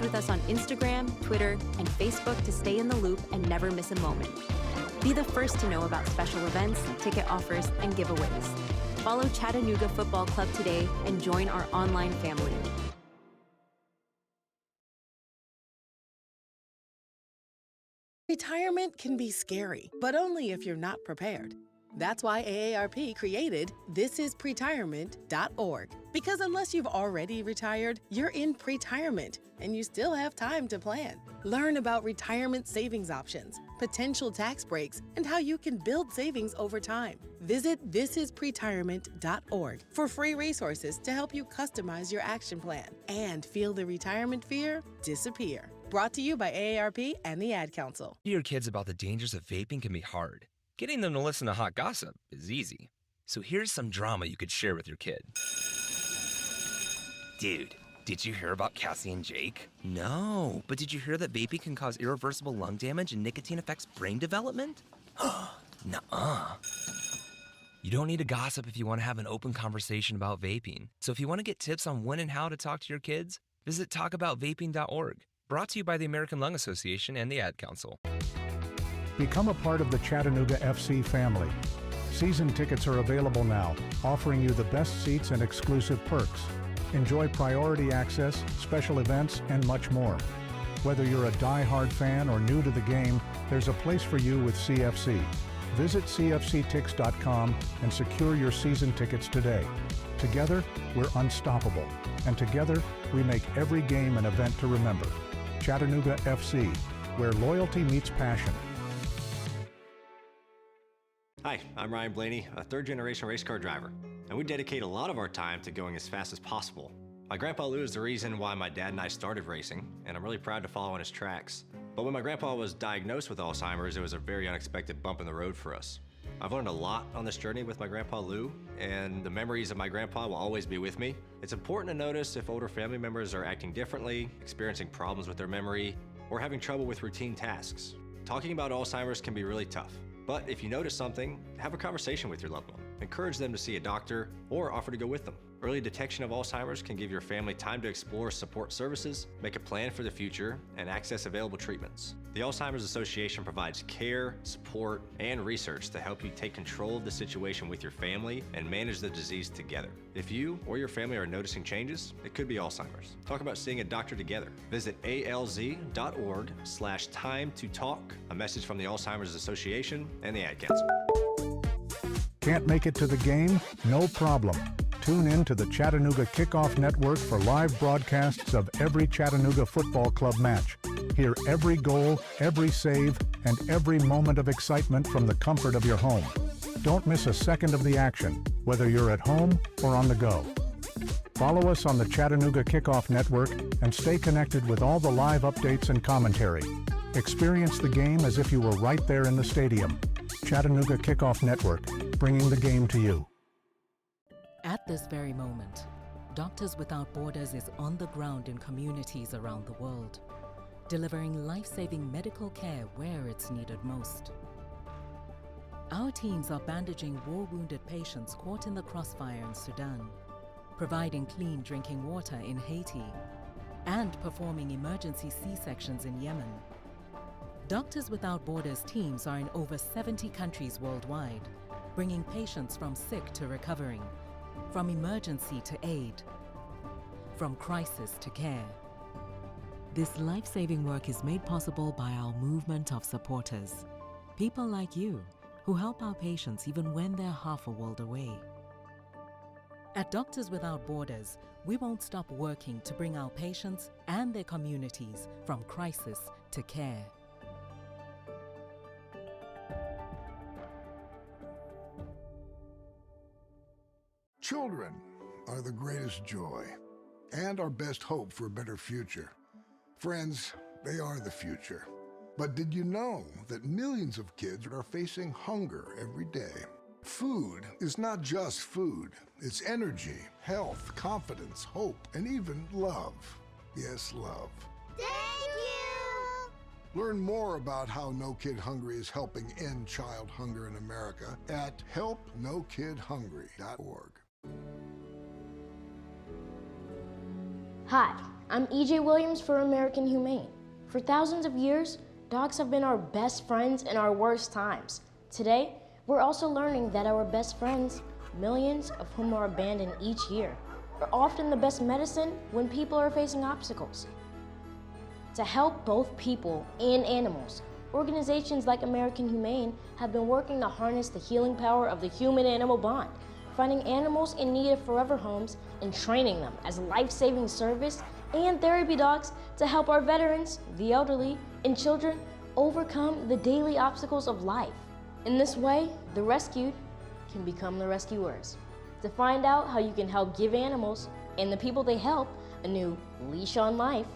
with us on Instagram, Twitter, and Facebook to stay in the loop and never miss a moment. Be the first to know about special events, ticket offers, and giveaways. Follow Chattanooga Football Club today and join our online family. Retirement can be scary, but only if you're not prepared. That's why AARP created thisispretirement.org. Because unless you've already retired, you're in pretirement, and you still have time to plan. Learn about retirement savings options, potential tax breaks, and how you can build savings over time. Visit thisispretirement.org for free resources to help you customize your action plan and feel the retirement fear disappear. Brought to you by AARP and the Ad Council. Your kids about the dangers of vaping can be hard. Getting them to listen to hot gossip is easy. So here's some drama you could share with your kid. Dude, did you hear about Cassie and Jake? No, but did you hear that vaping can cause irreversible lung damage and nicotine affects brain development? Nuh-uh. You don't need to gossip if you want to have an open conversation about vaping. So if you want to get tips on when and how to talk to your kids, visit talkaboutvaping.org. Brought to you by the American Lung Association and the Ad Council. Become a part of the Chattanooga FC family. Season tickets are available now, offering you the best seats and exclusive perks. Enjoy priority access, special events, and much more. Whether you're a die-hard fan or new to the game, there's a place for you with CFC. Visit cfctix.com and secure your season tickets today. Together, we're unstoppable. And together, we make every game an event to remember. Chattanooga FC, where loyalty meets passion. Hi, I'm Ryan Blaney, a third-generation race car driver, and we dedicate a lot of our time to going as fast as possible. My grandpa Lou is the reason why my dad and I started racing, and I'm really proud to follow in his tracks. But when my grandpa was diagnosed with Alzheimer's, it was a very unexpected bump in the road for us. I've learned a lot on this journey with my grandpa Lou, and the memories of my grandpa will always be with me. It's important to notice if older family members are acting differently, experiencing problems with their memory, or having trouble with routine tasks. Talking about Alzheimer's can be really tough, but if you notice something, have a conversation with your loved one. Encourage them to see a doctor or offer to go with them. Early detection of Alzheimer's can give your family time to explore support services, make a plan for the future, and access available treatments. The Alzheimer's Association provides care, support, and research to help you take control of the situation with your family and manage the disease together. If you or your family are noticing changes, it could be Alzheimer's. Talk about seeing a doctor together. Visit alz.org/time to talk. A message from the Alzheimer's Association and the Ad Council. Can't make it to the game? No problem. Tune in to the Chattanooga Kickoff Network for live broadcasts of every Chattanooga Football Club match. Hear every goal, every save, and every moment of excitement from the comfort of your home. Don't miss a second of the action, whether you're at home or on the go. Follow us on the Chattanooga Kickoff Network and stay connected with all the live updates and commentary. Experience the game as if you were right there in the stadium. Chattanooga Kickoff Network, bringing the game to you. At this very moment, Doctors Without Borders is on the ground in communities around the world, delivering life-saving medical care where it's needed most. Our teams are bandaging war-wounded patients caught in the crossfire in Sudan, providing clean drinking water in Haiti, and performing emergency C-sections in Yemen. Doctors Without Borders teams are in over 70 countries worldwide, bringing patients from sick to recovering, from emergency to aid, from crisis to care. This life-saving work is made possible by our movement of supporters, people like you who help our patients even when they're half a world away. At Doctors Without Borders, we won't stop working to bring our patients and their communities from crisis to care. Children are the greatest joy and our best hope for a better future. Friends, they are the future. But did you know that millions of kids are facing hunger every day? Food is not just food. It's energy, health, confidence, hope, and even love. Yes, love. Thank you! Learn more about how No Kid Hungry is helping end child hunger in America at helpnokidhungry.org. Hi, I'm EJ Williams for American Humane. For thousands of years, dogs have been our best friends in our worst times. Today, we're also learning that our best friends, millions of whom are abandoned each year, are often the best medicine when people are facing obstacles. To help both people and animals, organizations like American Humane have been working to harness the healing power of the human-animal bond, finding animals in need of forever homes and training them as life-saving service and therapy dogs to help our veterans, the elderly, and children overcome the daily obstacles of life. In this way, the rescued can become the rescuers. To find out how you can help give animals and the people they help a new leash on life,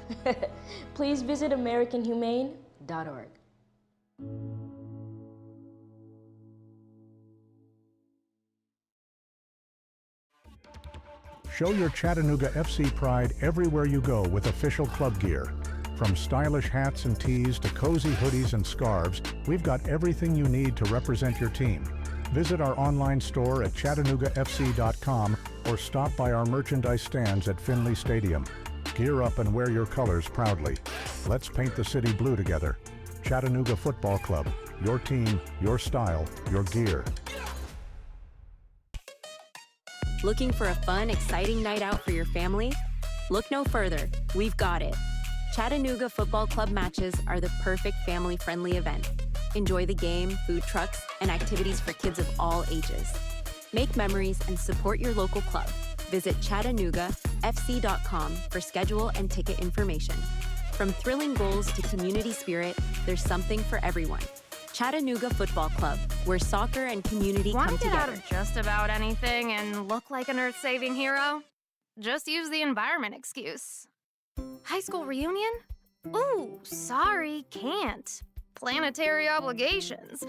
please visit AmericanHumane.org. Show your Chattanooga FC pride everywhere you go with official club gear. From stylish hats and tees to cozy hoodies and scarves, we've got everything you need to represent your team. Visit our online store at ChattanoogaFC.com or stop by our merchandise stands at Finley Stadium. Gear up and wear your colors proudly. Let's paint the city blue together. Chattanooga Football Club. Your team, your style, your gear. Looking for a fun, exciting night out for your family? Look no further. We've got it. Chattanooga Football Club matches are the perfect family-friendly event. Enjoy the game, food trucks, and activities for kids of all ages. Make memories and support your local club. Visit ChattanoogaFC.com for schedule and ticket information. From thrilling goals to community spirit, there's something for everyone. Chattanooga Football Club, where soccer and community come together. Want to get out of just about anything and look like an earth-saving hero? Just use the environment excuse. High school reunion? Ooh, sorry, can't. Planetary obligations.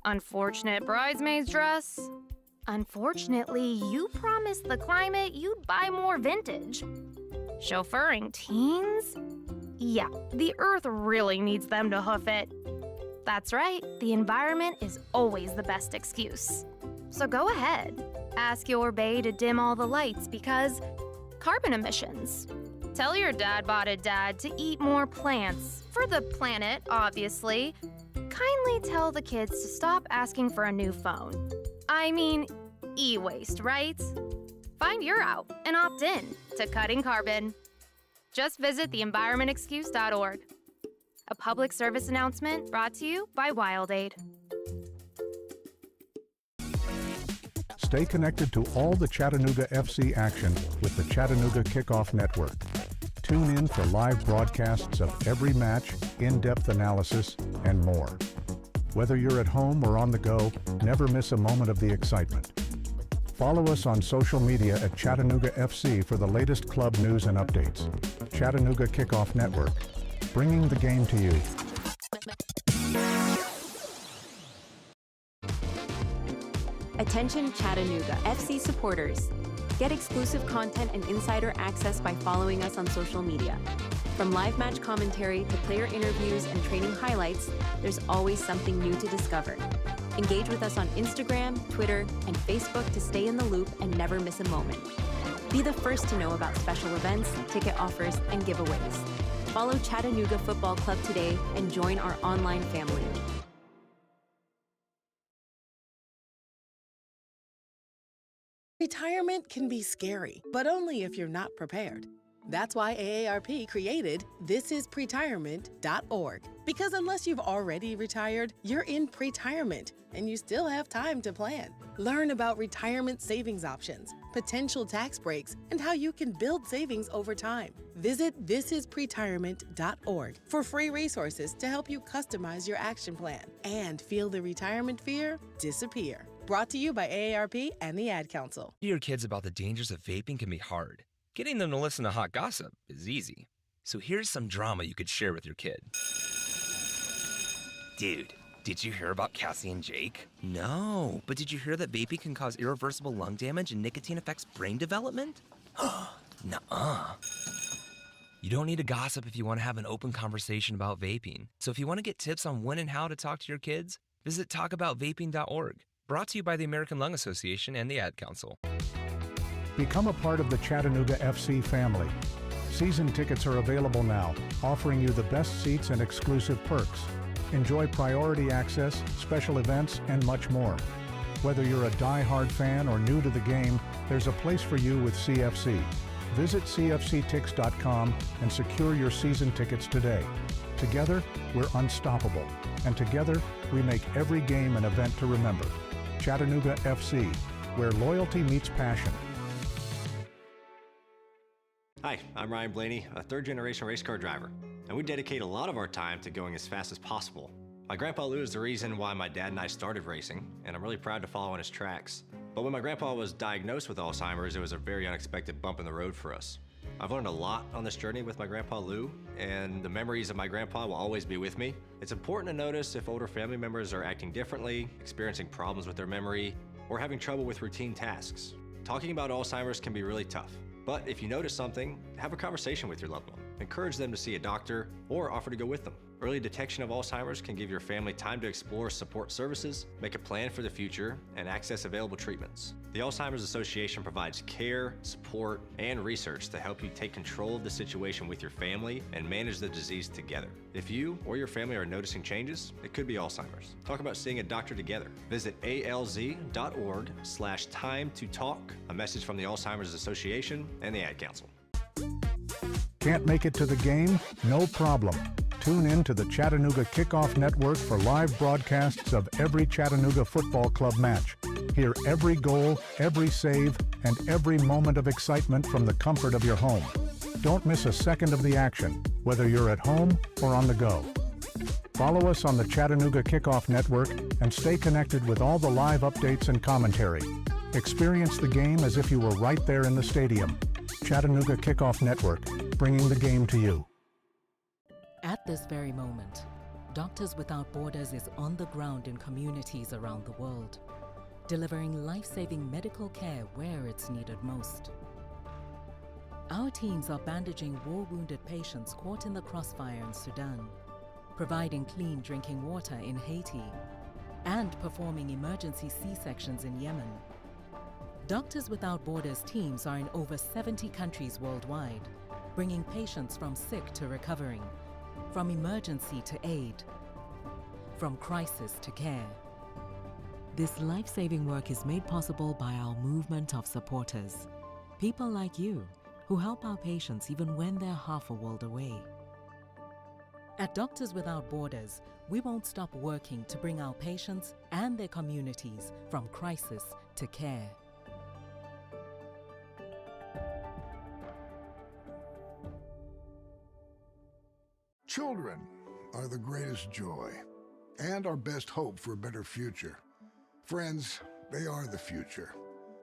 Unfortunate bridesmaid's dress. Unfortunately, you promised the climate you'd buy more vintage. Chauffeuring teens? Yeah, the earth really needs them to hoof it. That's right, the environment is always the best excuse. So go ahead, ask your bae to dim all the lights because carbon emissions. Tell your dad-botted dad to eat more plants, for the planet, obviously. Kindly tell the kids to stop asking for a new phone. I mean, e-waste, right? Find your out and opt in to cutting carbon. Just visit theenvironmentexcuse.org. A public service announcement brought to you by WildAid. Stay connected to all the Chattanooga FC action with the Chattanooga Kickoff Network. Tune in for live broadcasts of every match, in-depth analysis, and more. Whether you're at home or on the go, never miss a moment of the excitement. Follow us on social media at Chattanooga FC for the latest club news and updates. Chattanooga Kickoff Network, bringing the game to you. Attention Chattanooga FC supporters. Get exclusive content and insider access by following us on social media. From live match commentary to player interviews and training highlights, there's always something new to discover. Engage with us on Instagram, Twitter, and Facebook to stay in the loop and never miss a moment. Be the first to know about special events, ticket offers, and giveaways. Follow Chattanooga Football Club today and join our online family. Retirement can be scary, but only if you're not prepared. That's why AARP created thisispretirement.org. Because unless you've already retired, you're in pretirement, and you still have time to plan. Learn about retirement savings options, potential tax breaks, and how you can build savings over time. Visit thisispretirement.org for free resources to help you customize your action plan and feel the retirement fear disappear. Brought to you by AARP and the Ad Council. To your kids about the dangers of vaping can be hard. Getting them to listen to hot gossip is easy. So here's some drama you could share with your kid. Dude, did you hear about Cassie and Jake? No, but did you hear that vaping can cause irreversible lung damage and nicotine affects brain development? Nuh-uh. You don't need to gossip if you want to have an open conversation about vaping. So if you want to get tips on when and how to talk to your kids, visit talkaboutvaping.org. Brought to you by the American Lung Association and the Ad Council. Become a part of the Chattanooga FC family. Season tickets are available now, offering you the best seats and exclusive perks. Enjoy priority access, special events, and much more. Whether you're a die-hard fan or new to the game, there's a place for you with CFC. Visit cfctix.com and secure your season tickets today. Together, we're unstoppable. And together, we make every game an event to remember. Chattanooga FC, where loyalty meets passion. Hi, I'm Ryan Blaney, a third-generation race car driver, and we dedicate a lot of our time to going as fast as possible. My grandpa Lou is the reason why my dad and I started racing, and I'm really proud to follow in his tracks. But when my grandpa was diagnosed with Alzheimer's, it was a very unexpected bump in the road for us. I've learned a lot on this journey with my grandpa Lou, and the memories of my grandpa will always be with me. It's important to notice if older family members are acting differently, experiencing problems with their memory, or having trouble with routine tasks. Talking about Alzheimer's can be really tough, but if you notice something, have a conversation with your loved one. Encourage them to see a doctor or offer to go with them. Early detection of Alzheimer's can give your family time to explore support services, make a plan for the future, and access available treatments. The Alzheimer's Association provides care, support, and research to help you take control of the situation with your family and manage the disease together. If you or your family are noticing changes, it could be Alzheimer's. Talk about seeing a doctor together. Visit alz.org/time to talk, a message from the Alzheimer's Association and the Ad Council. Can't make it to the game? No problem. Tune in to the Chattanooga Kickoff Network for live broadcasts of every Chattanooga football club match. Hear every goal, every save, and every moment of excitement from the comfort of your home. Don't miss a second of the action, whether you're at home or on the go. Follow us on the Chattanooga Kickoff Network and stay connected with all the live updates and commentary. Experience the game as if you were right there in the stadium. Chattanooga Kickoff Network, bringing the game to you. At this very moment, Doctors Without Borders is on the ground in communities around the world, delivering life-saving medical care where it's needed most. Our teams are bandaging war-wounded patients caught in the crossfire in Sudan, providing clean drinking water in Haiti, and performing emergency C-sections in Yemen. Doctors Without Borders teams are in over 70 countries worldwide, bringing patients from sick to recovering, from emergency to aid, from crisis to care. This life-saving work is made possible by our movement of supporters, people like you who help our patients even when they're half a world away. At Doctors Without Borders, we won't stop working to bring our patients and their communities from crisis to care. Children are the greatest joy and our best hope for a better future. Friends, they are the future.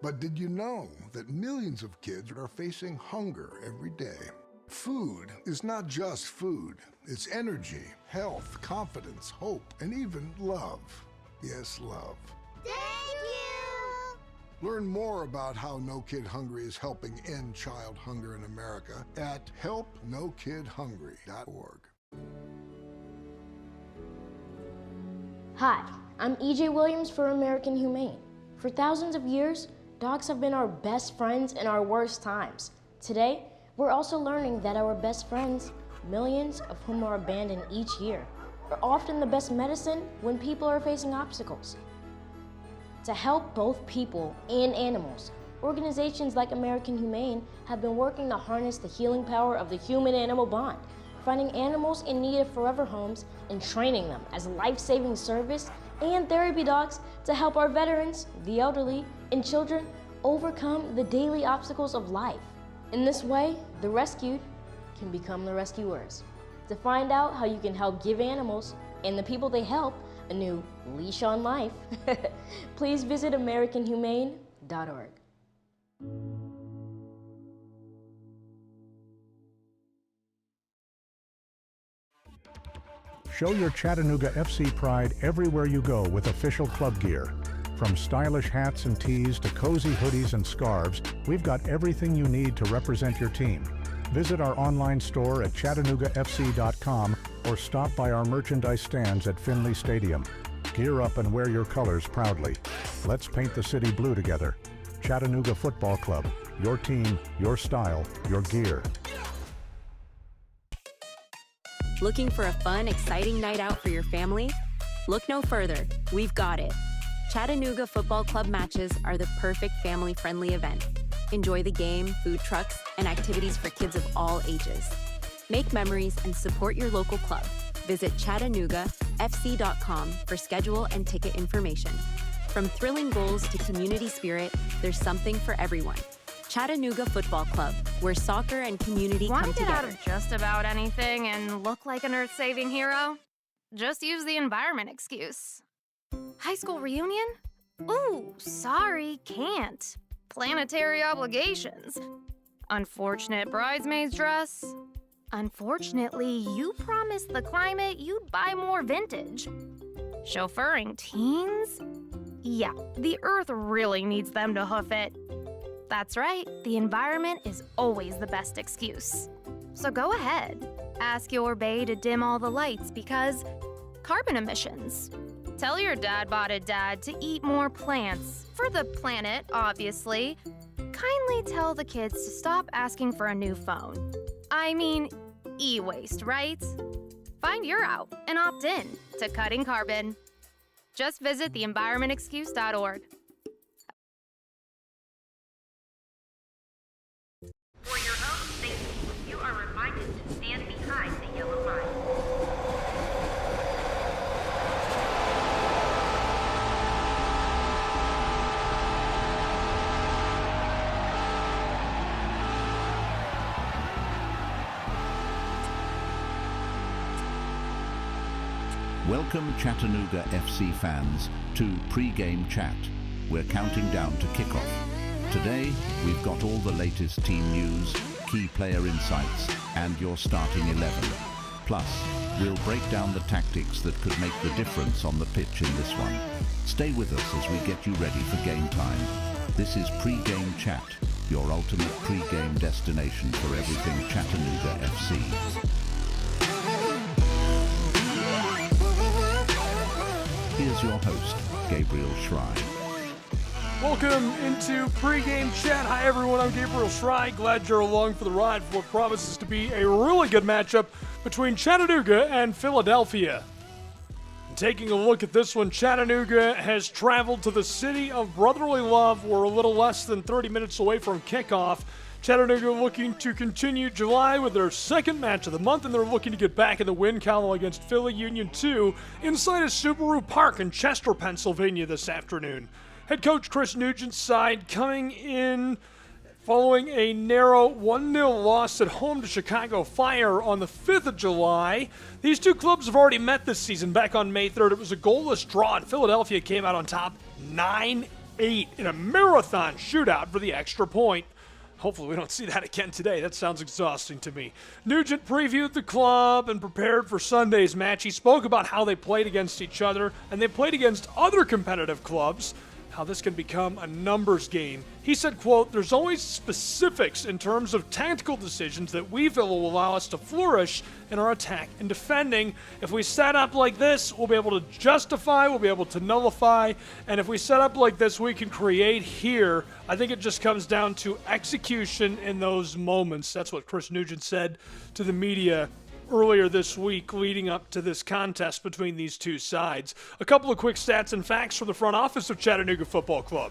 But did you know that millions of kids are facing hunger every day? Food is not just food. It's energy, health, confidence, hope, and even love. Yes, love. Thank you! Learn more about how No Kid Hungry is helping end child hunger in America at helpnokidhungry.org. Hi, I'm EJ Williams for American Humane. For thousands of years, dogs have been our best friends in our worst times. Today, we're also learning that our best friends, millions of whom are abandoned each year, are often the best medicine when people are facing obstacles. To help both people and animals, organizations like American Humane have been working to harness the healing power of the human-animal bond, finding animals in need of forever homes and training them as life-saving service and therapy dogs to help our veterans, the elderly, and children overcome the daily obstacles of life. In this way, the rescued can become the rescuers. To find out how you can help give animals and the people they help a new leash on life, please visit AmericanHumane.org. Show your Chattanooga FC pride everywhere you go with official club gear. From stylish hats and tees to cozy hoodies and scarves, we've got everything you need to represent your team. Visit our online store at ChattanoogaFC.com or stop by our merchandise stands at Finley Stadium. Gear up and wear your colors proudly. Let's paint the city blue together. Chattanooga Football Club, your team, your style, your gear. Looking for a fun, exciting night out for your family? Look no further. We've got it. Chattanooga Football Club matches are the perfect family-friendly event. Enjoy the game, food trucks, and activities for kids of all ages. Make memories and support your local club. Visit ChattanoogaFC.com for schedule and ticket information. From thrilling goals to community spirit, there's something for everyone. Chattanooga Football Club, where soccer and community Want come to get out together. of just about anything and look like an earth-saving hero? Just use the environment excuse. High school reunion? Ooh, sorry, can't. Planetary obligations. Unfortunate bridesmaid's dress. Unfortunately, you promised the climate you'd buy more vintage. Chauffeuring teens? Yeah, the earth really needs them to hoof it. That's right, the environment is always the best excuse. So go ahead, ask your bae to dim all the lights because carbon emissions. Tell your dad-botted dad to eat more plants, for the planet, obviously. Kindly tell the kids to stop asking for a new phone. I mean, e-waste, right? Find your out and opt in to cutting carbon. Just visit theenvironmentexcuse.org. For your own safety, you are reminded to stand behind the yellow line. Welcome Chattanooga FC fans to Pre-Game Chat. We're counting down to kickoff. Today, we've got all the latest team news, key player insights, and your starting 11. Plus, we'll break down the tactics that could make the difference on the pitch in this one. Stay with us as we get you ready for game time. This is Pre-Game Chat, your ultimate pre-game destination for everything Chattanooga FC. Here's your host, Gabriel Schrei. Welcome into Pre-Game Chat. Hi everyone, I'm Gabriel Schrei. Glad you're along for the ride for what promises to be a really good matchup between Chattanooga and Philadelphia. Taking a look at this one, Chattanooga has traveled to the city of brotherly love. We're a little less than 30 minutes away from kickoff. Chattanooga looking to continue July with their second match of the month, and they're looking to get back in the win column against Philly Union 2 inside of Subaru Park in Chester, Pennsylvania this afternoon. Head coach Chris Nugent's side coming in following a narrow 1-0 loss at home to Chicago Fire on the 5th of July. These two clubs have already met this season. Back on May 3rd, it was a goalless draw, and Philadelphia came out on top 9-8 in a marathon shootout for the extra point. Hopefully we don't see that again today. That sounds exhausting to me. Nugent previewed the club and prepared for Sunday's match. He spoke about how they played against each other, and they played against other competitive clubs, how this can become a numbers game. He said, quote, "There's always specifics in terms of tactical decisions that we feel will allow us to flourish in our attack and defending. If we set up like this, we'll be able to justify, we'll be able to nullify, and if we set up like this, we can create here. I think it just comes down to execution in those moments." That's what Chris Nugent said to the media earlier this week leading up to this contest between these two sides. A couple of quick stats and facts from the front office of Chattanooga Football Club.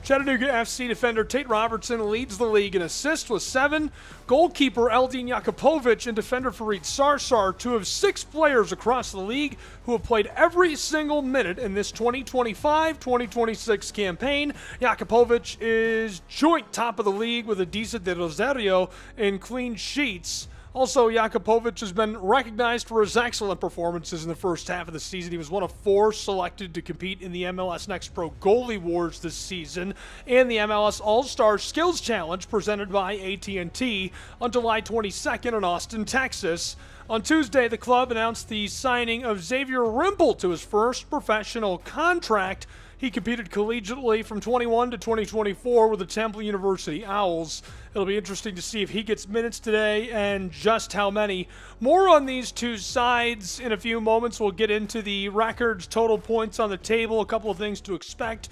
Chattanooga FC defender Tate Robertson leads the league in assists with 7. Goalkeeper Eldin Jakupovic and defender Farid Sarsar, 2 of 6 players across the league who have played every single minute in this 2025-2026 campaign. Jakupovic is joint top of the league with Adisa de Rosario in clean sheets. Also, Jakupovic has been recognized for his excellent performances in the first half of the season. He was one of 4 selected to compete in the MLS Next Pro Goalie Wars this season and the MLS All-Star Skills Challenge presented by AT&T on July 22nd in Austin, Texas. On Tuesday, the club announced the signing of Xavier Rimple to his first professional contract. He competed collegiately from 21 to 2024 with the Temple University Owls. It'll be interesting to see if he gets minutes today and just how many. More on these two sides in a few moments. We'll get into the records, total points on the table, a couple of things to expect.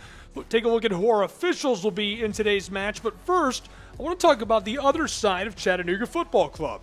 Take a look at who our officials will be in today's match. But first, I want to talk about the other side of Chattanooga Football Club.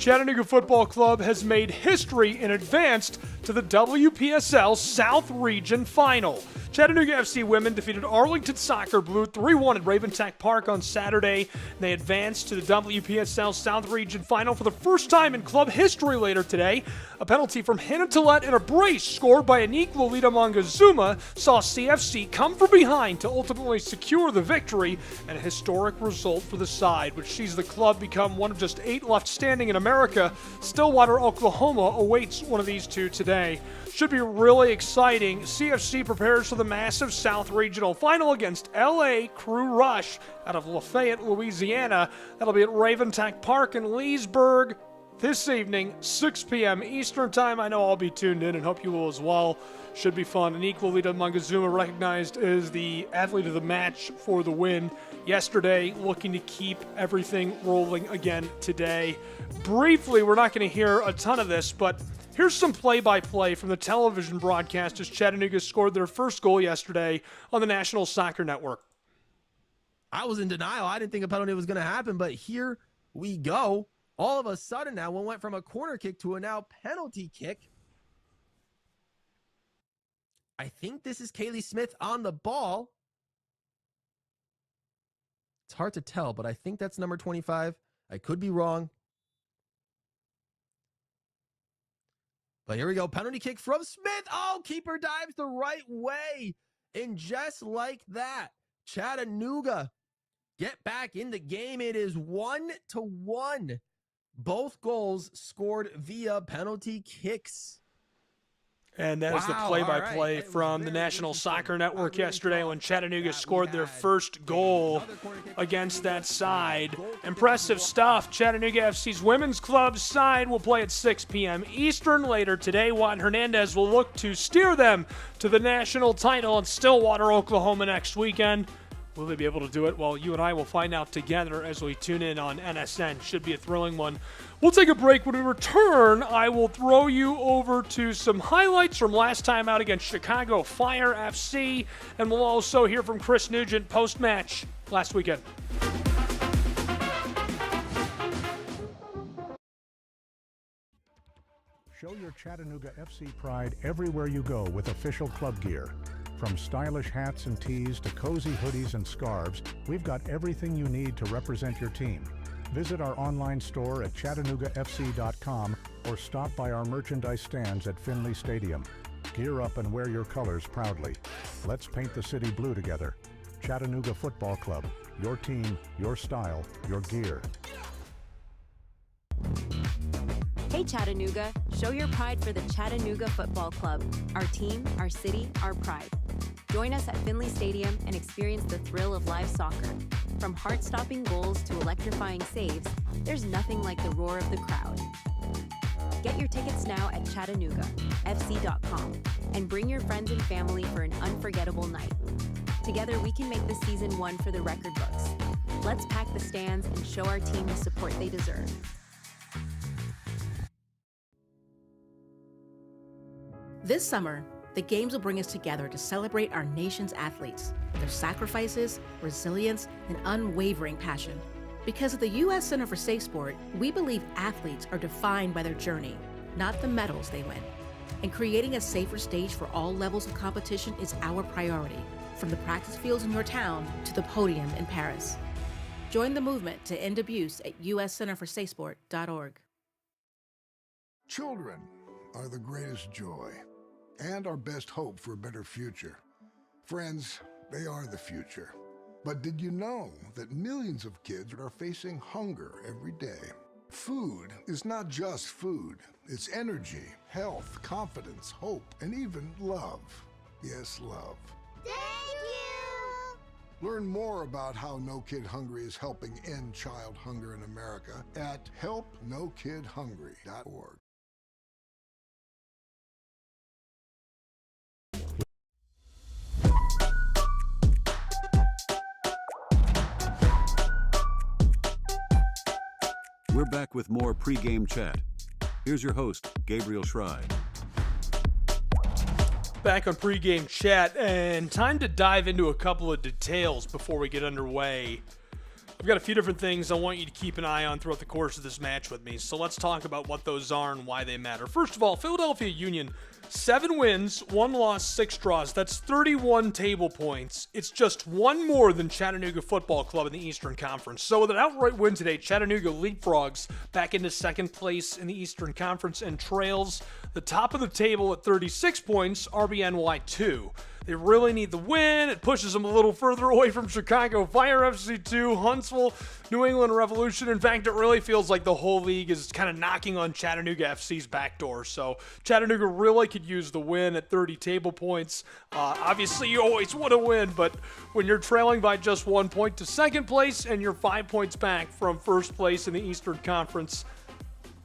Chattanooga Football Club has made history and advanced to the WPSL South Region Final. Chattanooga FC women defeated Arlington Soccer Blue 3-1 at Raventech Park on Saturday. They advanced to the WPSL South Region Final for the first time in club history later today. A penalty from Hannah Tillett and a brace scored by Anique Lolita Mongazuma saw CFC come from behind to ultimately secure the victory, and a historic result for the side, which sees the club become one of just 8 left standing in America. Stillwater, Oklahoma awaits one of these two today. Should be really exciting. CFC prepares for the massive South Regional Final against LA Crew Rush out of Lafayette, Louisiana. That'll be at Raventech Park in Leesburg this evening, 6 p.m. Eastern Time. I know I'll be tuned in and hope you will as well. Should be fun. Anique Lolita Mongazuma recognized as the athlete of the match for the win yesterday, looking to keep everything rolling again today. Briefly, we're not going to hear a ton of this, but here's some play-by-play from the television broadcast as Chattanooga scored their first goal yesterday on the National Soccer Network. I was in denial. I didn't think a penalty was going to happen, but here we go. All of a sudden now, one went from a corner kick to a now penalty kick. I think this is Kaylee Smith on the ball. It's hard to tell, but I think that's number 25. I could be wrong. But here we go. Penalty kick from Smith. Oh, keeper dives the right way. And just like that, Chattanooga get back in the game. It is 1-1. Both goals scored via penalty kicks. And that is the play-by-play from the National Soccer Network yesterday when Chattanooga scored their first goal against that side. Impressive stuff. Chattanooga FC's women's club side will play at 6 p.m. Eastern later today. Juan Hernandez will look to steer them to the national title in Stillwater, Oklahoma next weekend. Will they be able to do it? Well, you and I will find out together as we tune in on NSN. Should be a thrilling one. We'll take a break. When we return, I will throw you over to some highlights from last time out against Chicago Fire FC, and we'll also hear from Chris Nugent post-match last weekend. Show your Chattanooga FC pride everywhere you go with official club gear. From stylish hats and tees to cozy hoodies and scarves, we've got everything you need to represent your team. Visit our online store at ChattanoogaFC.com or stop by our merchandise stands at Finley Stadium. Gear up and wear your colors proudly. Let's paint the city blue together. Chattanooga Football Club. Your team, your style, your gear. Hey Chattanooga, show your pride for the Chattanooga Football Club. Our team, our city, our pride. Join us at Finley Stadium and experience the thrill of live soccer. From heart-stopping goals to electrifying saves, there's nothing like the roar of the crowd. Get your tickets now at ChattanoogaFC.com and bring your friends and family for an unforgettable night. Together we can make this season one for the record books. Let's pack the stands and show our team the support they deserve. This summer, the Games will bring us together to celebrate our nation's athletes, their sacrifices, resilience, and unwavering passion. Because at the U.S. Center for Safe Sport, we believe athletes are defined by their journey, not the medals they win. And creating a safer stage for all levels of competition is our priority, from the practice fields in your town to the podium in Paris. Join the movement to end abuse at uscenterforsafesport.org. Children are the greatest joy and our best hope for a better future. Friends, they are the future. But did you know that millions of kids are facing hunger every day? Food is not just food. It's energy, health, confidence, hope, and even love. Yes, love. Thank you! Learn more about how No Kid Hungry is helping end child hunger in America at helpnokidhungry.org. We're back with more pregame chat. Here's your host, Gabriel Schrei. Back on pregame chat, and time to dive into a couple of details before we get underway. I've got a few different things I want you to keep an eye on throughout the course of this match with me, so let's talk about what those are and why they matter. First of all, Philadelphia Union, 7 wins, 1 loss, 6 draws. That's 31 table points. It's just 1 more than Chattanooga Football Club in the Eastern Conference. So with an outright win today, Chattanooga leapfrogs back into second place in the Eastern Conference and trails the top of the table at 36 points, RBNY 2. They really need the win. It pushes them a little further away from Chicago Fire, FC2, Huntsville, New England Revolution. In fact, it really feels like the whole league is kind of knocking on Chattanooga FC's back door. So Chattanooga really could use the win at 30 table points. Obviously, you always want to win, but when you're trailing by just 1 point to second place and you're 5 points back from first place in the Eastern Conference,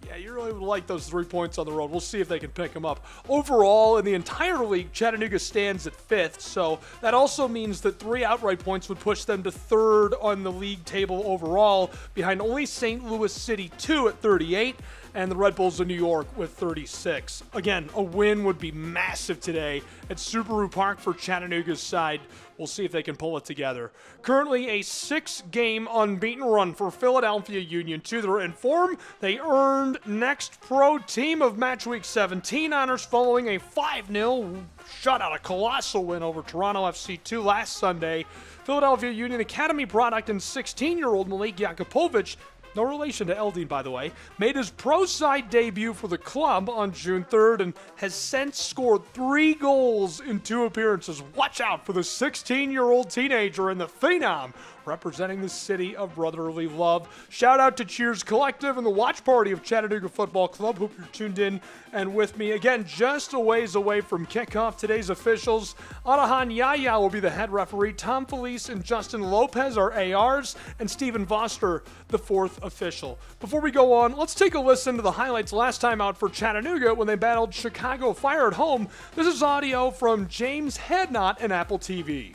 yeah, you really would like those 3 points on the road. We'll see if they can pick them up. Overall, in the entire league, Chattanooga stands at 5th, so that also means that 3 outright points would push them to 3rd on the league table overall, behind only St. Louis City 2 at 38, and the Red Bulls of New York with 36. Again, a win would be massive today at Subaru Park for Chattanooga's side. We'll see if they can pull it together. Currently a 6-game unbeaten run for Philadelphia Union 2. They're in form. They earned Next Pro Team of Match Week 17 honors following a 5-0 shutout, a colossal win over Toronto FC2 last Sunday. Philadelphia Union Academy product and 16-year-old Malik Jakupovic, no relation to Eldin, by the way, made his pro side debut for the club on June 3rd and has since scored 3 goals in 2 appearances. Watch out for the 16-year-old teenager and the phenom representing the city of brotherly love. Shout out to Cheers Collective and the watch party of Chattanooga Football Club. Hope you're tuned in and with me. Again, just a ways away from kickoff, today's officials, Anahan Yaya will be the head referee, Tom Felice and Justin Lopez are ARs, and Stephen Foster, the 4th official. Before we go on, let's take a listen to the highlights last time out for Chattanooga when they battled Chicago Fire at home. This is audio from James Hadnot and Apple TV.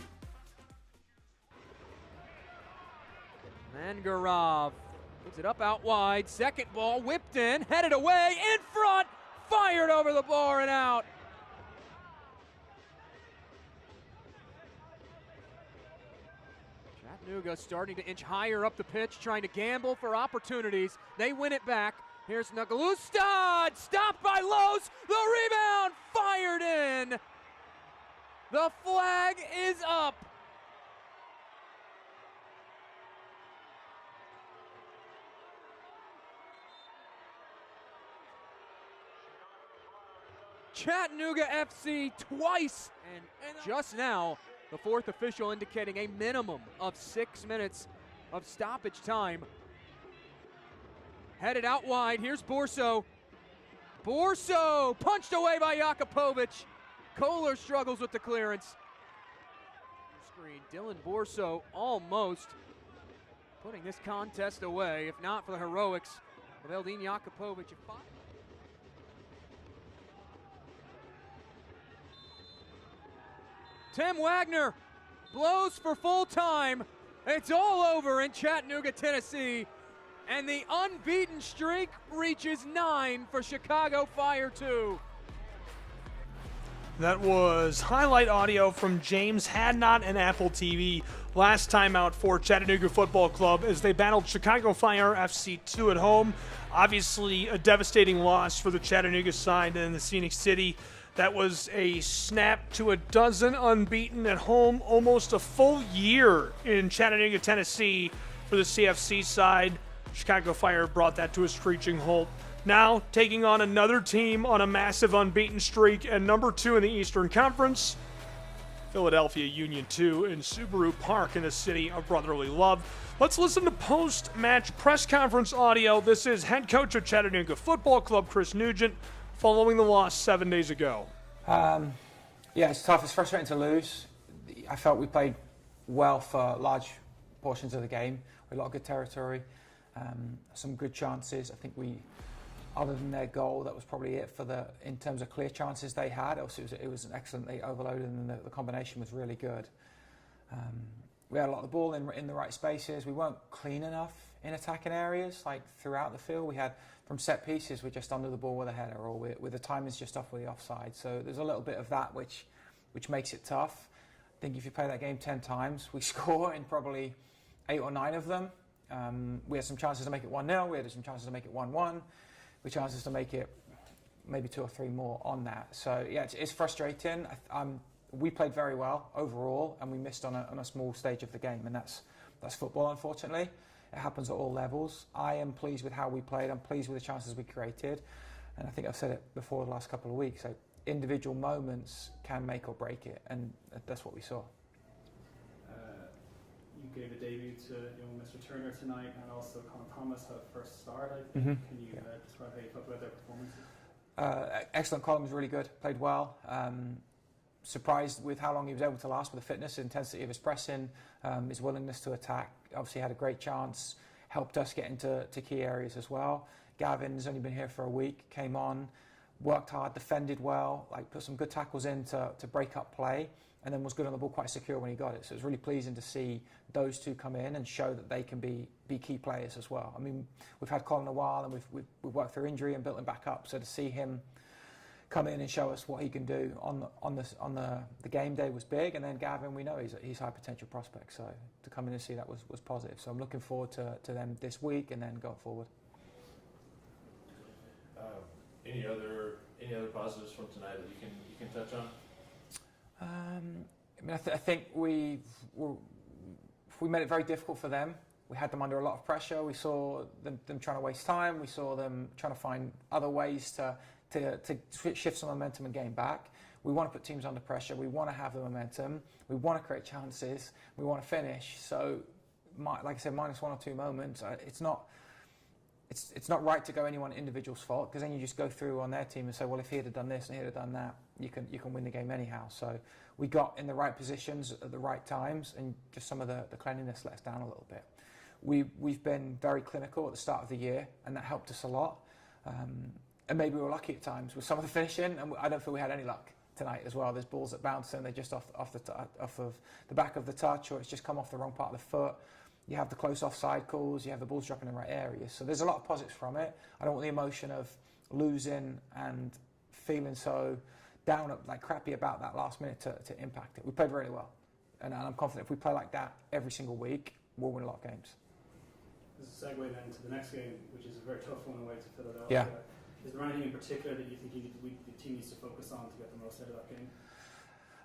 Mangarov puts it up out wide. Second ball whipped in, headed away, in front, fired over the bar and out. Chattanooga starting to inch higher up the pitch, trying to gamble for opportunities. They win it back. Here's Nagalustad, stopped by Los. The rebound, fired in. The flag is up. Chattanooga FC twice, and just now the 4th official indicating a minimum of 6 minutes of stoppage time. Headed out wide, here's Borso. Borso punched away by Jakupovic. Kohler struggles with the clearance. Screen, Dylan Borso almost putting this contest away, if not for the heroics of Eldin Jakupovic. Tim Wagner blows for full time. It's all over in Chattanooga, Tennessee. And the unbeaten streak reaches 9 for Chicago Fire 2. That was highlight audio from James Hadnot and Apple TV last time out for Chattanooga Football Club as they battled Chicago Fire FC2 at home. Obviously a devastating loss for the Chattanooga side in the Scenic City. That was a snap to a dozen unbeaten at home, almost a full year in Chattanooga, Tennessee for the CFC side. Chicago Fire brought that to a screeching halt. Now taking on another team on a massive unbeaten streak and number 2 in the Eastern Conference, Philadelphia Union 2 in Subaru Park in the city of brotherly love. Let's listen to post-match press conference audio. This is head coach of Chattanooga Football Club, Chris Nugent, following the loss 7 days ago. Yeah, it's tough. It's frustrating to lose. I felt we played well for large portions of the game. We had a lot of good territory, some good chances. I think we, other than their goal, that was probably it in terms of clear chances they had. Also, it was excellently overloaded, and the combination was really good. We had a lot of the ball in the right spaces. We weren't clean enough in attacking areas, like throughout the field. We had, from set pieces, we're just under the ball with a header, or with the timing's just off with the offside. So there's a little bit of that which makes it tough. I think if you play that game 10 times, we score in probably 8 or 9 of them. We had some chances to make it 1-0. We had some chances to make it 1-1. We had chances to make it maybe 2 or 3 more on that. So yeah, it's frustrating. We played very well overall, and we missed on a small stage of the game, and that's football, unfortunately. It happens at all levels. I am pleased with how we played. I'm pleased with the chances we created, and I think I've said it before the last couple of weeks. So individual moments can make or break it, and that's what we saw. You gave a debut to young Mr. Turner tonight, and also Conor Thomas had a first start, I think. Can you describe how you felt about their performances? Excellent. Colin was really good, played well. Surprised with how long he was able to last with the fitness, the intensity of his pressing, his willingness to attack. Obviously had a great chance, helped us get into key areas as well. Gavin's only been here for a week, came on, worked hard, defended well, put some good tackles in to break up play, and then was good on the ball, quite secure when he got it. So it was really pleasing to see those two come in and show that they can be key players as well. I mean, we've had Colin a while, and we've worked through injury and built him back up. So to see him come in and show us what he can do on the game day was big. And then Gavin, we know he's a high potential prospect. So to come in and see that was positive. So I'm looking forward to them this week and then going forward. Any other positives from tonight that you can touch on? I mean, I think we made it very difficult for them. We had them under a lot of pressure. We saw them trying to waste time. We saw them trying to find other ways to shift some momentum and gain back. We want to put teams under pressure. We want to have the momentum. We want to create chances. We want to finish. So, like I said, -1 or 2 moments. It's not right to go any one individual's fault, because then you just go through on their team and say, well, if he had done this and he had done that, you can win the game anyhow. So we got in the right positions at the right times, and just some of the cleanliness let us down a little bit. We've been very clinical at the start of the year, and that helped us a lot. And maybe we were lucky at times with some of the finishing, and I don't feel we had any luck tonight as well. There's balls that bounce and they're just off of the back of the touch, or it's just come off the wrong part of the foot. You have the close offside calls, you have the balls dropping in the right areas. So there's a lot of positives from it. I don't want the emotion of losing and feeling so down, crappy about that last minute to impact it. We played really well, and I'm confident if we play like that every single week, we'll win a lot of games. This is a segue then to the next game, which is a very tough one away to Philadelphia. Yeah. Is there anything in particular that you think the team needs to focus on to get the most out of that game?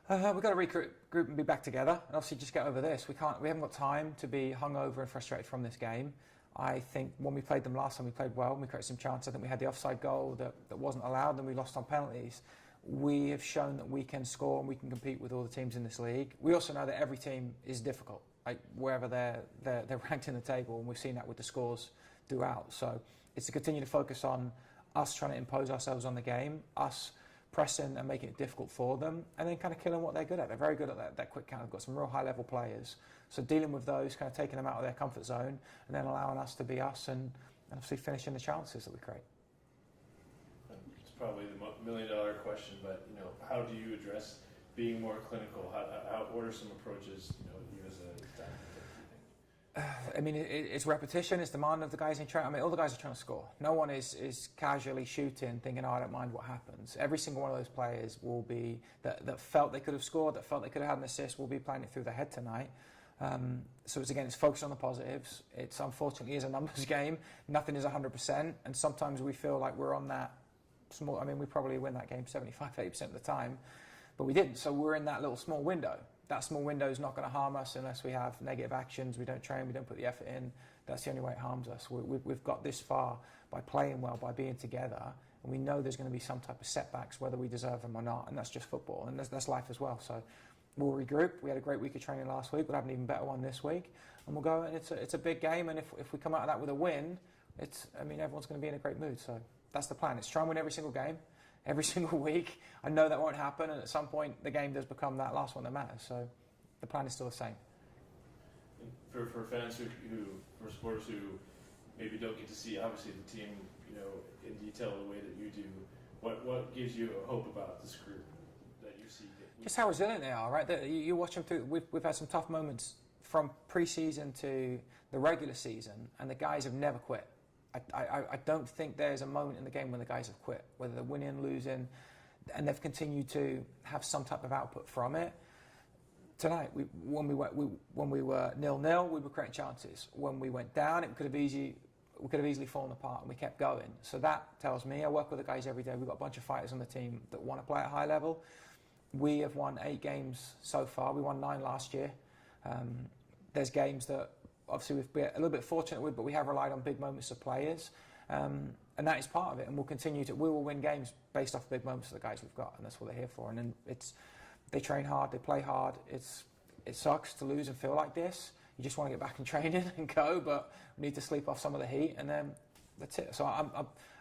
We've got to regroup and be back together, and obviously just get over this. We haven't got time to be hungover and frustrated from this game. I think when we played them last time, we played well, and we created some chances. I think we had the offside goal that wasn't allowed, and we lost on penalties. We have shown that we can score and we can compete with all the teams in this league. We also know that every team is difficult, wherever they're ranked in the table, and we've seen that with the scores throughout. So it's to continue to focus on us trying to impose ourselves on the game, us pressing and making it difficult for them, and then kind of killing what they're good at. They're very good at that quick count. They've got some real high-level players. So dealing with those, kind of taking them out of their comfort zone, and then allowing us to be us, and obviously finishing the chances that we create. It's probably the million-dollar question, but how do you address being more clinical? What are some approaches you as a tactic? I mean, it's repetition, it's demand of the guys in training. I mean, all the guys are trying to score. No one is casually shooting, thinking, I don't mind what happens. Every single one of those players will be, that felt they could have scored, that felt they could have had an assist, will be playing it through their head tonight. So it's focused on the positives. It's unfortunately is a numbers game. Nothing is 100%, and sometimes we feel like we're on that small, I mean, we probably win that game 75, 80% of the time, but we didn't. So we're in that little small window. That small window is not going to harm us unless we have negative actions, we don't train, we don't put the effort in. That's the only way it harms us. We've got this far by playing well, by being together, and we know there's going to be some type of setbacks, whether we deserve them or not, and that's just football, and that's life as well. So we'll regroup. We had a great week of training last week, we'll have an even better one this week, and we'll go, and it's a big game, and if we come out of that with a win, everyone's going to be in a great mood. So that's the plan. It's try and win every single game, every single week. I know that won't happen, and at some point the game does become that last one that matters. So the plan is still the same. For fans for supporters who maybe don't get to see obviously the team in detail the way that you do, what gives you a hope about this group that you see? Just how resilient they are, right? You watch them through. We've had some tough moments from pre-season to the regular season, and the guys have never quit. I don't think there's a moment in the game when the guys have quit, whether they're winning, losing, and they've continued to have some type of output from it. tonight, when we were 0-0, we were creating chances. When we went down, we could have easily fallen apart, and we kept going. So that tells me, I work with the guys every day. We've got a bunch of fighters on the team that want to play at a high level. We have won 8 games so far. We won 9 last year. There's games that obviously we've been a little bit fortunate with, but we have relied on big moments of players. And that is part of it, and we'll continue to. We will win games based off big moments of the guys we've got, and that's what they're here for. And then they train hard, they play hard. It sucks to lose and feel like this. You just want to get back in training and go, but we need to sleep off some of the heat, and then that's it. So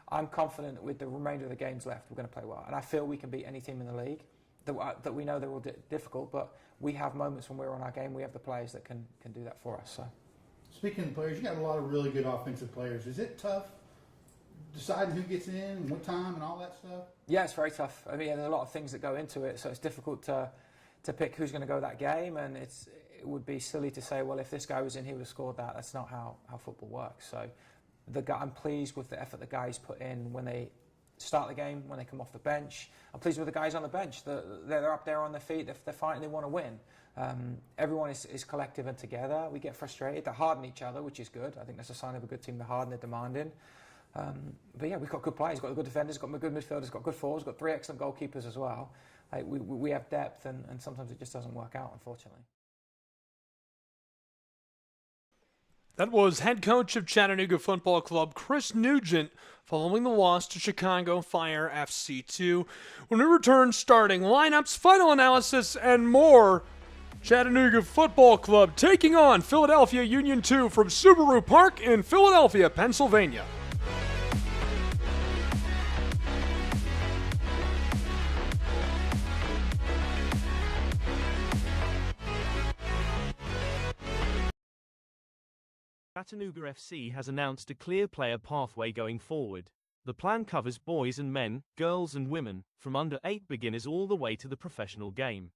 I'm confident that with the remainder of the games left, we're going to play well, and I feel we can beat any team in the league. That we know they're all difficult, but we have moments when we're on our game. We have the players that can do that for us. So, speaking of players, you got a lot of really good offensive players. Is it tough deciding who gets in and what time and all that stuff? Yeah, it's very tough. I mean, there's a lot of things that go into it, so it's difficult to pick who's going to go that game, and it would be silly to say, well, if this guy was in, he would have scored that. That's not how football works. So I'm pleased with the effort the guys put in when they start the game, when they come off the bench. I'm pleased with the guys on the bench. They're up there on their feet. They're fighting. They want to win. Everyone is collective and together. We get frustrated. They harden each other, which is good. I think that's a sign of a good team. They're hardened. They're demanding. But yeah, we've got good players. We've got good defenders. We've got good midfielders. We've got good forwards. We've got 3 excellent goalkeepers as well. We have depth, and sometimes it just doesn't work out, unfortunately. That was head coach of Chattanooga Football Club, Chris Nugent, following the loss to Chicago Fire FC2. When we return, starting lineups, final analysis, and more, Chattanooga Football Club taking on Philadelphia Union 2 from Subaru Park in Philadelphia, Pennsylvania. Chattanooga FC has announced a clear player pathway going forward. The plan covers boys and men, girls and women, from under 8 beginners all the way to the professional game.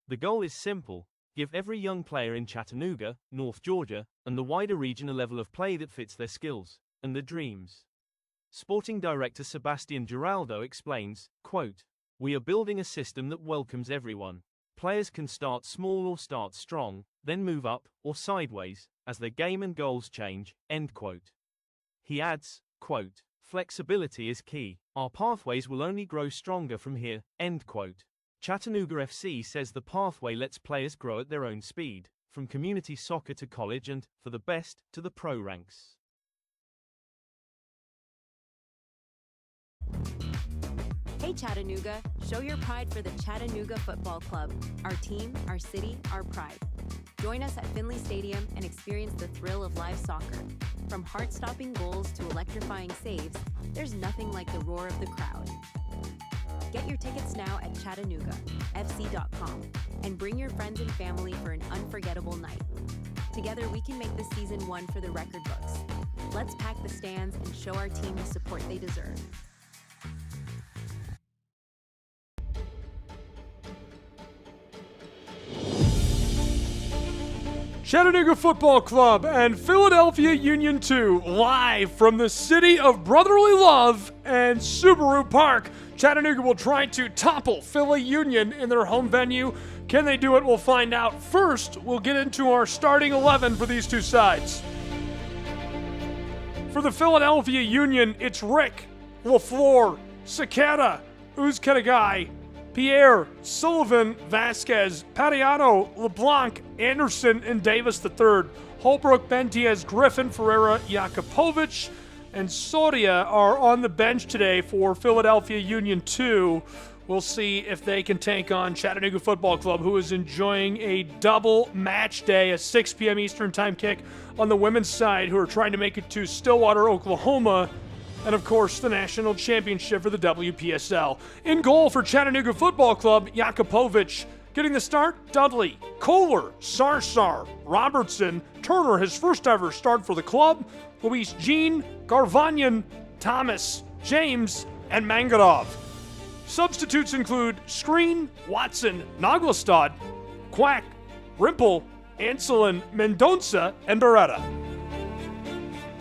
The goal is simple: give every young player in Chattanooga, North Georgia, and the wider region a level of play that fits their skills and their dreams. Sporting Director Sebastian Giraldo explains, quote, "We are building a system that welcomes everyone. Players can start small or start strong, then move up or sideways as their game and goals change," end quote. He adds, quote, "Flexibility is key. Our pathways will only grow stronger from here," end quote. Chattanooga FC says the pathway lets players grow at their own speed, from community soccer to college and, for the best, to the pro ranks. Hey Chattanooga, show your pride for the Chattanooga Football Club. Our team, our city, our pride. Join us at Finley Stadium and experience the thrill of live soccer. From heart-stopping goals to electrifying saves, there's nothing like the roar of the crowd. Get your tickets now at ChattanoogaFC.com and bring your friends and family for an unforgettable night. Together we can make this season one for the record books. Let's pack the stands and show our team the support they deserve. Chattanooga Football Club and Philadelphia Union 2 live from the city of brotherly love and Subaru Park. Chattanooga will try to topple Philly Union in their home venue. Can they do it? We'll find out. First, we'll get into our starting 11 for these two sides. For the Philadelphia Union, it's Rick, LaFleur, Cicada, Uzkedagai, Pierre, Sullivan, Vasquez, Padiano, LeBlanc, Anderson, and Davis III. Holbrook, Bentiez, Griffin, Ferreira, Jakupovic, and Soria are on the bench today for Philadelphia Union 2. We'll see if they can take on Chattanooga Football Club, who is enjoying a double match day, a 6 p.m. Eastern time kick on the women's side, who are trying to make it to Stillwater, Oklahoma, and of course the national championship for the WPSL. In goal for Chattanooga Football Club, Jakupovic. Getting the start, Dudley, Kohler, Sarsar, Robertson, Turner, his first ever start for the club, Luis Jean, Garvanyan, Thomas, James, and Mangadov. Substitutes include Screen, Watson, Naglestad, Quack, Rimple, Anselin, Mendonça, and Beretta.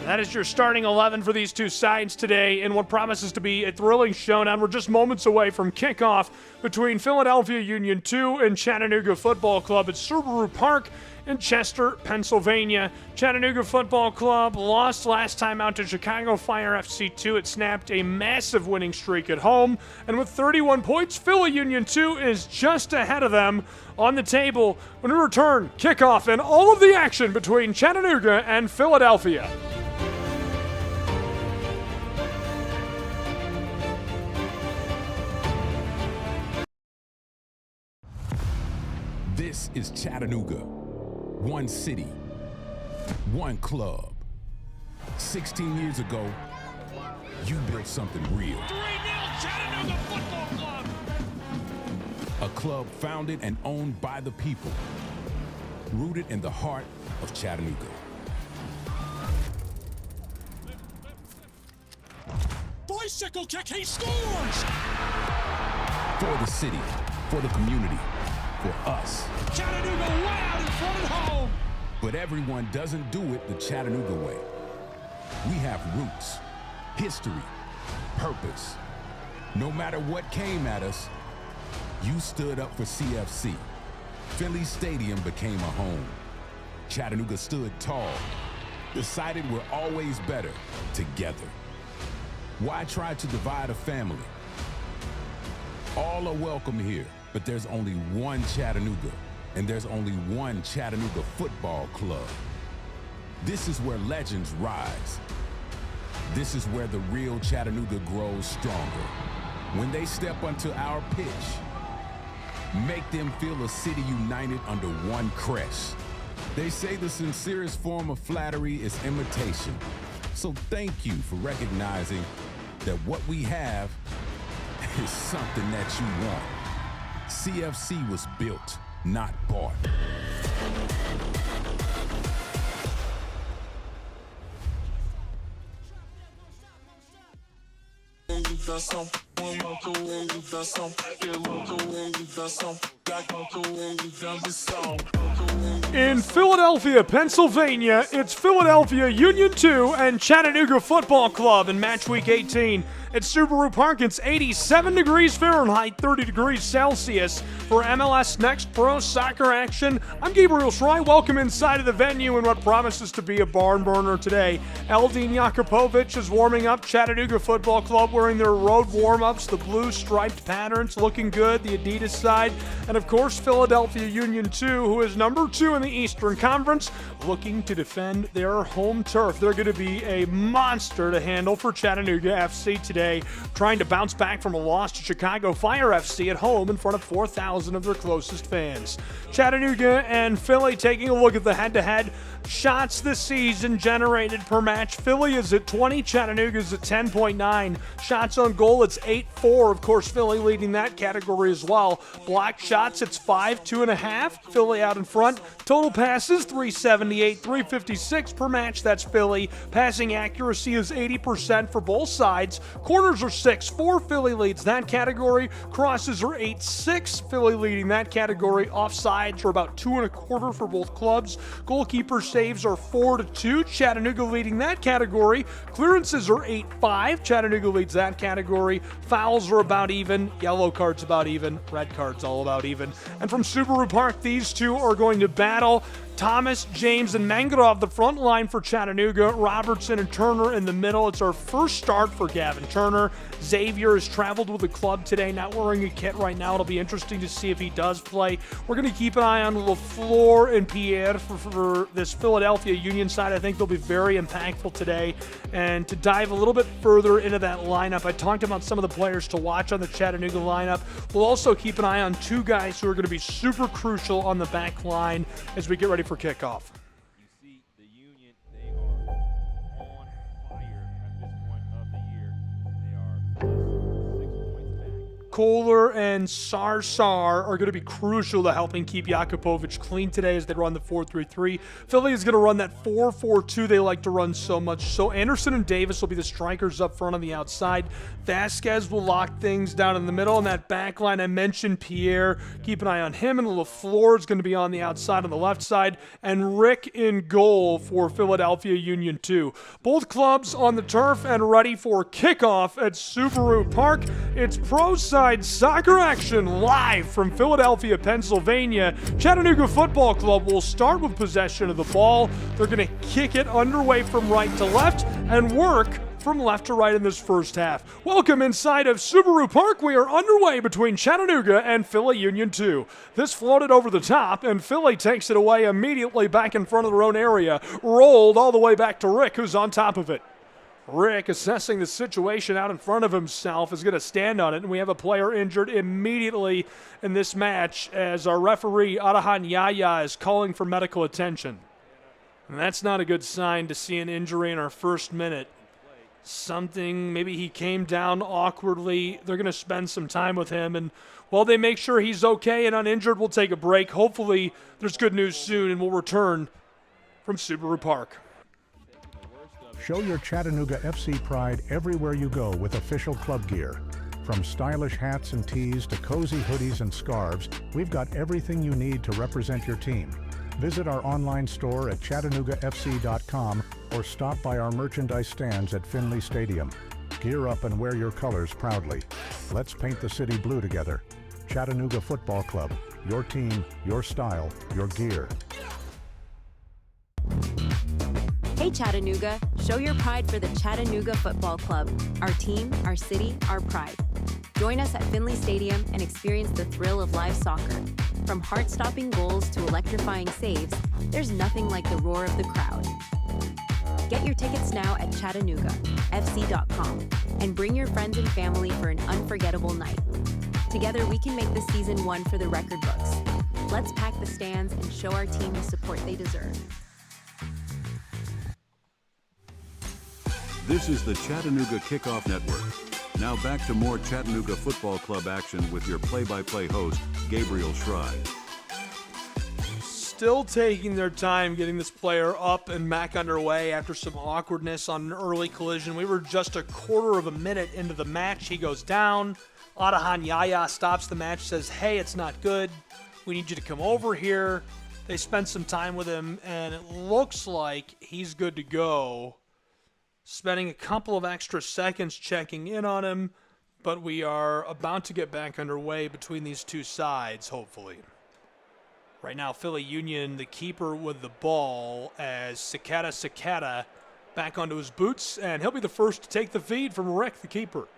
That is your starting 11 for these two sides today in what promises to be a thrilling showdown. We're just moments away from kickoff between Philadelphia Union 2 and Chattanooga Football Club at Subaru Park in Chester, Pennsylvania. Chattanooga Football Club lost last time out to Chicago Fire FC2. It snapped a massive winning streak at home, and with 31 points, Philly Union 2 is just ahead of them on the table. When we return, kickoff and all of the action between Chattanooga and Philadelphia. This is Chattanooga. One city, one club. 16 years ago, you built something real. 3-0 Chattanooga Football Club. A club founded and owned by the people, rooted in the heart of Chattanooga. Bicycle kick, he scores! For the city, for the community, for us. Chattanooga way out in front at home. But everyone doesn't do it the Chattanooga way. We have roots, history, purpose. No matter what came at us, you stood up for CFC. Philly Stadium became a home. Chattanooga stood tall, decided we're always better together. Why try to divide a family? All are welcome here, but there's only one Chattanooga, and there's only one Chattanooga Football Club. This is where legends rise. This is where the real Chattanooga grows stronger. When they step onto our pitch, make them feel a city united under one crest. They say the sincerest form of flattery is imitation. So thank you for recognizing that what we have is something that you want. CFC was built, not bought. In Philadelphia, Pennsylvania, it's Philadelphia Union 2 and Chattanooga Football Club in match week 18. At Subaru Park, it's 87 degrees Fahrenheit, 30 degrees Celsius for MLS Next Pro Soccer action. I'm Gabriel Schrei. Welcome inside of the venue in what promises to be a barn burner today. Eldin Jakupovic is warming up. Chattanooga Football Club wearing their road warm-ups, the blue striped patterns, looking good, the Adidas side. And of course, Philadelphia Union 2, who is number 2 in the Eastern Conference, looking to defend their home turf. They're going to be a monster to handle for Chattanooga FC today, trying to bounce back from a loss to Chicago Fire FC at home in front of 4,000 of their closest fans. Chattanooga and Philly taking a look at the head-to-head shots this season generated per match. Philly is at 20, Chattanooga is at 10.9. Shots on goal, it's 8-4. Of course, Philly leading that category as well. Blocked shots, it's 5, 2.5. Philly out in front. Total passes, 378, 356 per match. That's Philly. Passing accuracy is 80% for both sides. Corners are 6-4. Philly leads that category. Crosses are 8-6. Philly leading that category. Offsides are about 2.25 for both clubs. Goalkeeper saves are 4-2. Chattanooga leading that category. Clearances are 8-5. Chattanooga leads that category. Fouls are about even. Yellow cards about even. Red cards all about even. And from Subaru Park, these two are going to battle. Thomas, James, and Mangrove, the front line for Chattanooga. Robertson and Turner in the middle. It's our first start for Gavin Turner. Xavier has traveled with the club today, not wearing a kit right now. It'll be interesting to see if he does play. We're going to keep an eye on LaFleur and Pierre for this Philadelphia Union side. I think they'll be very impactful today. And to dive a little bit further into that lineup, I talked about some of the players to watch on the Chattanooga lineup. We'll also keep an eye on two guys who are going to be super crucial on the back line as we get ready for kickoff. You see the Union, they are on fire at this point of the year. They are 6 points back. Kohler and Sarsar are going to be crucial to helping keep Jakupovic clean today as they run the 4-3-3. Philly is going to run that 4-4-2 they like to run so much. So Anderson and Davis will be the strikers up front on the outside. Vasquez will lock things down in the middle. And that back line, I mentioned Pierre. Keep an eye on him. And LaFleur is going to be on the outside on the left side. And Rick in goal for Philadelphia Union 2. Both clubs on the turf and ready for kickoff at Subaru Park. It's pro side soccer action live from Philadelphia, Pennsylvania. Chattanooga Football Club will start with possession of the ball. They're going to kick it underway from right to left and work from left to right in this first half. Welcome inside of Subaru Park. We are underway between Chattanooga and Philly Union 2. This floated over the top, and Philly takes it away immediately back in front of their own area. Rolled all the way back to Rick, who's on top of it. Rick, assessing the situation out in front of himself, is going to stand on it, and we have a player injured immediately in this match as our referee, Arahan Yaya, is calling for medical attention. And that's not a good sign to see an injury in our first minute. Something, maybe he came down awkwardly. They're going to spend some time with him, and while they make sure he's okay and uninjured, we'll take a break. Hopefully there's good news soon, and we'll return from Subaru Park. Show your Chattanooga FC pride everywhere you go with official club gear. From stylish hats and tees to cozy hoodies and scarves, we've got everything you need to represent your team. Visit our online store at ChattanoogaFC.com or stop by our merchandise stands at Finley Stadium. Gear up and wear your colors proudly. Let's paint the city blue together. Chattanooga Football Club. Your team, your style, your gear. Hey Chattanooga, show your pride for the Chattanooga Football Club. Our team, our city, our pride. Join us at Finley Stadium and experience the thrill of live soccer. From heart-stopping goals to electrifying saves, there's nothing like the roar of the crowd. Get your tickets now at ChattanoogaFC.com and bring your friends and family for an unforgettable night. Together we can make this season one for the record books. Let's pack the stands and show our team the support they deserve. This is the Chattanooga Kickoff Network. Now back to more Chattanooga Football Club action with your play-by-play host, Gabriel Schrei. Still taking their time getting this player up and back underway after some awkwardness on an early collision. We were just a quarter of a minute into the match. He goes down. Arahan Yaya stops the match, says, hey, it's not good. We need you to come over here. They spent some time with him, and it looks like he's good to go. Spending a couple of extra seconds checking in on him, but we are about to get back underway between these two sides, hopefully. Right now, Philly Union, the keeper with the ball, as Sakata back onto his boots, and he'll be the first to take the feed from Rick, the keeper.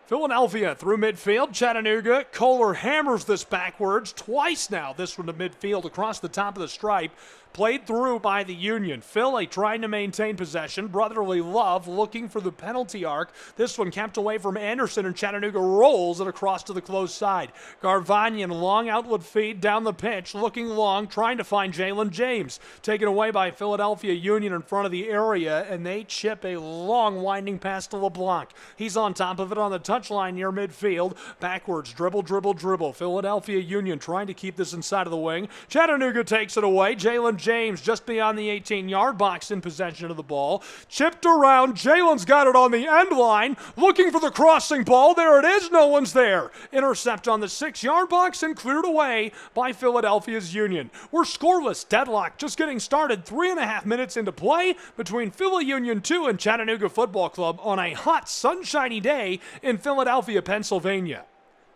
Philadelphia through midfield. Chattanooga. Kohler hammers this backwards twice now. This one to midfield across the top of the stripe. Played through by the Union. Philly trying to maintain possession. Brotherly Love looking for the penalty arc. This one kept away from Anderson, and Chattanooga rolls it across to the close side. Garvanyan, long outlet feed down the pitch, looking long, trying to find Jalen James. Taken away by Philadelphia Union in front of the area, and they chip a long winding pass to LeBlanc. He's on top of it on the touchline near midfield. Backwards, dribble. Philadelphia Union trying to keep this inside of the wing. Chattanooga takes it away. Jalen James just beyond the 18-yard box in possession of the ball. Chipped around. Jalen's got it on the end line. Looking for the crossing ball. There it is. No one's there. Intercept on the 6-yard box and cleared away by Philadelphia's Union. We're scoreless. Deadlock just getting started. 3.5 minutes into play between Philly Union 2 and Chattanooga Football Club on a hot, sunshiny day in Philadelphia, Pennsylvania.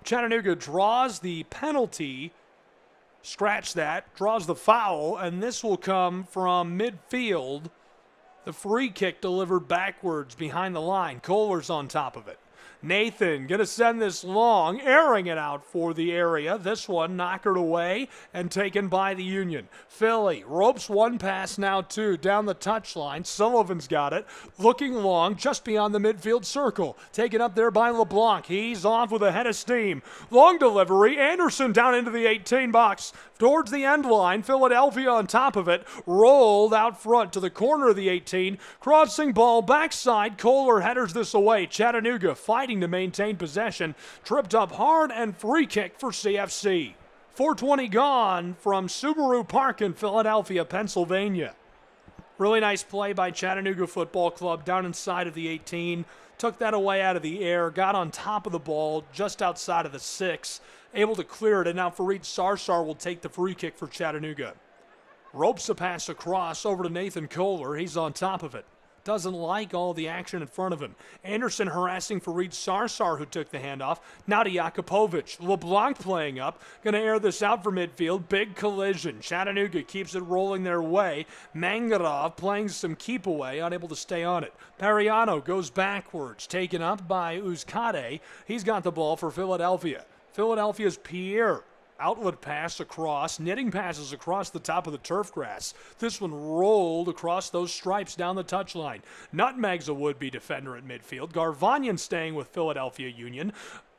Chattanooga draws the penalty. Scratch that, draws the foul, and this will come from midfield. The free kick delivered backwards behind the line. Kohler's on top of it. Nathan going to send this long, airing it out for the area. This one knockered away and taken by the Union. Philly ropes one pass, now two, down the touchline. Sullivan's got it. Looking long, just beyond the midfield circle. Taken up there by LeBlanc. He's off with a head of steam. Long delivery. Anderson down into the 18 box. Towards the end line. Philadelphia on top of it. Rolled out front to the corner of the 18. Crossing ball backside. Kohler headers this away. Chattanooga fighting fighting to maintain possession. Tripped up hard and free kick for CFC. 4:20 gone from Subaru Park in Philadelphia, Pennsylvania. Really nice play by Chattanooga Football Club down inside of the 18. Took that away out of the air, got on top of the ball just outside of the 6. Able to clear it, and now Fareed Sarsar will take the free kick for Chattanooga. Ropes a pass across over to Nathan Kohler. He's on top of it. Doesn't like all the action in front of him. Anderson harassing Fareed Sarsar, who took the handoff. Now to Jakupovic. LeBlanc playing up. Going to air this out for midfield. Big collision. Chattanooga keeps it rolling their way. Mangarov playing some keep away, unable to stay on it. Pariano goes backwards. Taken up by Uzcade. He's got the ball for Philadelphia. Philadelphia's Pierre. Outlet pass across, knitting passes across the top of the turf grass. This one rolled across those stripes down the touchline. Nutmegs a would-be defender at midfield. Garvanyan staying with Philadelphia Union.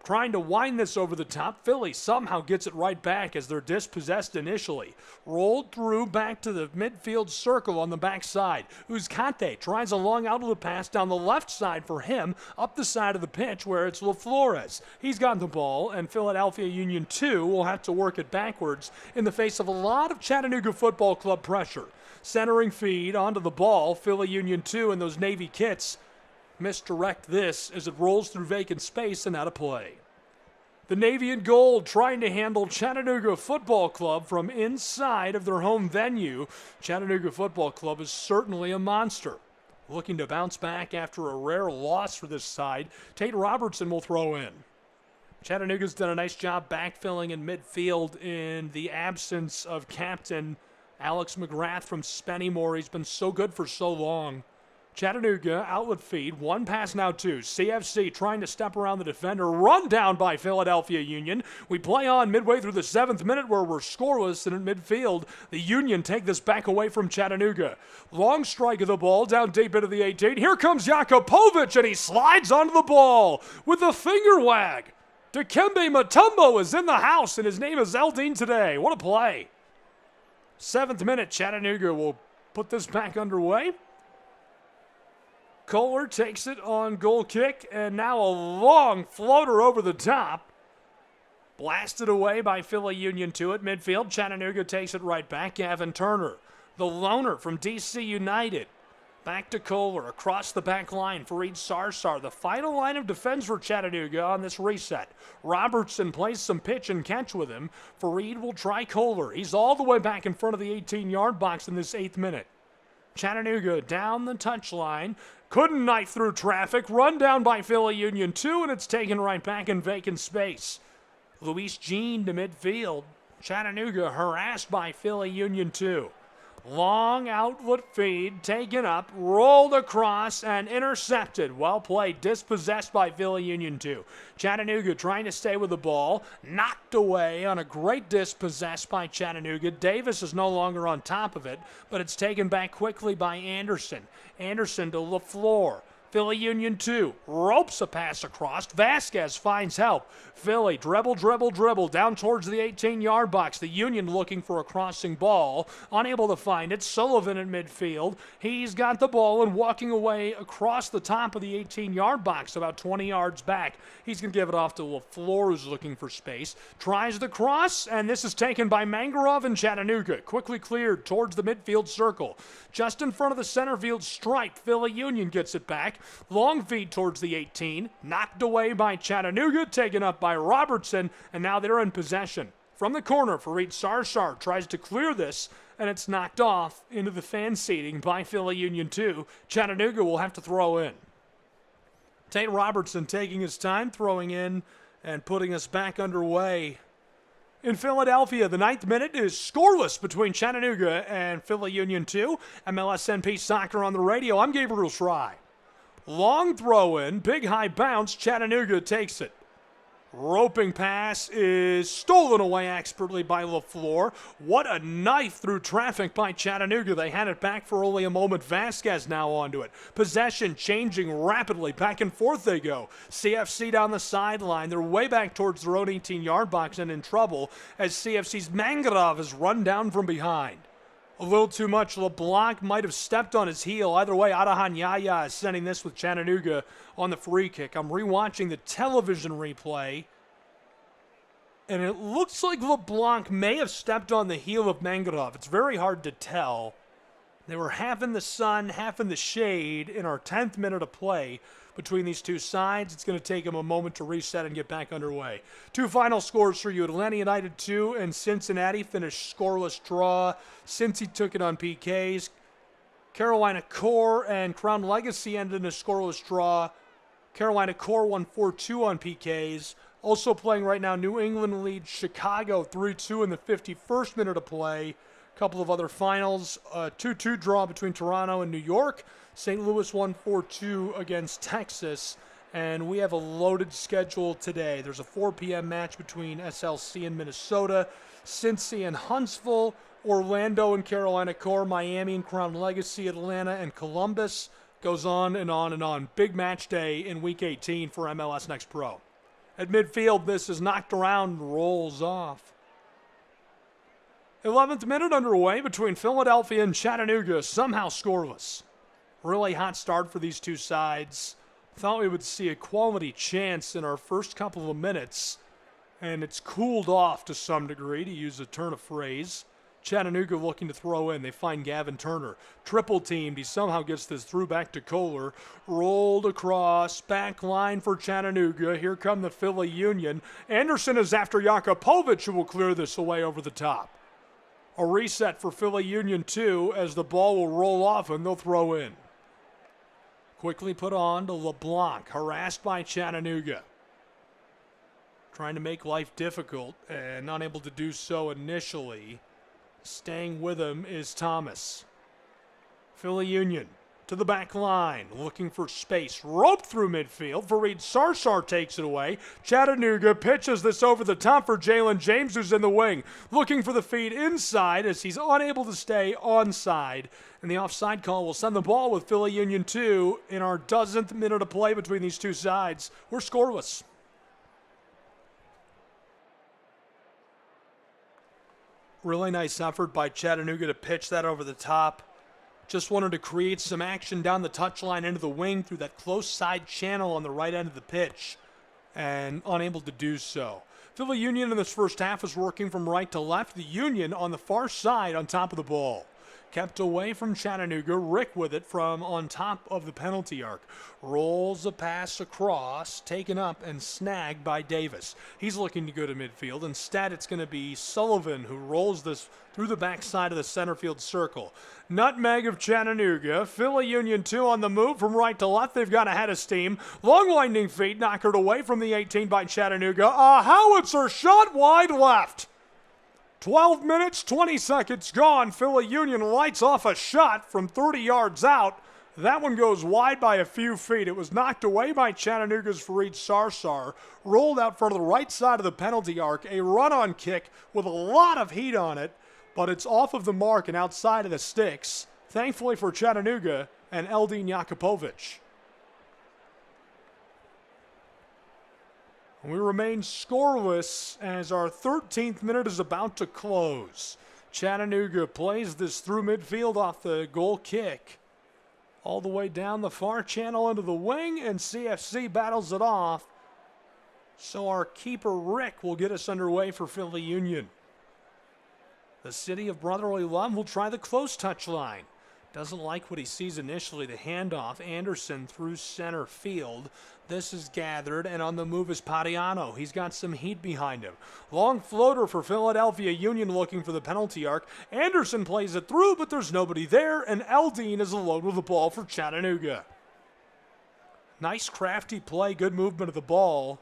Trying to wind this over the top. Philly somehow gets it right back as they're dispossessed initially. Rolled through back to the midfield circle on the backside. Uzcate tries a long outlet pass down the left side for him, up the side of the pitch where it's LaFlores. He's got the ball, and Philadelphia Union 2 will have to work it backwards in the face of a lot of Chattanooga Football Club pressure. Centering feed onto the ball. Philly Union 2 in those Navy kits misdirect this as it rolls through vacant space and out of play. The Navy and Gold trying to handle Chattanooga Football Club from inside of their home venue. Chattanooga Football Club is certainly a monster. Looking to bounce back after a rare loss for this side. Tate Robertson will throw in. Chattanooga's done a nice job backfilling in midfield in the absence of captain Alex McGrath from Spennymoor. He's been so good for so long. Chattanooga, outlet feed, one pass now two. CFC trying to step around the defender, run down by Philadelphia Union. We play on midway through the 7th minute where we're scoreless, and at midfield, the Union take this back away from Chattanooga. Long strike of the ball down deep into the 18. Here comes Jakupovic, and he slides onto the ball with a finger wag. Dikembe Mutombo is in the house, and his name is Eldine today. What a play. 7th minute, Chattanooga will put this back underway. Kohler takes it on goal kick, and now a long floater over the top. Blasted away by Philly Union 2 at midfield. Chattanooga takes it right back. Gavin Turner, the loner from DC United. Back to Kohler, across the back line. Fareed Sarsar, the final line of defense for Chattanooga on this reset. Robertson plays some pitch and catch with him. Fareed will try Kohler. He's all the way back in front of the 18-yard box in this 8th minute. Chattanooga down the touchline. Couldn't knife through traffic. Run down by Philly Union 2, and it's taken right back in vacant space. Luis Jean to midfield. Chattanooga harassed by Philly Union 2. Long outlet feed, taken up, rolled across, and intercepted. Well played, dispossessed by Philly Union 2. Chattanooga trying to stay with the ball, knocked away on a great dispossessed by Chattanooga. Davis is no longer on top of it, but it's taken back quickly by Anderson. Anderson to LaFleur. Philly Union 2 ropes a pass across. Vasquez finds help. Philly dribble down towards the 18-yard box. The Union looking for a crossing ball. Unable to find it. Sullivan in midfield. He's got the ball and walking away across the top of the 18-yard box, about 20 yards back. He's going to give it off to LaFleur, who's looking for space. Tries the cross, and this is taken by Mangarov and Chattanooga. Quickly cleared towards the midfield circle. Just in front of the center field stripe, Philly Union gets it back. Long feed towards the 18. Knocked away by Chattanooga, taken up by Robertson, and now they're in possession. From the corner, Fareed Sarsar tries to clear this, and it's knocked off into the fan seating by Philly Union 2. Chattanooga will have to throw in. Tate Robertson taking his time, throwing in, and putting us back underway. In Philadelphia, the 9th minute is scoreless between Chattanooga and Philly Union 2. MLSNP Soccer on the radio. I'm Gabriel Schrei. Long throw in, big high bounce, Chattanooga takes it. Roping pass is stolen away expertly by LaFleur. What a knife through traffic by Chattanooga. They had it back for only a moment. Vasquez now onto it. Possession changing rapidly. Back and forth they go. CFC down the sideline. They're way back towards their own 18-yard box and in trouble as CFC's Mangarov is run down from behind. a little too much. LeBlanc might have stepped on his heel. Either way, Adahan Yaya is sending this with Chattanooga on the free kick. I'm rewatching the television replay, and it looks like LeBlanc may have stepped on the heel of Mangarov. It's very hard to tell. They were half in the sun, half in the shade in our 10th minute of play between these two sides. It's going to take them a moment to reset and get back underway. Two final scores for you. Atlanta United 2 and Cincinnati finished scoreless draw. Cincy took it on PKs. Carolina Core and Crown Legacy ended in a scoreless draw. Carolina Core won 4-2 on PKs. Also playing right now, New England leads Chicago 3-2 in the 51st minute of play. Couple of other finals, a 2-2 draw between Toronto and New York. St. Louis won 4-2 against Texas, and we have a loaded schedule today. There's a 4 p.m. match between SLC and Minnesota, Cincy and Huntsville, Orlando and Carolina Core, Miami and Crown Legacy, Atlanta and Columbus. Goes on and on and on. Big match day in Week 18 for MLS Next Pro. At midfield, this is knocked around, rolls off. 11th minute underway between Philadelphia and Chattanooga, somehow scoreless. Really hot start for these two sides. Thought we would see a quality chance in our first couple of minutes, and it's cooled off to some degree, to use a turn of phrase. Chattanooga looking to throw in. They find Gavin Turner. Triple teamed. He somehow gets this through back to Kohler. Rolled across. Back line for Chattanooga. Here come the Philly Union. Anderson is after Jakupovic, who will clear this away over the top. A reset for Philly Union 2 as the ball will roll off and they'll throw in. Quickly put on to LeBlanc, harassed by Chattanooga. Trying to make life difficult and unable to do so initially. Staying with him is Thomas. Philly Union to the back line, looking for space. Roped through midfield. Fareed Sarsar takes it away. Chattanooga pitches this over the top for Jalen James, who's in the wing. Looking for the feed inside as he's unable to stay onside. And the offside call will send the ball with Philly Union 2 in our 12th minute of play between these two sides. We're scoreless. Really nice effort by Chattanooga to pitch that over the top. Just wanted to create some action down the touchline into the wing through that close side channel on the right end of the pitch, and unable to do so. Philly Union in this first half is working from right to left. The Union on the far side on top of the ball. Kept away from Chattanooga. Rick with it from on top of the penalty arc. Rolls a pass across, taken up and snagged by Davis. He's looking to go to midfield. Instead, it's going to be Sullivan who rolls this through the backside of the center field circle. Nutmeg of Chattanooga. Philly Union 2 on the move from right to left. They've got a head of steam. Long winding feet knockered away from the 18 by Chattanooga. A howitzer shot wide left. 12 minutes, 20 seconds gone. Philly Union lights off a shot from 30 yards out. That one goes wide by a few feet. It was knocked away by Chattanooga's Fareed Sarsar. Rolled out front of the right side of the penalty arc. A run-on kick with a lot of heat on it, but it's off of the mark and outside of the sticks. Thankfully for Chattanooga and Eldin Jakupovic. We remain scoreless as our 13th minute is about to close. Chattanooga plays this through midfield off the goal kick. All the way down the far channel into the wing, and CFC battles it off. So our keeper Rick will get us underway for Philly Union. The City of Brotherly Love will try the close touch line. Doesn't like what he sees initially. The handoff, Anderson through center field. This is gathered, and on the move is Padiano. He's got some heat behind him. Long floater for Philadelphia Union looking for the penalty arc. Anderson plays it through, but there's nobody there, and Eldin is alone with the ball for Chattanooga. Nice crafty play, good movement of the ball.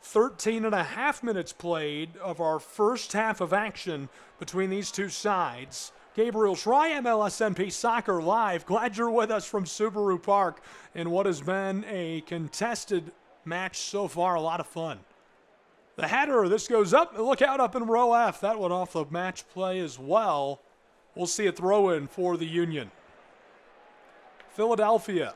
13 and a half minutes played of our first half of action between these two sides. Gabriel Schrei, MLSNP Soccer Live. Glad you're with us from Subaru Park in what has been a contested match so far. A lot of fun. The header, this goes up. Look out up in row F. That one off the match play as well. We'll see a throw-in for the Union. Philadelphia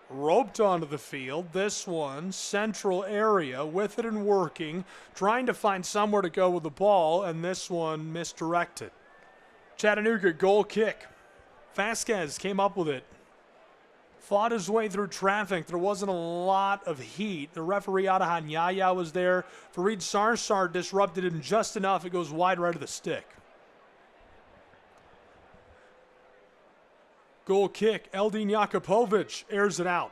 roped onto the field. This one, central area, with it and working, trying to find somewhere to go with the ball, and this one misdirected. Chattanooga goal kick. Vasquez came up with it. Fought his way through traffic. There wasn't a lot of heat. The referee Adahan Yaya was there. Fareed Sarsar disrupted him just enough. It goes wide right of the stick. Goal kick. Eldin Jakupovic airs it out.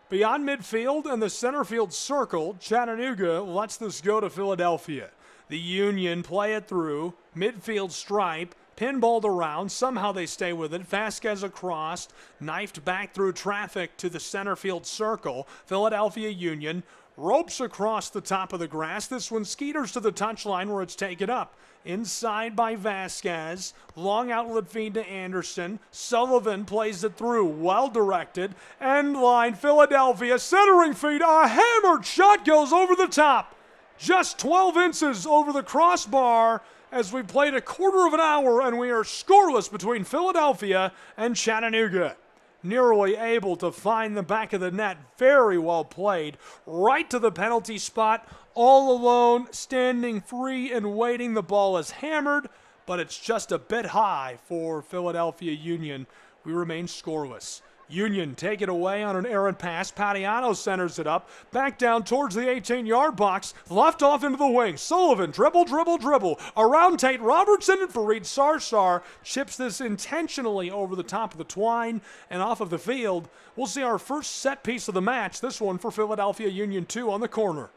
Beyond midfield and the center field circle, Chattanooga lets this go to Philadelphia. The Union play it through. Midfield stripe. Pinballed around. Somehow they stay with it. Vasquez across. Knifed back through traffic to the center field circle. Philadelphia Union ropes across the top of the grass. This one skeeters to the touchline where it's taken up. Inside by Vasquez. Long outlet feed to Anderson. Sullivan plays it through. Well directed. End line. Philadelphia. Centering feed. A hammered shot goes over the top. Just 12 inches over the crossbar as we played a quarter of an hour and we are scoreless between Philadelphia and Chattanooga. Nearly able to find the back of the net. Very well played. Right to the penalty spot. All alone, standing free and waiting. The ball is hammered, but it's just a bit high for Philadelphia Union. We remain scoreless. Union take it away on an errant pass. Patiano centers it up. Back down towards the 18-yard box. Left off into the wing. Sullivan dribble. Around Tate Robertson and Fareed Sarsar chips this intentionally over the top of the twine and off of the field. We'll see our first set piece of the match. This one for Philadelphia Union 2 on the corner.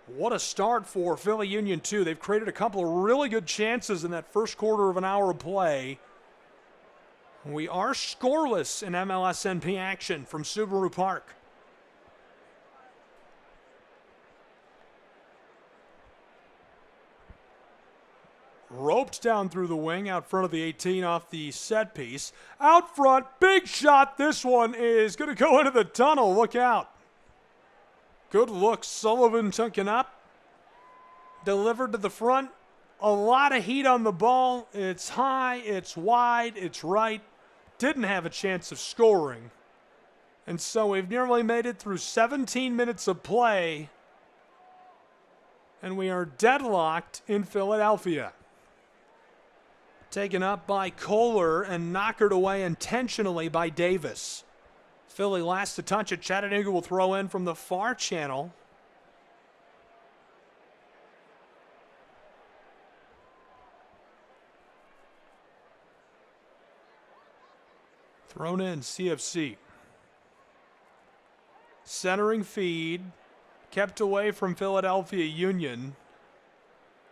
What a start for Philly Union 2. They've created a couple of really good chances in that first quarter of an hour of play. We are scoreless in MLSNP action from Subaru Park. Roped down through the wing out front of the 18 off the set piece. Out front, big shot. This one is going to go into the tunnel. Look out. Good look. Sullivan took it up. Delivered to the front. A lot of heat on the ball. It's high, it's wide, it's right. Didn't have a chance of scoring. And so we've nearly made it through 17 minutes of play. And we are deadlocked in Philadelphia. Taken up by Kohler and knockered away intentionally by Davis. Philly last to touch it. Chattanooga will throw in from the far channel. Thrown in, CFC. Centering feed. Kept away from Philadelphia Union.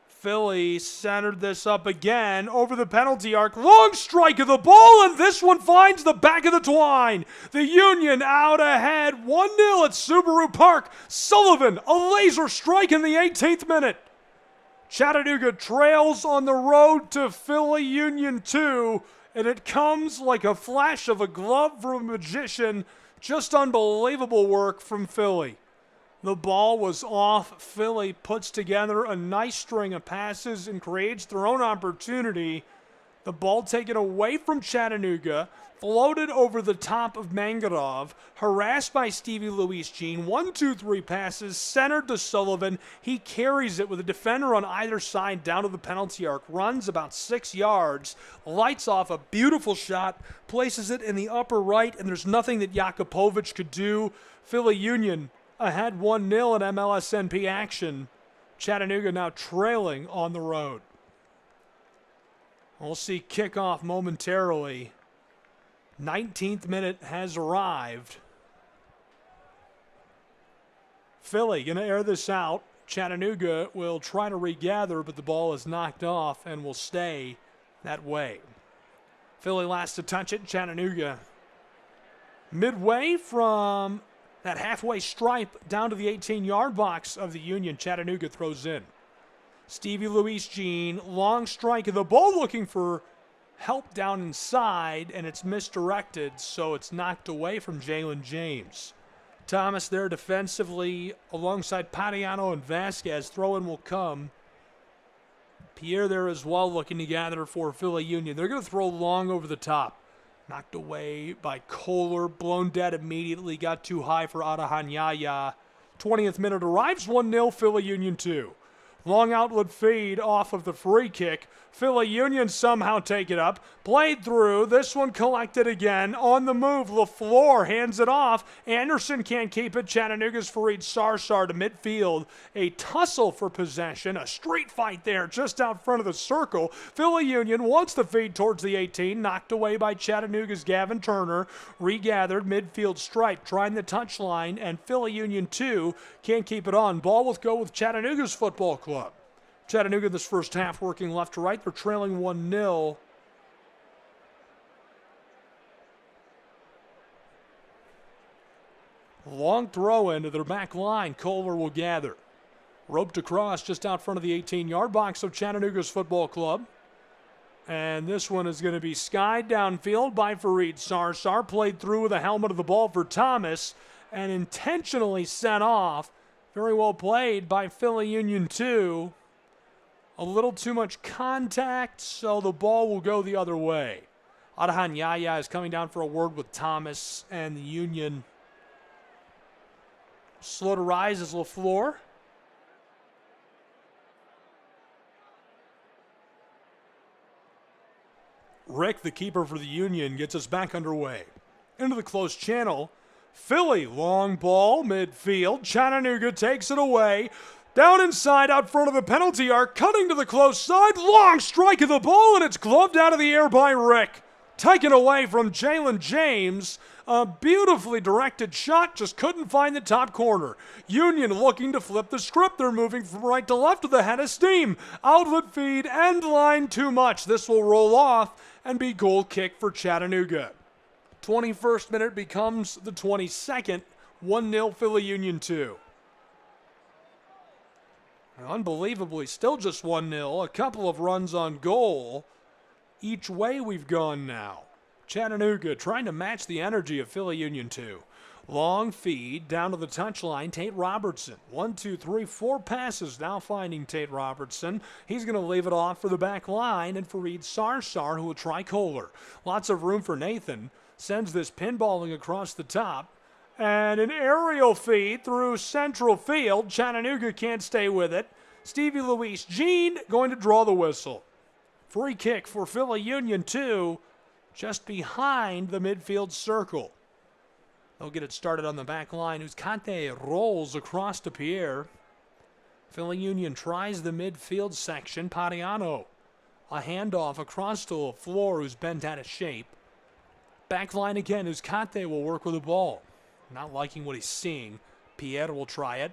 Philly centered this up again over the penalty arc. Long strike of the ball, and this one finds the back of the twine. The Union out ahead. 1-0 at Subaru Park. Sullivan, a laser strike in the 18th minute. Chattanooga trails on the road to Philly Union 2. And it comes like a flash of a glove from a magician. Just unbelievable work from Philly. The ball was off. Philly puts together a nice string of passes and creates their own opportunity. The ball taken away from Chattanooga, floated over the top of Mangarov, harassed by Stevie Luis Jean. 1-2-3 passes, centered to Sullivan. He carries it with a defender on either side down to the penalty arc, runs about 6 yards, lights off a beautiful shot, places it in the upper right, and there's nothing that Jakupovic could do. Philly Union ahead 1-0 in MLSNP action. Chattanooga now trailing on the road. We'll see kickoff momentarily. 19th minute has arrived. Philly going to air this out. Chattanooga will try to regather, but the ball is knocked off and will stay that way. Philly last to touch it. Chattanooga midway from that halfway stripe down to the 18-yard box of the Union. Chattanooga throws in. Stevie Luis Jean, long strike of the ball, looking for help down inside, and it's misdirected, so it's knocked away from Jalen James. Thomas there defensively alongside Patiano and Vasquez. Throw-in will come. Pierre there as well, looking to gather for Philly Union. They're going to throw long over the top. Knocked away by Kohler, blown dead immediately, got too high for Adahan Yaya. 20th minute arrives, 1-0 Philly Union 2. Long outlet feed off of the free kick. Philly Union somehow take it up. Played through. This one collected again. On the move. LaFleur hands it off. Anderson can't keep it. Chattanooga's Fareed Sarsar to midfield. A tussle for possession. A street fight there just out front of the circle. Philly Union wants the feed towards the 18. Knocked away by Chattanooga's Gavin Turner. Regathered. Midfield stripe. Trying the touchline. And Philly Union 2 can't keep it on. Ball will go with Chattanooga's football club. Chattanooga this first half working left to right. They're trailing 1-0. Long throw into their back line. Kohler will gather. Roped across just out front of the 18-yard box of Chattanooga's football club. And this one is going to be skied downfield by Fareed Sarsar. Played through with the helmet of the ball for Thomas and intentionally sent off. Very well played by Philly Union 2. A little too much contact, so the ball will go the other way. Adahan Yaya is coming down for a word with Thomas, and the Union slow to rise as LaFleur. Rick, the keeper for the Union, gets us back underway. Into the close channel. Philly, long ball, midfield. Chattanooga takes it away. Down inside, out front of the penalty arc, cutting to the close side. Long strike of the ball, and it's gloved out of the air by Rick. Taken away from Jalen James. A beautifully directed shot, just couldn't find the top corner. Union looking to flip the script. They're moving from right to left with a head of steam. Outlet feed, end line too much. This will roll off and be goal kick for Chattanooga. 21st minute becomes the 22nd. 1-0 Philly Union 2. Unbelievably, still just 1-0. A couple of runs on goal. Each way we've gone now. Chattanooga trying to match the energy of Philly Union 2. Long feed down to the touchline. Tate Robertson. 1, 2, 3, 4 passes now finding Tate Robertson. He's going to leave it off for the back line and Fareed Sarsar, who will try Kohler. Lots of room for Nathan. Sends this pinballing across the top. And an aerial feed through central field. Chattanooga can't stay with it. Stevie Luis Jean going to draw the whistle. Free kick for Philly Union 2, just behind the midfield circle. They'll get it started on the back line. Uzcate rolls across to Pierre. Philly Union tries the midfield section. Pariano, a handoff across to LaFleur, who's bent out of shape. Back line again. Uzcate will work with the ball. Not liking what he's seeing. Pierre will try it.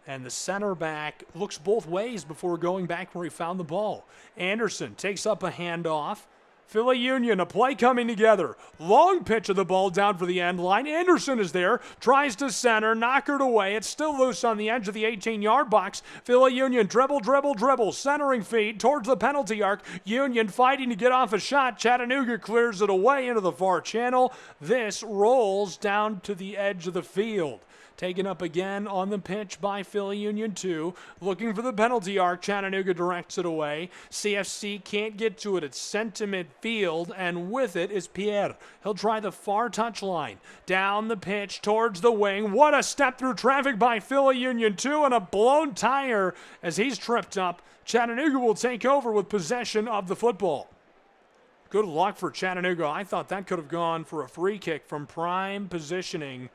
And the center back looks both ways before going back where he found the ball. Anderson takes up a handoff. Philly Union, a play coming together. Long pitch of the ball down for the end line. Anderson is there, tries to center, knockered away. It's still loose on the edge of the 18-yard box. Philly Union dribble, centering feed towards the penalty arc. Union fighting to get off a shot. Chattanooga clears it away into the far channel. This rolls down to the edge of the field. Taken up again on the pitch by Philly Union 2. Looking for the penalty arc. Chattanooga directs it away. CFC can't get to it. It's sent to midfield, and with it is Pierre. He'll try the far touchline. Down the pitch towards the wing. What a step through traffic by Philly Union 2, and a blown tire as he's tripped up. Chattanooga will take over with possession of the football. Good luck for Chattanooga. I thought that could have gone for a free kick from prime positioning.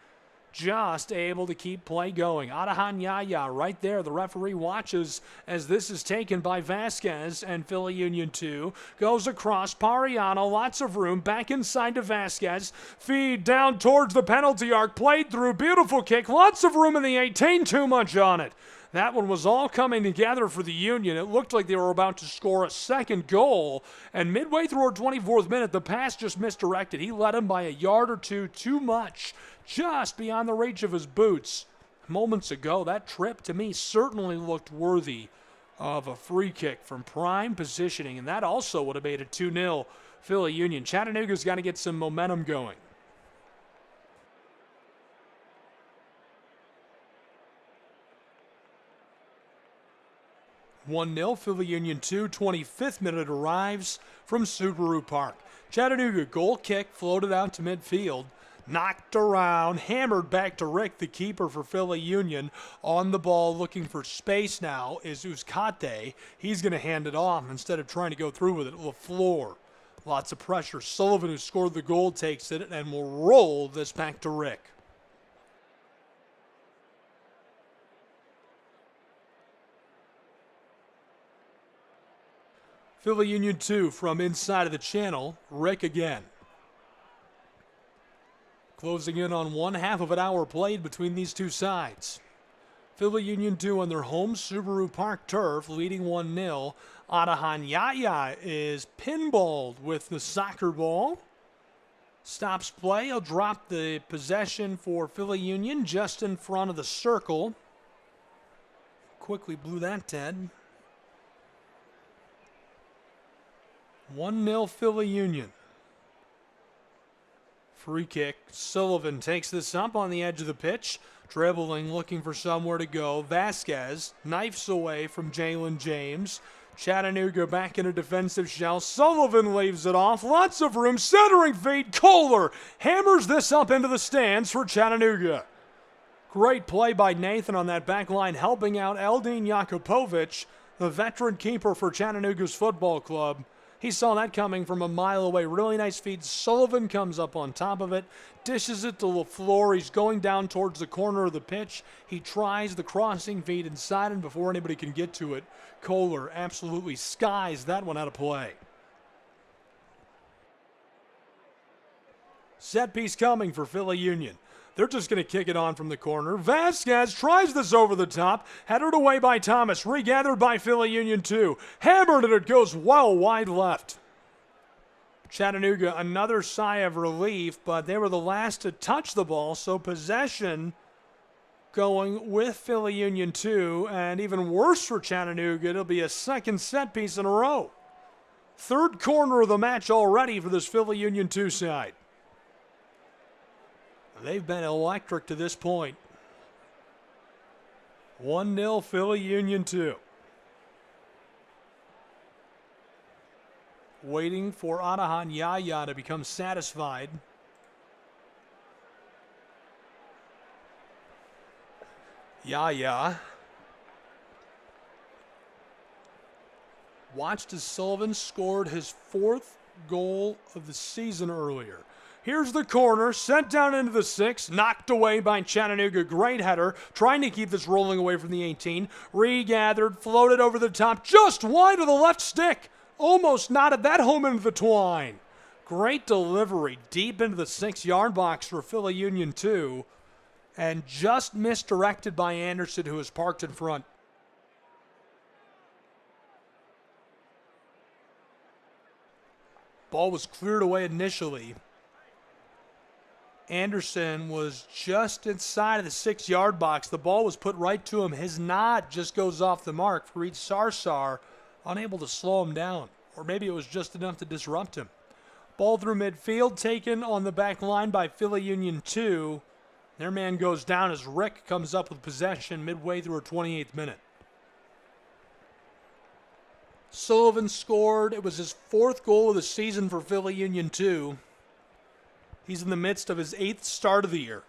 Just able to keep play going. Adahan Yaya right there. The referee watches as this is taken by Vasquez, and Philly Union 2 goes across. Pariano, lots of room. Back inside to Vasquez. Feed down towards the penalty arc. Played through. Beautiful kick. Lots of room in the 18. Too much on it. That one was all coming together for the Union. It looked like they were about to score a second goal, and midway through our 24th minute, the pass just misdirected. He led him by a yard or two too much, just beyond the reach of his boots. Moments ago, that trip to me certainly looked worthy of a free kick from prime positioning, and that also would have made it 2-0 Philly Union. Chattanooga's got to get some momentum going. (1-0) Philly Union 2, 25th minute arrives from Subaru Park. Chattanooga goal kick floated out to midfield. Knocked around, hammered back to Rick, the keeper for Philly Union. On the ball, looking for space now is Uzcate. He's going to hand it off instead of trying to go through with it. LaFleur. Lots of pressure. Sullivan, who scored the goal, takes it and will roll this back to Rick. Philly Union 2 from inside of the channel. Rick again. Closing in on 1/2 of an hour played between these two sides. Philly Union 2 on their home Subaru Park turf, leading 1-0. Adahan Yaya is pinballed with the soccer ball. Stops play. He'll drop the possession for Philly Union just in front of the circle. Quickly blew that dead. 1-0 Philly Union. Free kick. Sullivan takes this up on the edge of the pitch. Dribbling, looking for somewhere to go. Vasquez knifes away from Jalen James. Chattanooga back in a defensive shell. Sullivan leaves it off. Lots of room. Centering feed. Kohler hammers this up into the stands for Chattanooga. Great play by Nathan on that back line, helping out Eldin Jakupovic, the veteran keeper for Chattanooga's football club. He saw that coming from a mile away. Really nice feed. Sullivan comes up on top of it, dishes it to LaFleur. He's going down towards the corner of the pitch. He tries the crossing feed inside, and before anybody can get to it, Kohler absolutely skies that one out of play. Set piece coming for Philly Union. They're just going to kick it on from the corner. Vasquez tries this over the top. Headed away by Thomas. Regathered by Philly Union 2. Hammered, and it goes well wide left. Chattanooga, another sigh of relief, but they were the last to touch the ball, so possession going with Philly Union 2, and even worse for Chattanooga, it'll be a second set piece in a row. Third corner of the match already for this Philly Union 2 side. They've been electric to this point. 1-0 Philly Union 2. Waiting for Adahan Yaya to become satisfied. Yaya. Watched as Sullivan scored his 4th goal of the season earlier. Here's the corner, sent down into the 6, knocked away by Chattanooga. Great header, trying to keep this rolling away from the 18. Regathered, floated over the top, just wide of the left stick. Almost knotted that home into the twine. Great delivery, deep into the 6-yard box for Philly Union 2. And just misdirected by Anderson, who was parked in front. Ball was cleared away initially. Anderson was just inside of the 6-yard box. The ball was put right to him. His nod just goes off the mark. Fareed Sarsar unable to slow him down. Or maybe it was just enough to disrupt him. Ball through midfield, taken on the back line by Philly Union 2. Their man goes down as Rick comes up with possession midway through her 28th minute. Sullivan scored. It was his 4th goal of the season for Philly Union 2. He's in the midst of his 8th start of the year.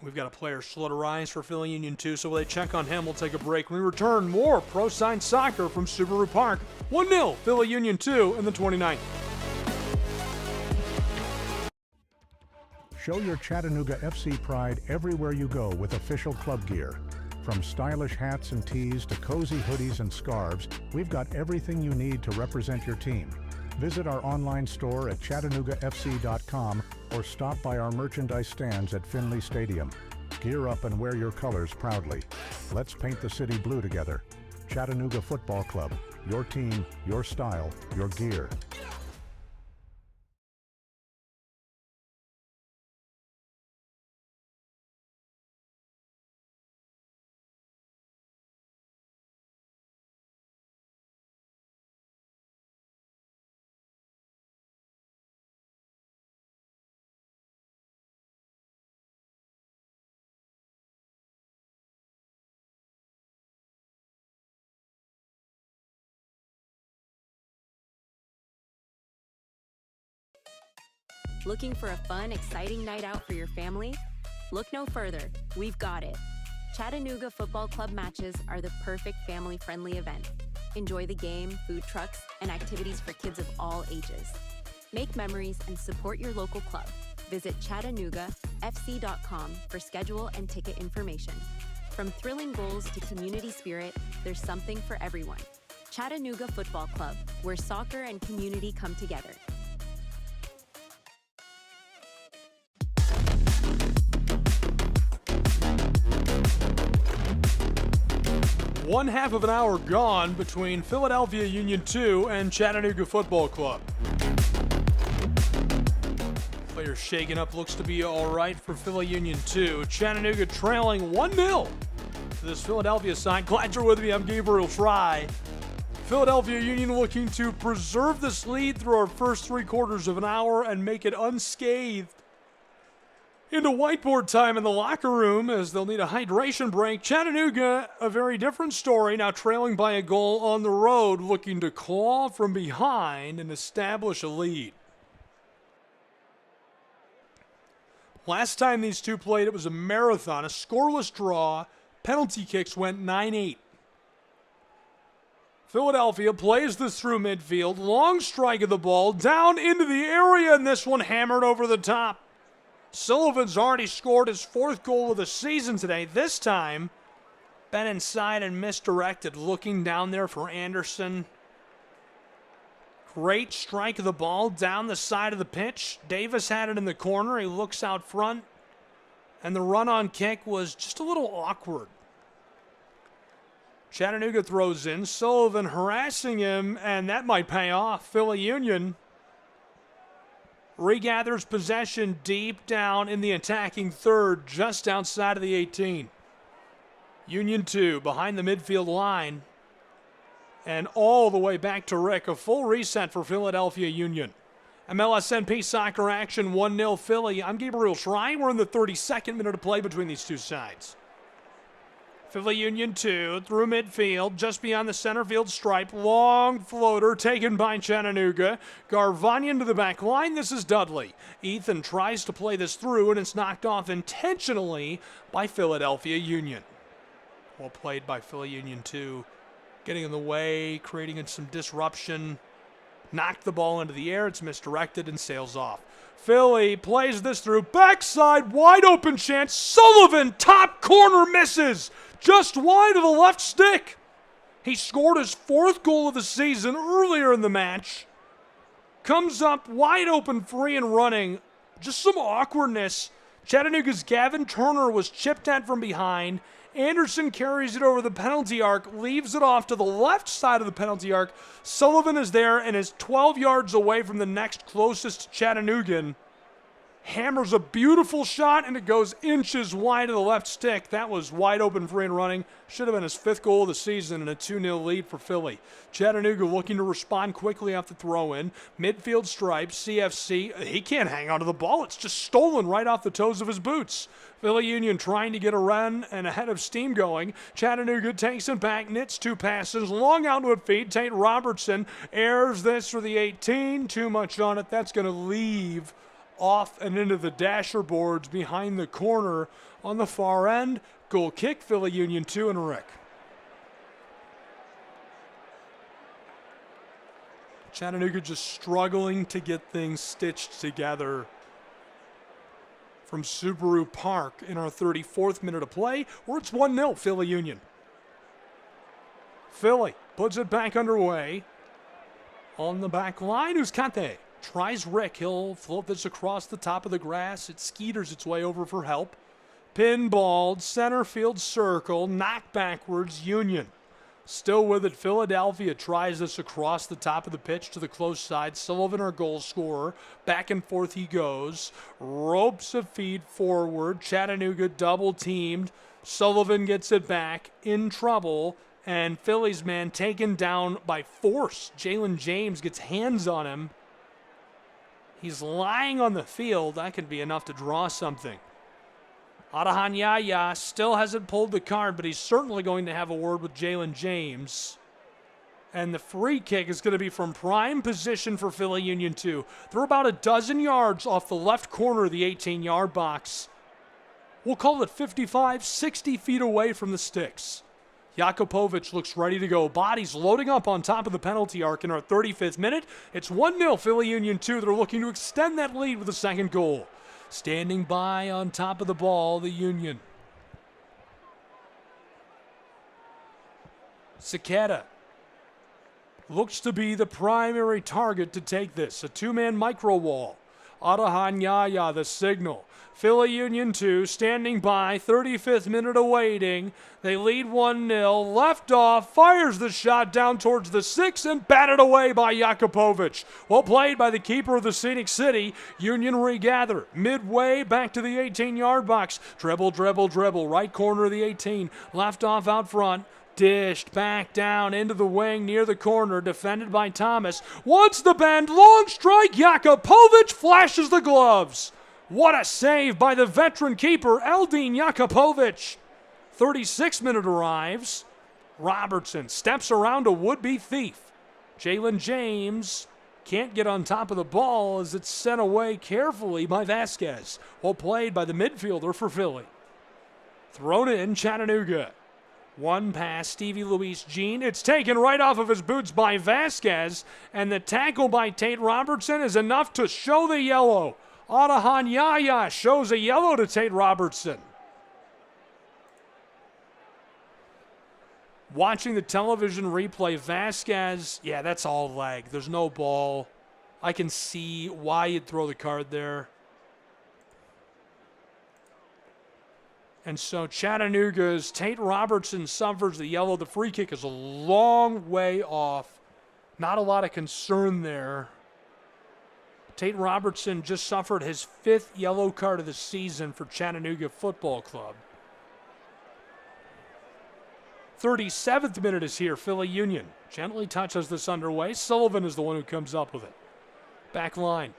We've got a player slow to rise for Philly Union 2, so while they check on him, we'll take a break. When we return, more pro-sign soccer from Subaru Park. 1-0, Philly Union 2 in the 29th. Show your Chattanooga FC pride everywhere you go with official club gear. From stylish hats and tees to cozy hoodies and scarves, we've got everything you need to represent your team. Visit our online store at ChattanoogaFC.com or stop by our merchandise stands at Finley Stadium. Gear up and wear your colors proudly. Let's paint the city blue together. Chattanooga Football Club. Your team, your style, your gear. Looking for a fun, exciting night out for your family? Look no further. We've got it. Chattanooga Football Club matches are the perfect family-friendly event. Enjoy the game, food trucks, and activities for kids of all ages. Make memories and support your local club. Visit ChattanoogaFC.com for schedule and ticket information. From thrilling goals to community spirit, there's something for everyone. Chattanooga Football Club, where soccer and community come together. One half of an hour gone between Philadelphia Union 2 and Chattanooga Football Club. Players shaken up, looks to be all right for Philly Union 2. Chattanooga trailing 1-0 to this Philadelphia side. Glad you're with me. I'm Gabriel Fry. Philadelphia Union looking to preserve this lead through our first 3/4 of an hour and make it unscathed into whiteboard time in the locker room as they'll need a hydration break. Chattanooga, a very different story, now trailing by a goal on the road, looking to claw from behind and establish a lead. Last time these two played, it was a marathon, a scoreless draw. Penalty kicks went 9-8. Philadelphia plays this through midfield. Long strike of the ball, down into the area, and this one hammered over the top. Sullivan's already scored his 4th goal of the season today. This time, been inside and misdirected. Looking down there for Anderson. Great strike of the ball down the side of the pitch. Davis had it in the corner. He looks out front. And the run-on kick was just a little awkward. Chattanooga throws in. Sullivan harassing him, and that might pay off. Philly Union regathers possession deep down in the attacking third, just outside of the 18. Union 2 behind the midfield line. And all the way back to Rick. A full reset for Philadelphia Union. MLSNP soccer action, 1-0 Philly. I'm Gabriel Schrein. We're in the 32nd minute of play between these two sides. Philly Union 2 through midfield, just beyond the center field stripe. Long floater taken by Chattanooga. Garvanian to the back line. This is Dudley. Ethan tries to play this through, and it's knocked off intentionally by Philadelphia Union. Well played by Philly Union 2. Getting in the way, creating some disruption. Knocked the ball into the air. It's misdirected and sails off. Philly plays this through. Backside, wide open chance. Sullivan, top corner, misses. Just wide of the left stick. He scored his 4th goal of the season earlier in the match. Comes up wide open, free and running. Just some awkwardness. Chattanooga's Gavin Turner was chipped at from behind. Anderson carries it over the penalty arc, leaves it off to the left side of the penalty arc. Sullivan is there and is 12 yards away from the next closest Chattanoogan. Hammers a beautiful shot, and it goes inches wide of the left stick. That was wide open, free and running. Should have been his 5th goal of the season and a 2-0 lead for Philly. Chattanooga looking to respond quickly off the throw-in. Midfield stripe, CFC. He can't hang onto the ball. It's just stolen right off the toes of his boots. Philly Union trying to get a run and ahead of steam going. Chattanooga takes it back, knits 2 passes, long outward feed. Tate Robertson airs this for the 18. Too much on it. That's going to leave off and into the dasher boards behind the corner on the far end. Goal kick, Philly Union 2 and Rick. Chattanooga just struggling to get things stitched together. From Subaru Park in our 34th minute of play, where it's 1-0 Philly Union. Philly puts it back underway. On the back line, Uzcate tries Rick. He'll float this across the top of the grass. It skeeters its way over for help. Pinballed, center field circle, knocked backwards, Union. Still with it, Philadelphia tries this across the top of the pitch to the close side. Sullivan, our goal scorer. Back and forth he goes. Ropes a feed forward. Chattanooga double teamed. Sullivan gets it back. In trouble. And Philly's man taken down by force. Jalen James gets hands on him. He's lying on the field. That could be enough to draw something. Adahanyaya still hasn't pulled the card, but he's certainly going to have a word with Jalen James. And the free kick is going to be from prime position for Philly Union 2. They're about a dozen yards off the left corner of the 18-yard box. We'll call it 55, 60 feet away from the sticks. Jakupovic looks ready to go. Bodies loading up on top of the penalty arc in our 35th minute. It's 1-0 Philly Union 2. They're looking to extend that lead with a second goal. Standing by on top of the ball, the Union. Cicada looks to be the primary target to take this. A two-man micro wall. Adahan Yaya, the signal. Philly Union 2 standing by, 35th minute awaiting. They lead 1-0. Left off, fires the shot down towards the 6 and batted away by Jakupovic. Well played by the keeper of the Scenic City. Union regather. Midway back to the 18-yard box. Dribble, dribble, dribble. Right corner of the 18. Left off out front. Dished back down into the wing near the corner, defended by Thomas. Wants the bend, long strike, Jakupovic flashes the gloves. What a save by the veteran keeper, Eldin Jakupovic. 36th minute arrives. Robertson steps around a would-be thief. Jalen James can't get on top of the ball as it's sent away carefully by Vasquez. Well played by the midfielder for Philly. Thrown in, Chattanooga. One pass, Stevie Luis Jean. It's taken right off of his boots by Vasquez, and the tackle by Tate Robertson is enough to show the yellow. Adahan Yaya shows a yellow to Tate Robertson. Watching the television replay, Vasquez, yeah, that's all leg. There's no ball. I can see why you'd throw the card there. And so Chattanooga's Tate Robertson suffers the yellow. The free kick is a long way off. Not a lot of concern there. Tate Robertson just suffered his 5th yellow card of the season for Chattanooga Football Club. 37th minute is here, Philly Union. Gently touches this underway. Sullivan is the one who comes up with it. Back line.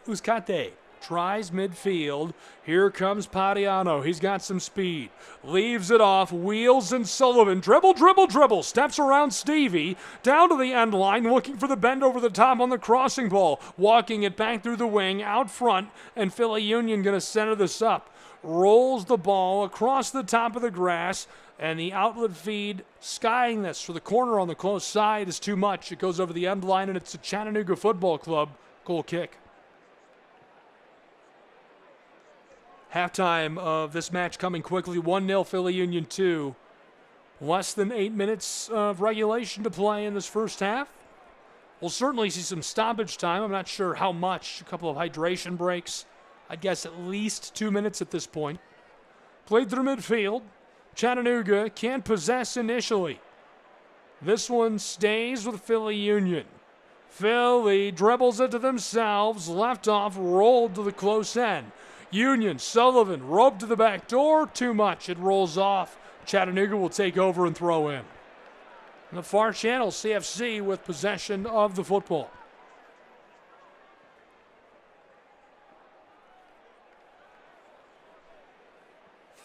Uzcate. Tries midfield. Here comes Padiano. He's got some speed. Leaves it off. Wheels and Sullivan. Dribble, dribble, dribble. Steps around Stevie. Down to the end line. Looking for the bend over the top on the crossing ball. Walking it back through the wing. Out front. And Philly Union going to center this up. Rolls the ball across the top of the grass. And the outlet feed skying this for the corner on the close side is too much. It goes over the end line and it's a Chattanooga Football Club goal kick. Halftime of this match coming quickly. 1-0 Philly Union 2. Less than 8 minutes of regulation to play in this first half. We'll certainly see some stoppage time. I'm not sure how much. A couple of hydration breaks. I'd guess at least 2 minutes at this point. Played through midfield. Chattanooga can't possess initially. This one stays with Philly Union. Philly dribbles it to themselves. Left off, rolled to the close end. Union, Sullivan, roped to the back door. Too much. It rolls off. Chattanooga will take over and throw in. In the far channel, CFC with possession of the football.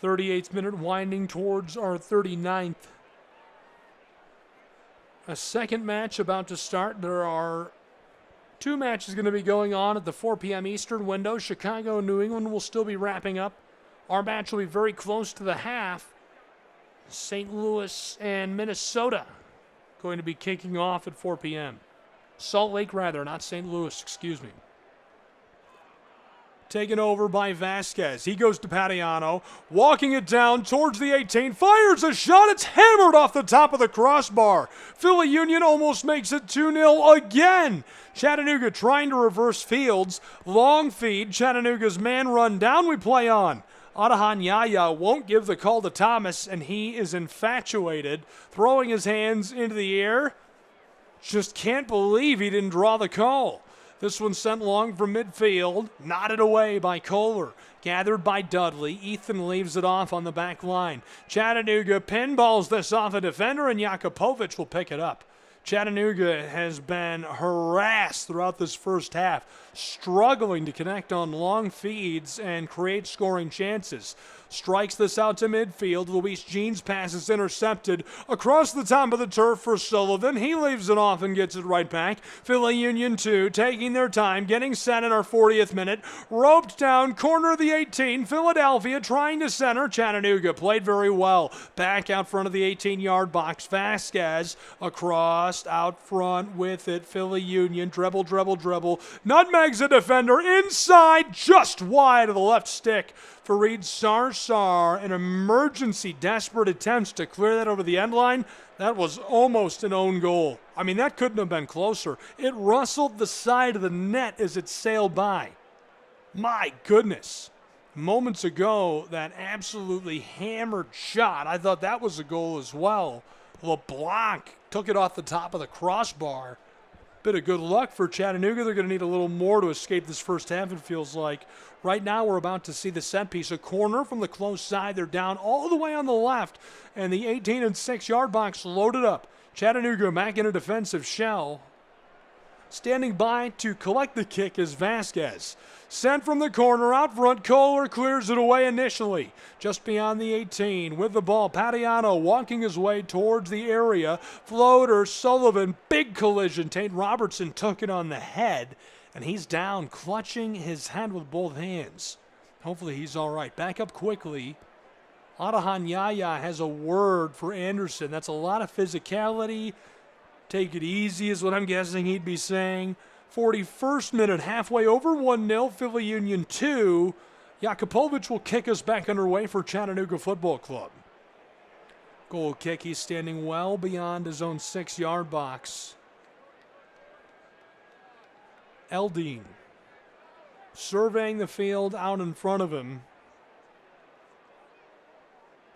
.38th minute winding towards our 39th. A second match about to start. There are 2 matches going to be going on at the 4 p.m. Eastern window. Chicago and New England will still be wrapping up. Our match will be very close to the half. St. Louis and Minnesota going to be kicking off at 4 p.m. Salt Lake, rather, not St. Louis, excuse me. Taken over by Vasquez. He goes to Padiano, walking it down towards the 18, fires a shot. It's hammered off the top of the crossbar. Philly Union almost makes it 2-0 again. Chattanooga trying to reverse fields. Long feed. Chattanooga's man run down. We play on. Adahan Yaya won't give the call to Thomas, and he is infatuated, throwing his hands into the air. Just can't believe he didn't draw the call. This one sent long from midfield, knotted away by Kohler, gathered by Dudley. Ethan leaves it off on the back line. Chattanooga pinballs this off a defender, and Jakupovic will pick it up. Chattanooga has been harassed throughout this first half, struggling to connect on long feeds and create scoring chances. strikes this out to midfield. Luis Jean's pass is intercepted across the top of the turf for Sullivan. He leaves it off and gets it right back. Philly Union 2 taking their time, getting set in our 40th minute. Roped down, corner of the 18. Philadelphia trying to center. Chattanooga played very well. Back out front of the 18-yard box. Vasquez across, out front with it. Philly Union, dribble. Nutmegs a defender inside, just wide of the left stick. Fareed Sarsar, an emergency, desperate attempts to clear that over the end line. That was almost an own goal. I mean, that couldn't have been closer. It rustled the side of the net as it sailed by. My goodness. Moments ago, that absolutely hammered shot, I thought that was a goal as well. LeBlanc took it off the top of the crossbar. Bit of good luck for Chattanooga. They're going to need a little more to escape this first half, it feels like. Right now, we're about to see the set piece. A corner from the close side. They're down all the way on the left, and the 18 and 6-yard box loaded up. Chattanooga back in a defensive shell. Standing by to collect the kick is Vasquez. Sent from the corner out front. Kohler clears it away initially. Just beyond the 18 with the ball. Patiano walking his way towards the area. Floater, Sullivan, big collision. Tate Robertson took it on the head, and he's down, clutching his head with both hands. Hopefully he's all right. Back up quickly. Adahan Yaya has a word for Anderson. That's a lot of physicality. Take it easy is what I'm guessing he'd be saying. 41st minute, halfway over 1-0, Philly Union 2. Jakupovic will kick us back underway for Chattanooga Football Club. Goal kick, he's standing well beyond his own 6-yard box. Eldine surveying the field out in front of him.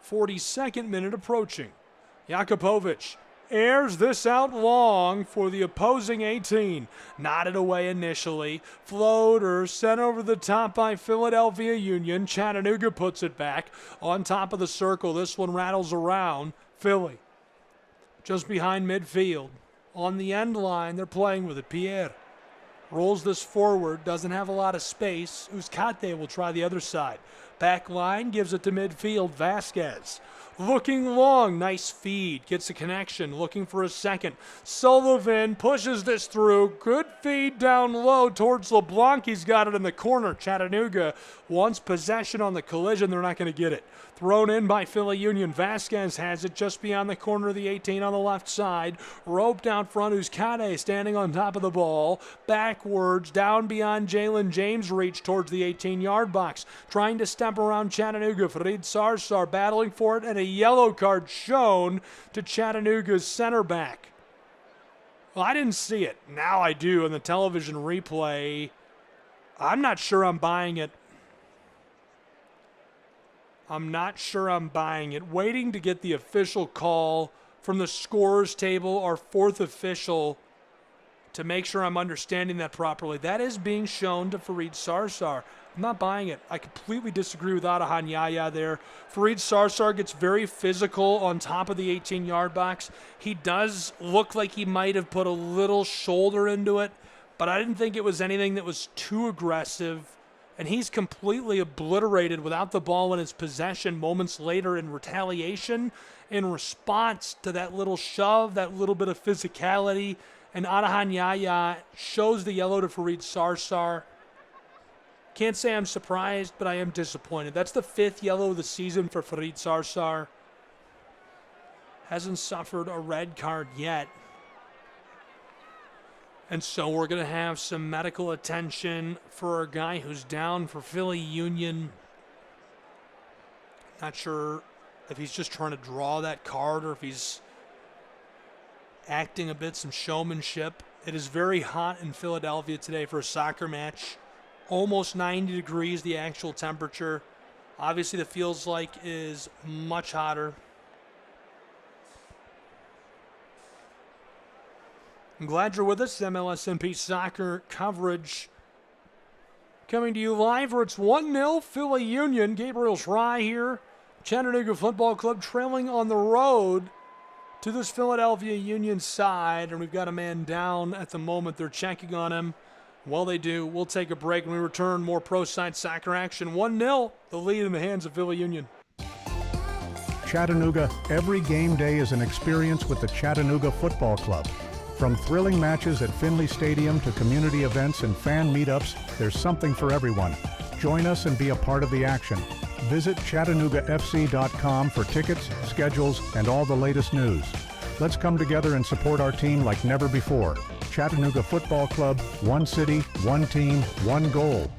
42nd minute approaching. Jakupovic airs this out long for the opposing 18. Nodded away initially. Floater sent over the top by Philadelphia Union. Chattanooga puts it back on top of the circle. This one rattles around. Philly just behind midfield. On the end line, they're playing with it. Pierre rolls this forward. Doesn't have a lot of space. Uzcate will try the other side. Back line gives it to midfield. Vasquez looking long, nice feed, gets a connection, looking for a second. Sullivan pushes this through, good feed down low towards LeBlanc. He's got it in the corner. Chattanooga wants possession on the collision. They're not going to get it. Thrown in by Philly Union. Vasquez has it just beyond the corner of the 18 on the left side. Roped out front. Uzcate standing on top of the ball. Backwards, down beyond Jalen James' reach towards the 18-yard box. Trying to step around Chattanooga. Fareed Sarsar battling for it, and a yellow card shown to Chattanooga's center back. Well, I didn't see it. Now I do in the television replay. I'm not sure I'm buying it. Waiting to get the official call from the scorer's table, our fourth official, to make sure I'm understanding that properly. That is being shown to Fareed Sarsar. I'm not buying it. I completely disagree with Adahan Yaya there. Fareed Sarsar gets very physical on top of the 18-yard box. He does look like he might have put a little shoulder into it, but I didn't think it was anything that was too aggressive. And he's completely obliterated without the ball in his possession moments later in retaliation, in response to that little shove, that little bit of physicality. And Adahan Yaya shows the yellow to Fareed Sarsar. Can't say I'm surprised, but I am disappointed. That's the 5th yellow of the season for Fareed Sarsar. Hasn't suffered a red card yet. And so we're going to have some medical attention for a guy who's down for Philly Union. Not sure if he's just trying to draw that card or if he's acting a bit some showmanship. It is very hot in Philadelphia today for a soccer match. Almost 90 degrees, the actual temperature. Obviously, the feels like is much hotter. I'm glad you're with us. MLSMP soccer coverage coming to you live where it's 1-0 Philly Union. Gabriel Schrei here. Chattanooga Football Club trailing on the road to this Philadelphia Union side. And we've got a man down at the moment. They're checking on him. Well, they do. We'll take a break. When we return, more pro side soccer action. 1-0, the lead in the hands of Philly Union. Chattanooga, every game day is an experience with the Chattanooga Football Club. From thrilling matches at Finley Stadium to community events and fan meetups, there's something for everyone. Join us and be a part of the action. Visit ChattanoogaFC.com for tickets, schedules, and all the latest news. Let's come together and support our team like never before. Chattanooga Football Club, one city, one team, one goal.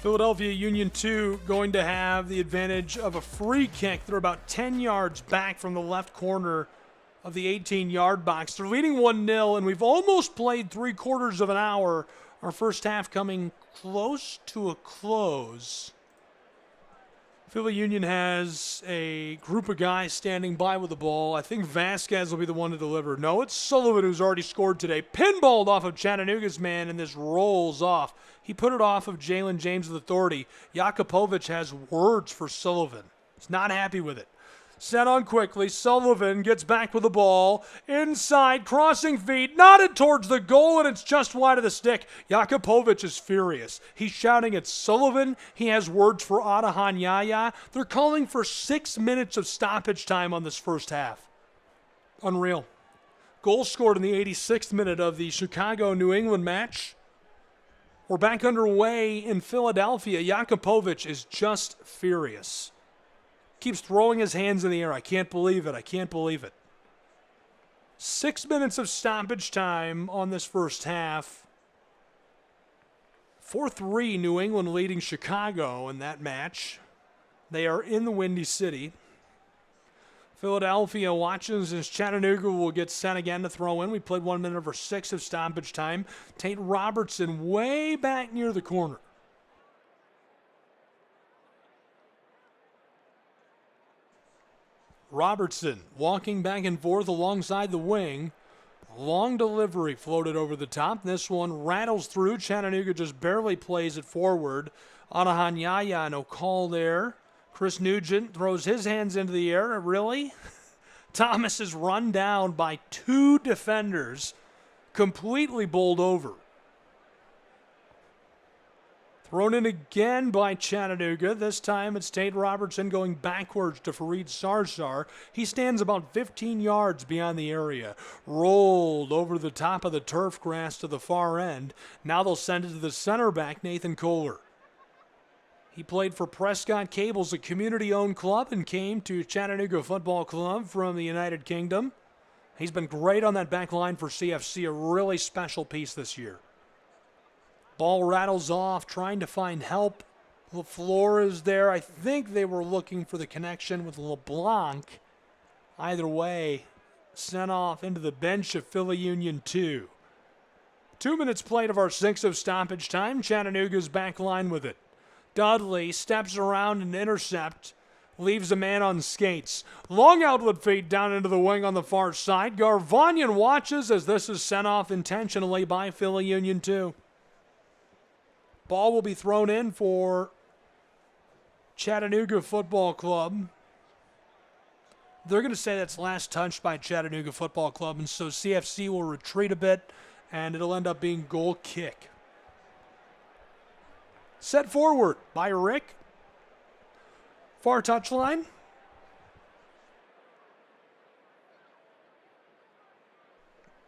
Philadelphia Union 2 going to have the advantage of a free kick. They're about 10 yards back from the left corner of the 18-yard box. They're leading 1-0, and we've almost played 3/4 of an hour. Our first half coming close to a close. Philly Union has a group of guys standing by with the ball. I think Vasquez will be the one to deliver. No, it's Sullivan who's already scored today. Pinballed off of Chattanooga's man, and this rolls off. He put it off of Jalen James with authority. Jakupovic has words for Sullivan. He's not happy with it. Sent on quickly. Sullivan gets back with the ball. Inside, crossing feet, nodded towards the goal, and it's just wide of the stick. Jakupovic is furious. He's shouting at Sullivan. He has words for Adahan Yaya. They're calling for 6 minutes of stoppage time on this first half. Unreal. Goal scored in the 86th minute of the Chicago-New England match. We're back underway in Philadelphia. Jakupovic is just furious. Keeps throwing his hands in the air. I can't believe it. I can't believe it. 6 minutes of stoppage time on this first half. 4-3, New England leading Chicago in that match. They are in the Windy City. Philadelphia watches as Chattanooga will get sent again to throw in. We played 1 minute over 6 of stoppage time. Tate Robertson way back near the corner. Robertson walking back and forth alongside the wing. Long delivery floated over the top. This one rattles through. Chattanooga just barely plays it forward. Adahan Yaya, no call there. Chris Nugent throws his hands into the air. Really? Thomas is run down by 2 defenders. Completely bowled over. Thrown in again by Chattanooga. This time it's Tate Robertson going backwards to Fareed Sarsar. He stands about 15 yards beyond the area. Rolled over the top of the turf grass to the far end. Now they'll send it to the center back, Nathan Kohler. He played for Prescott Cables, a community-owned club, and came to Chattanooga Football Club from the United Kingdom. He's been great on that back line for CFC, a really special piece this year. Ball rattles off, trying to find help. LaFleur is there. I think they were looking for the connection with LeBlanc. Either way, sent off into the bench of Philly Union 2. 2 minutes played of our 6 of stoppage time. Chattanooga's back line with it. Dudley steps around and intercept. Leaves a man on skates. Long outlet feed down into the wing on the far side. Garvanian watches as this is sent off intentionally by Philly Union 2. Ball will be thrown in for Chattanooga Football Club. They're going to say that's last touched by Chattanooga Football Club, and so CFC will retreat a bit, and it'll end up being goal kick. Set forward by Rick. Far touchline.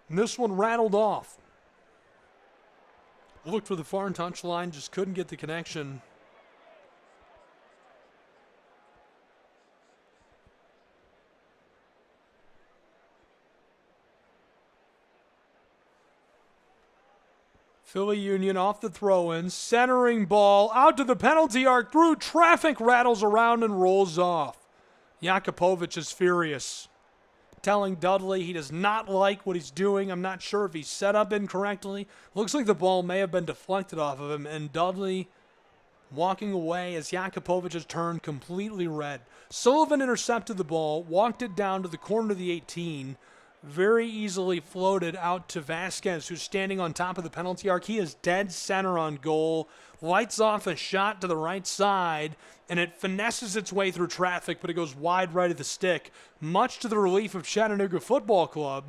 And this one rattled off. Looked for the far touchline, just couldn't get the connection. Philly Union off the throw-in, centering ball, out to the penalty arc, through traffic, rattles around and rolls off. Jakupovic is furious, telling Dudley he does not like what he's doing. I'm not sure if he's set up incorrectly. Looks like the ball may have been deflected off of him, and Dudley walking away as Jakupovic has turned completely red. Sullivan intercepted the ball, walked it down to the corner of the 18. very easily floated out to Vasquez, who's standing on top of the penalty arc. He is dead center on goal, lights off a shot to the right side, and it finesses its way through traffic, but it goes wide right of the stick, much to the relief of Chattanooga Football Club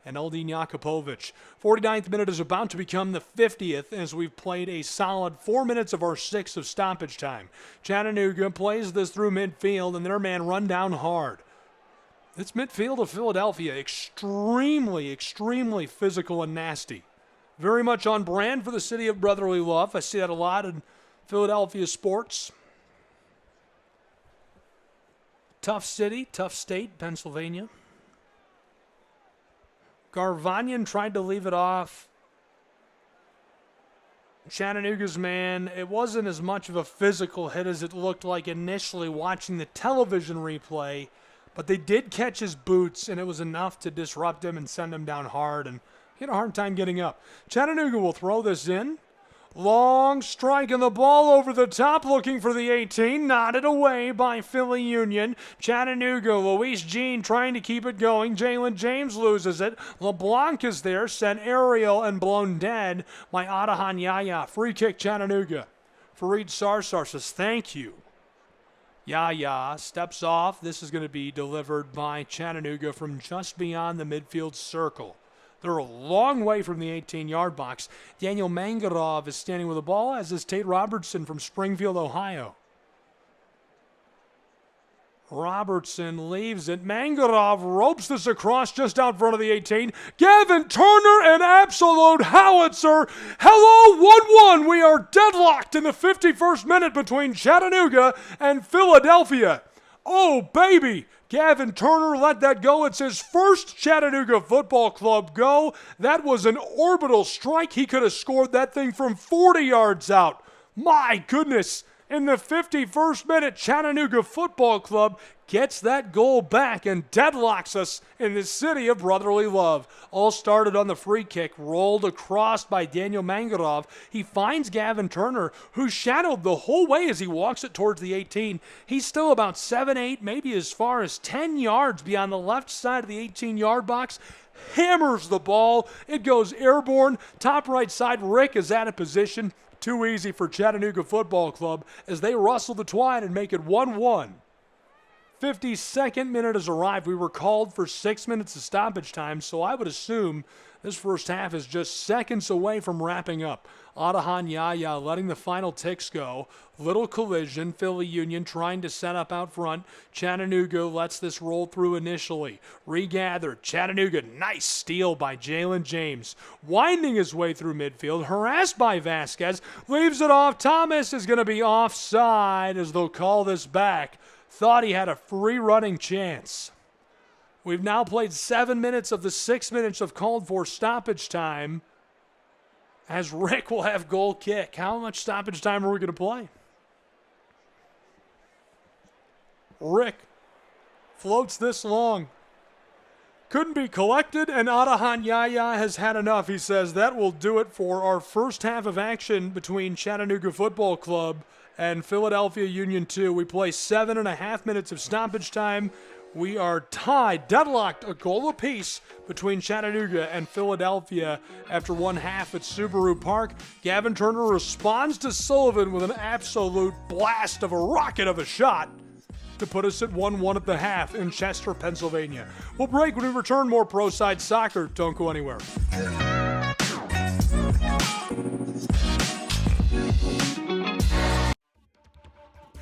and Eldin Jakupovic. 49th minute is about to become the 50th as we've played a solid 4 minutes of our 6 of stoppage time. Chattanooga plays this through midfield, and their man run down hard. This midfield of Philadelphia, extremely, extremely physical and nasty. Very much on brand for the city of brotherly love. I see that a lot in Philadelphia sports. Tough city, tough state, Pennsylvania. Garvanyan tried to leave it off. Chattanooga's man, it wasn't as much of a physical hit as it looked like initially watching the television replay, but they did catch his boots, and it was enough to disrupt him and send him down hard, and he had a hard time getting up. Chattanooga will throw this in. Long strike and the ball over the top, looking for the 18. Nodded away by Philly Union. Chattanooga, Luis Jean trying to keep it going. Jalen James loses it. LeBlanc is there, sent aerial and blown dead by Adahan Yaya. Free kick Chattanooga. Fareed Sarsar says, thank you. Yaya steps off. This is going to be delivered by Chattanooga from just beyond the midfield circle. They're a long way from the 18-yard box. Daniel Mangarov is standing with the ball, as is Tate Robertson from Springfield, Ohio. Robertson leaves it. Mangarov ropes this across just out front of the 18. Gavin Turner, an absolute howitzer. Hello, 1-1. We are deadlocked in the 51st minute between Chattanooga and Philadelphia. Oh, baby. Gavin Turner let that go. It's his first Chattanooga Football Club go. That was an orbital strike. He could have scored that thing from 40 yards out. My goodness. In the 51st minute, Chattanooga Football Club gets that goal back and deadlocks us in the city of brotherly love. All started on the free kick, rolled across by Daniel Mangarov. He finds Gavin Turner, who's shadowed the whole way as he walks it towards the 18. He's still about 7, 8, maybe as far as 10 yards beyond the left side of the 18-yard box. Hammers the ball. It goes airborne. Top right side, Rick is out of position. Too easy for Chattanooga Football Club as they rustle the twine and make it 1-1. 52nd minute has arrived. We were called for 6 minutes of stoppage time, so I would assume this first half is just seconds away from wrapping up. Adahan Yaya letting the final ticks go. Little collision. Philly Union trying to set up out front. Chattanooga lets this roll through initially. Regathered. Chattanooga, nice steal by Jalen James. Winding his way through midfield. Harassed by Vasquez. Leaves it off. Thomas is going to be offside as they'll call this back. Thought he had a free running chance. We've now played 7 minutes of the 6 minutes of called for stoppage time, as Rick will have goal kick. How much stoppage time are we going to play? Rick floats this long. Couldn't be collected, and Adahan Yaya has had enough. He says that will do it for our first half of action between Chattanooga Football Club and Philadelphia Union 2. We play 7.5 minutes of stoppage time. We are tied, deadlocked, a goal apiece between Chattanooga and Philadelphia after one half at Subaru Park. Gavin Turner responds to Sullivan with an absolute blast of a rocket of a shot to put us at 1-1 at the half in Chester, Pennsylvania. We'll break when we return. More Pro Side Soccer. Don't go anywhere.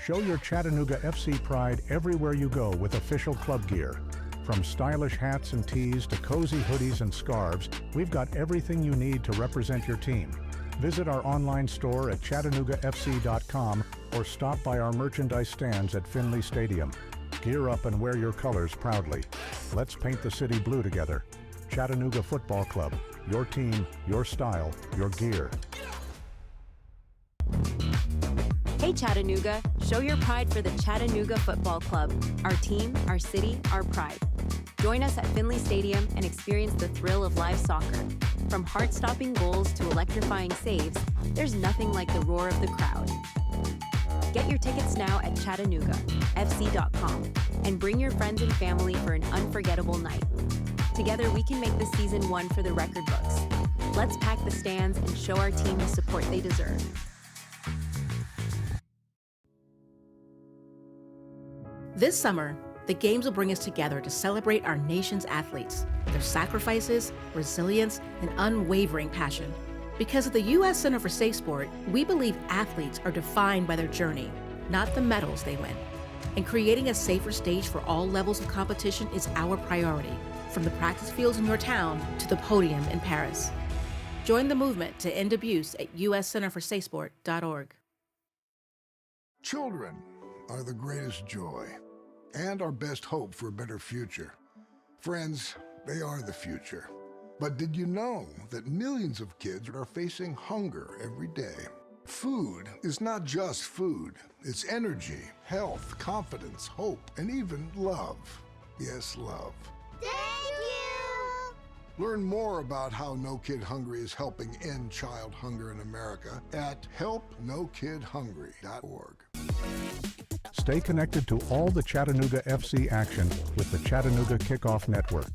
Show your Chattanooga FC pride everywhere you go with official club gear. From stylish hats and tees to cozy hoodies and scarves, we've got everything you need to represent your team. Visit our online store at ChattanoogaFC.com or stop by our merchandise stands at Finley Stadium. Gear up and wear your colors proudly. Let's paint the city blue together. Chattanooga Football Club. Your team, your style, your gear. Hey Chattanooga, show your pride for the Chattanooga Football Club. Our team, our city, our pride. Join us at Finley Stadium and experience the thrill of live soccer. From heart-stopping goals to electrifying saves, there's nothing like the roar of the crowd. Get your tickets now at ChattanoogaFC.com and bring your friends and family for an unforgettable night. Together, we can make this season one for the record books. Let's pack the stands and show our team the support they deserve. This summer, the Games will bring us together to celebrate our nation's athletes, their sacrifices, resilience, and unwavering passion. Because at the U.S. Center for Safe Sport, we believe athletes are defined by their journey, not the medals they win. And creating a safer stage for all levels of competition is our priority, from the practice fields in your town to the podium in Paris. Join the movement to end abuse at uscenterforsafesport.org. Children are the greatest joy and our best hope for a better future. Friends, they are the future. But did you know that millions of kids are facing hunger every day? Food is not just food. It's energy, health, confidence, hope, and even love. Yes, love. Thank you! Learn more about how No Kid Hungry is helping end child hunger in America at helpnokidhungry.org. Stay connected to all the Chattanooga FC action with the Chattanooga Kickoff Network.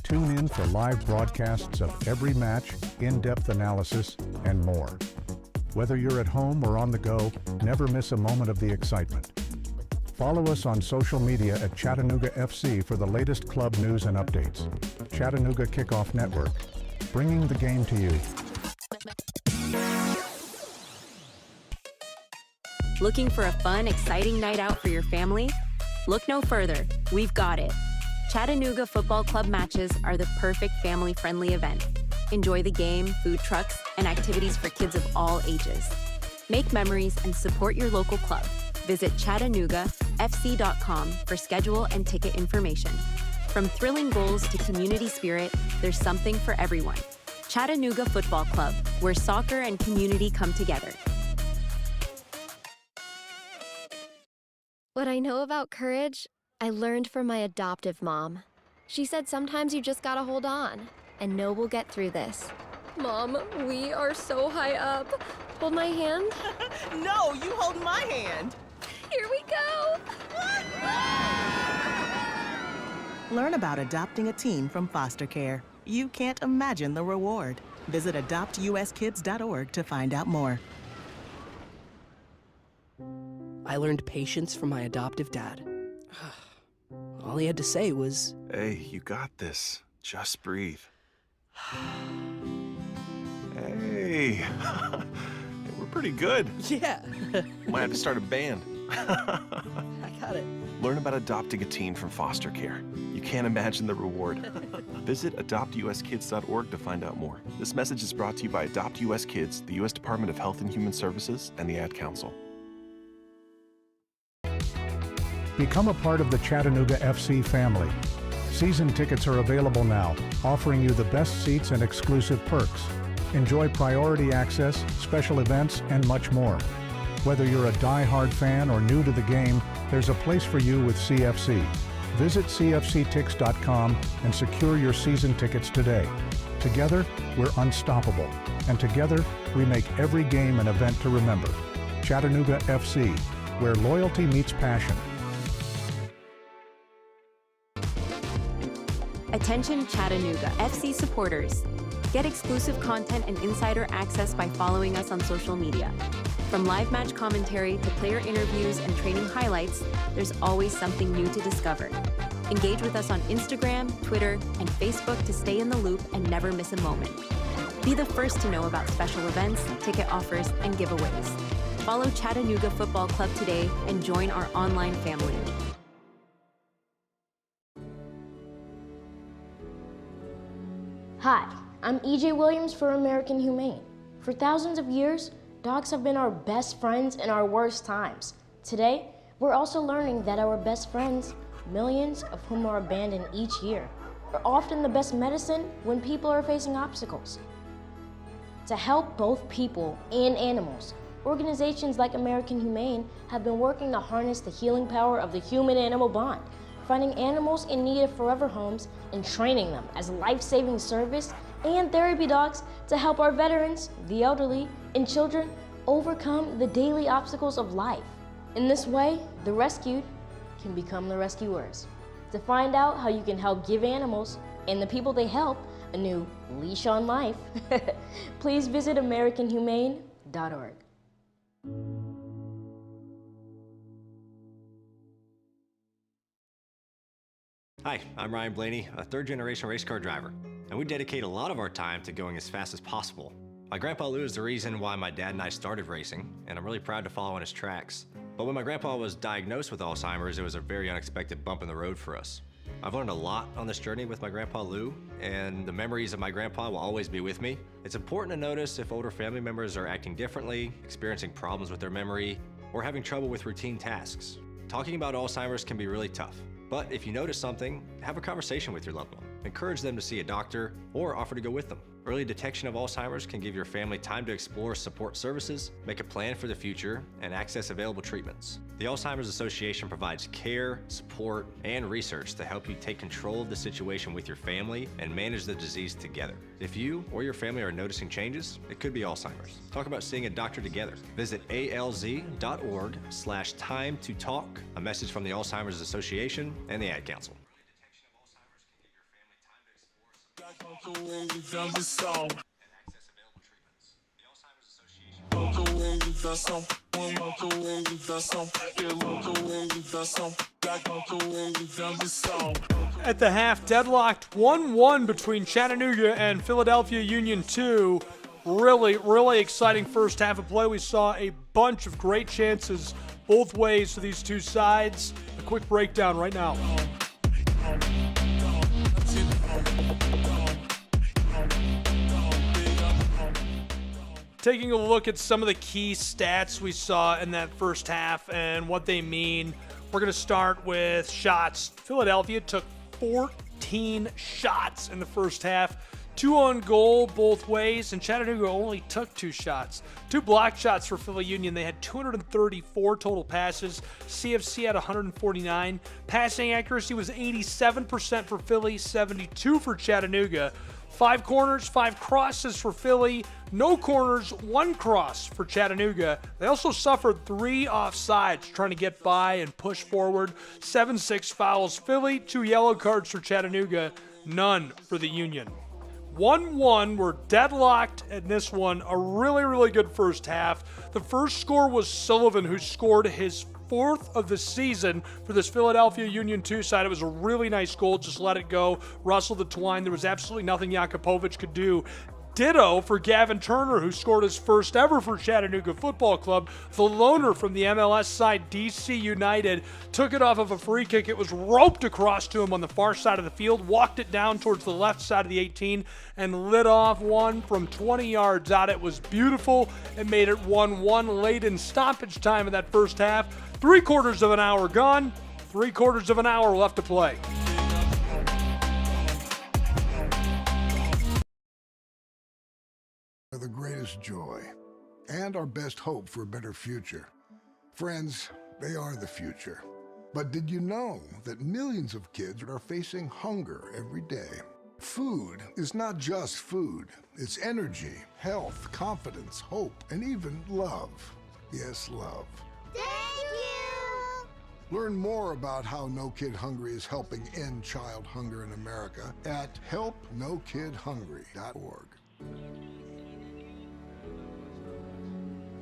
Tune in for live broadcasts of every match, in-depth analysis, and more. Whether you're at home or on the go, never miss a moment of the excitement. Follow us on social media at Chattanooga FC for the latest club news and updates. Chattanooga Kickoff Network, bringing the game to you. Looking for a fun, exciting night out for your family? Look no further. We've got it. Chattanooga Football Club matches are the perfect family-friendly event. Enjoy the game, food trucks, and activities for kids of all ages. Make memories and support your local club. Visit ChattanoogaFC.com for schedule and ticket information. From thrilling goals to community spirit, there's something for everyone. Chattanooga Football Club, where soccer and community come together. What I know about courage, I learned from my adoptive mom. She said sometimes you just gotta hold on and know we'll get through this. Mom, we are so high up. Hold my hand. No, you hold my hand. Here we go. Learn about adopting a teen from foster care. You can't imagine the reward. Visit adoptuskids.org to find out more. I learned patience from my adoptive dad. All he had to say was, "Hey, you got this. Just breathe." Hey, we're pretty good. Yeah. Might have to start a band. I got it. Learn about adopting a teen from foster care. You can't imagine the reward. Visit adoptuskids.org to find out more. This message is brought to you by Adopt US Kids, the U.S. Department of Health and Human Services, and the Ad Council. Become a part of the Chattanooga FC family. Season tickets are available now, offering you the best seats and exclusive perks. Enjoy priority access, special events, and much more. Whether you're a die-hard fan or new to the game, there's a place for you with CFC. Visit cfctix.com and secure your season tickets today. Together, we're unstoppable, and together, we make every game an event to remember. Chattanooga FC, where loyalty meets passion. Attention Chattanooga FC supporters. Get exclusive content and insider access by following us on social media. From live match commentary to player interviews and training highlights, there's always something new to discover. Engage with us on Instagram, Twitter, and Facebook to stay in the loop and never miss a moment. Be the first to know about special events, ticket offers, and giveaways. Follow Chattanooga Football Club today and join our online family. Hi, I'm EJ Williams for American Humane. For thousands of years, dogs have been our best friends in our worst times. Today, we're also learning that our best friends, millions of whom are abandoned each year, are often the best medicine when people are facing obstacles. To help both people and animals, organizations like American Humane have been working to harness the healing power of the human-animal bond, finding animals in need of forever homes and training them as life-saving service and therapy dogs to help our veterans, the elderly, and children overcome the daily obstacles of life. In this way, the rescued can become the rescuers. To find out how you can help give animals and the people they help a new leash on life. Please visit AmericanHumane.org. Hi, I'm Ryan Blaney, a third-generation race car driver, and we dedicate a lot of our time to going as fast as possible. My grandpa Lou is the reason why my dad and I started racing, and I'm really proud to follow in his tracks. But when my grandpa was diagnosed with Alzheimer's, it was a very unexpected bump in the road for us. I've learned a lot on this journey with my grandpa Lou, and the memories of my grandpa will always be with me. It's important to notice if older family members are acting differently, experiencing problems with their memory, or having trouble with routine tasks. Talking about Alzheimer's can be really tough. But if you notice something, have a conversation with your loved one. Encourage them to see a doctor or offer to go with them. Early detection of Alzheimer's can give your family time to explore support services, make a plan for the future, and access available treatments. The Alzheimer's Association provides care, support, and research to help you take control of the situation with your family and manage the disease together. If you or your family are noticing changes, it could be Alzheimer's. Talk about seeing a doctor together. Visit alz.org/time to talk, a message from the Alzheimer's Association and the Ad Council. At the half, deadlocked 1-1 between Chattanooga and Philadelphia Union 2. Really exciting first half of play. We saw a bunch of great chances both ways for these two sides. A quick breakdown right now. Taking a look at some of the key stats we saw in that first half and what they mean. We're going to start with shots. Philadelphia took 14 shots in the first half. 2 on goal both ways, and Chattanooga only took 2 shots. 2 block shots for Philly Union. They had 234 total passes. CFC had 149. Passing accuracy was 87% for Philly, 72 for Chattanooga. 5 corners, 5 crosses for Philly. No corners, 1 cross for Chattanooga. They also suffered 3 offsides trying to get by and push forward. 7-6 fouls Philly, 2 yellow cards for Chattanooga, none for the Union. 1-1, we're deadlocked in this one. A really good first half. The first score was Sullivan, who scored his 4th of the season for this Philadelphia Union 2 side. It was a really nice goal, just let it go. Russell the twine. There was absolutely nothing Jakupovic could do. Ditto for Gavin Turner, who scored his first ever for Chattanooga Football Club. The loner from the MLS side, DC United, took it off of a free kick. It was roped across to him on the far side of the field, walked it down towards the left side of the 18, and lit off one from 20 yards out. It was beautiful. It made it 1-1 late in stoppage time of that first half. 3/4 of an hour gone, 3/4 of an hour left to play. Are the greatest joy and our best hope for a better future. Friends, they are the future. But did you know that millions of kids are facing hunger every day? Food is not just food. It's energy, health, confidence, hope, and even love. Yes, love. Thank you! Learn more about how No Kid Hungry is helping end child hunger in America at helpnokidhungry.org.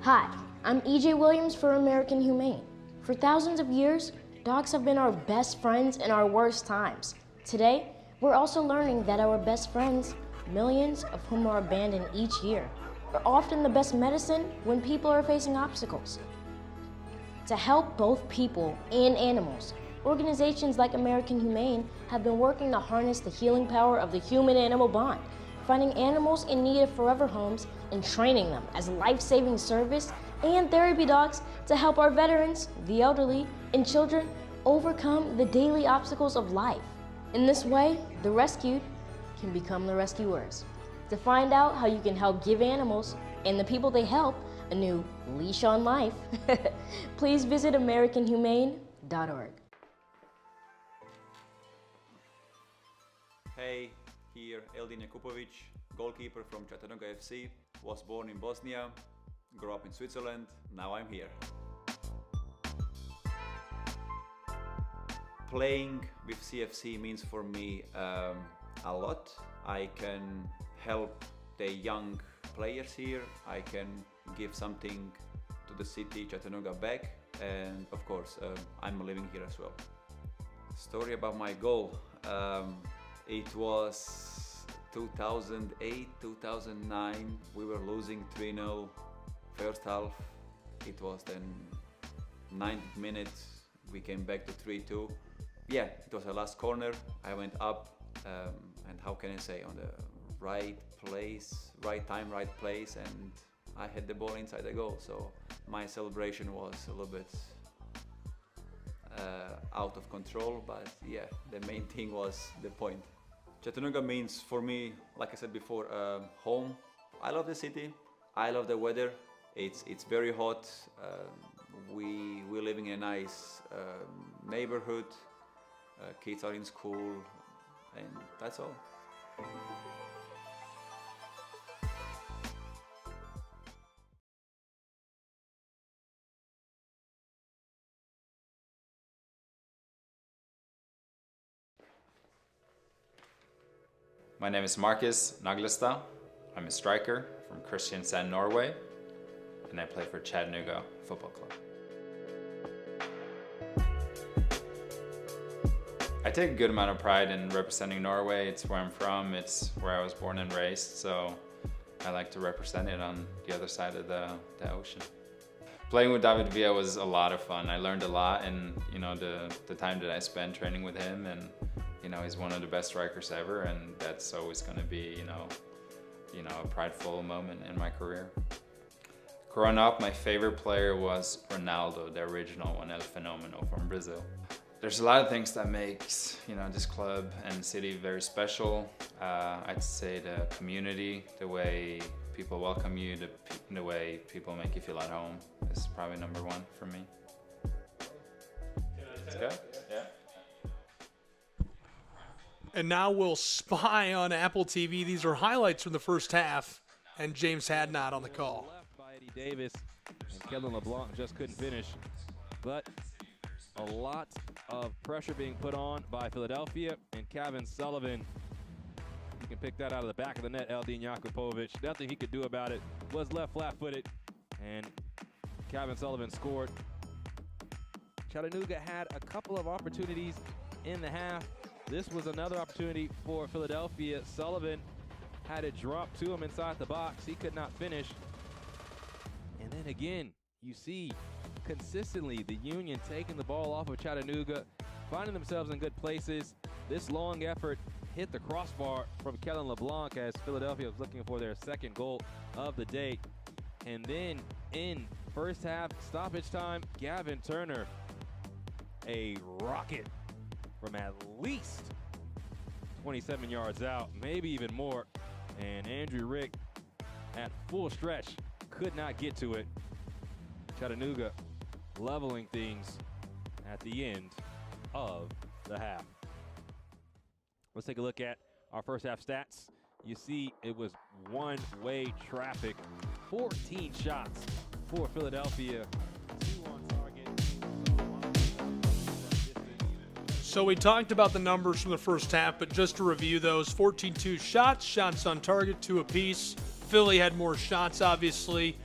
Hi, I'm EJ Williams for American Humane. For thousands of years, dogs have been our best friends in our worst times. Today, we're also learning that our best friends, millions of whom are abandoned each year, are often the best medicine when people are facing obstacles. To help both people and animals, organizations like American Humane have been working to harness the healing power of the human-animal bond, finding animals in need of forever homes and training them as life-saving service and therapy dogs to help our veterans, the elderly, and children overcome the daily obstacles of life. In this way, the rescued can become the rescuers. To find out how you can help give animals and the people they help a new leash on life, please visit AmericanHumane.org. Hey, here Eldin Jakupovic, goalkeeper from Chattanooga FC, was born in Bosnia, grew up in Switzerland, now I'm here. Playing with CFC means for me a lot. I can help the young players here. I can give something to the city, Chattanooga, back. And of course, I'm living here as well. Story about my goal. It was 2008, 2009. We were losing 3-0 first half. It was then 90 minutes. We came back to 3-2. Yeah, it was the last corner. I went up, and how can I say, on the right place, right time, right place, and I had the ball inside the goal. So my celebration was a little bit out of control, but yeah, the main thing was the point. Chattanooga means for me, like I said before, home. I love the city. I love the weather. It's very hot. We're living in a nice neighborhood. Kids are in school, and that's all. My name is Markus Naglestad. I'm a striker from Kristiansand, Norway, and I play for Chattanooga Football Club. I take a good amount of pride in representing Norway. It's where I'm from, it's where I was born and raised, so I like to represent it on the other side of the ocean. Playing with David Villa was a lot of fun. I learned a lot, and the time that I spent training with him, and he's one of the best strikers ever, and that's always going to be a prideful moment in my career. Growing up, my favorite player was Ronaldo, the original one, El Fenomeno from Brazil. There's a lot of things that makes this club and city very special. I'd say the community, the way people welcome you, the way people make you feel at home is probably number one for me. Let's go. Yeah. And now we'll spy on Apple TV. These are highlights from the first half, and James Hadnot on the call. Left by Eddie Davis, and Kellen LeBlanc just couldn't finish. But a lot of pressure being put on by Philadelphia, and Kevin Sullivan, you can pick that out of the back of the net. Eldin Jakupovic, nothing he could do about it, was left flat-footed, and Kevin Sullivan scored. Chattanooga had a couple of opportunities in the half. This was another opportunity for Philadelphia. Sullivan had it drop to him inside the box. He could not finish. And then again, you see consistently the Union taking the ball off of Chattanooga, finding themselves in good places. This long effort hit the crossbar from Kellen LeBlanc as Philadelphia was looking for their second goal of the day. And then in first half stoppage time, Gavin Turner, a rocket from at least 27 yards out, maybe even more. And Andrew Rick at full stretch could not get to it. Chattanooga leveling things at the end of the half. Let's take a look at our first half stats. You see it was one-way traffic, 14 shots for Philadelphia, 2 on target. So we talked about the numbers from the first half, but just to review those, 14-2 shots on target, 2 apiece. Philly had more shots, obviously.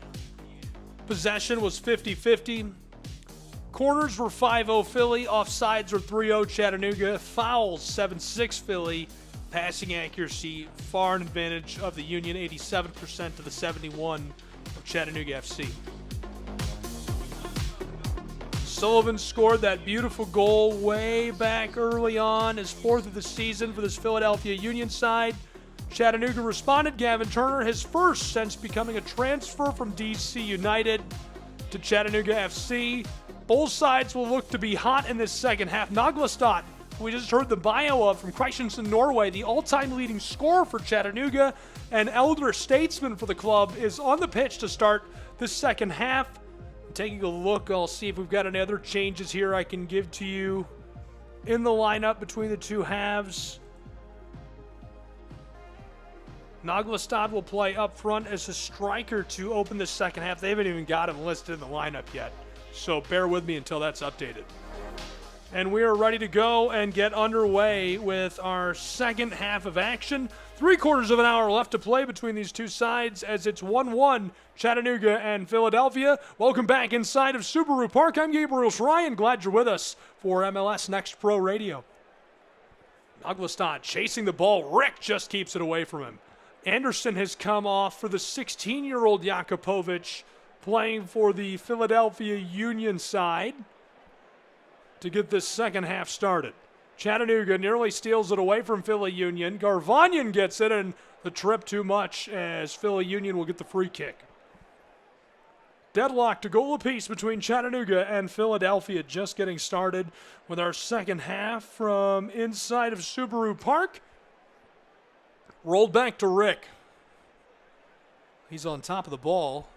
Possession was 50-50. Corners were 5-0 Philly. Offsides were 3-0 Chattanooga. Fouls 7-6 Philly. Passing accuracy far an advantage of the Union, 87% to the 71 of Chattanooga FC. Sullivan scored that beautiful goal way back early on, his 4th of the season for this Philadelphia Union side. Chattanooga responded. Gavin Turner, his first since becoming a transfer from DC United to Chattanooga FC. Both sides will look to be hot in this second half. Naglestad, we just heard the bio of from Kristiansand, Norway, the all-time leading scorer for Chattanooga, and elder statesman for the club, is on the pitch to start the second half. Taking a look, I'll see if we've got any other changes here I can give to you in the lineup between the two halves. Naglestad will play up front as a striker to open the second half. They haven't even got him listed in the lineup yet, so bear with me until that's updated. And we are ready to go and get underway with our second half of action. 3/4 of an hour left to play between these two sides as it's 1-1 Chattanooga and Philadelphia. Welcome back inside of Subaru Park. I'm Gabriel Ryan. Glad you're with us for MLS Next Pro Radio. Naglestad chasing the ball. Rick just keeps it away from him. Anderson has come off for the 16-year-old Jakupovic, playing for the Philadelphia Union side to get this second half started. Chattanooga nearly steals it away from Philly Union. Garvanyan gets it, and the trip too much as Philly Union will get the free kick. Deadlock to goal apiece between Chattanooga and Philadelphia, just getting started with our second half from inside of Subaru Park. Rolled back to Rick. He's on top of the ball.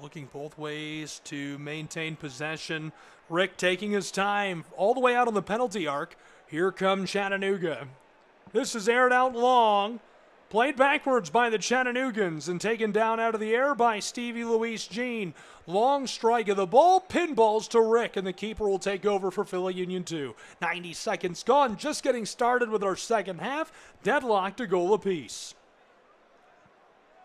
Looking both ways to maintain possession. Rick taking his time all the way out on the penalty arc. Here comes Chattanooga. This is aired out long. Played backwards by the Chattanoogans and taken down out of the air by Stevie Luis Jean. Long strike of the ball. Pinballs to Rick, and the keeper will take over for Philly Union 2. 90 seconds gone. Just getting started with our second half. Deadlock to goal apiece.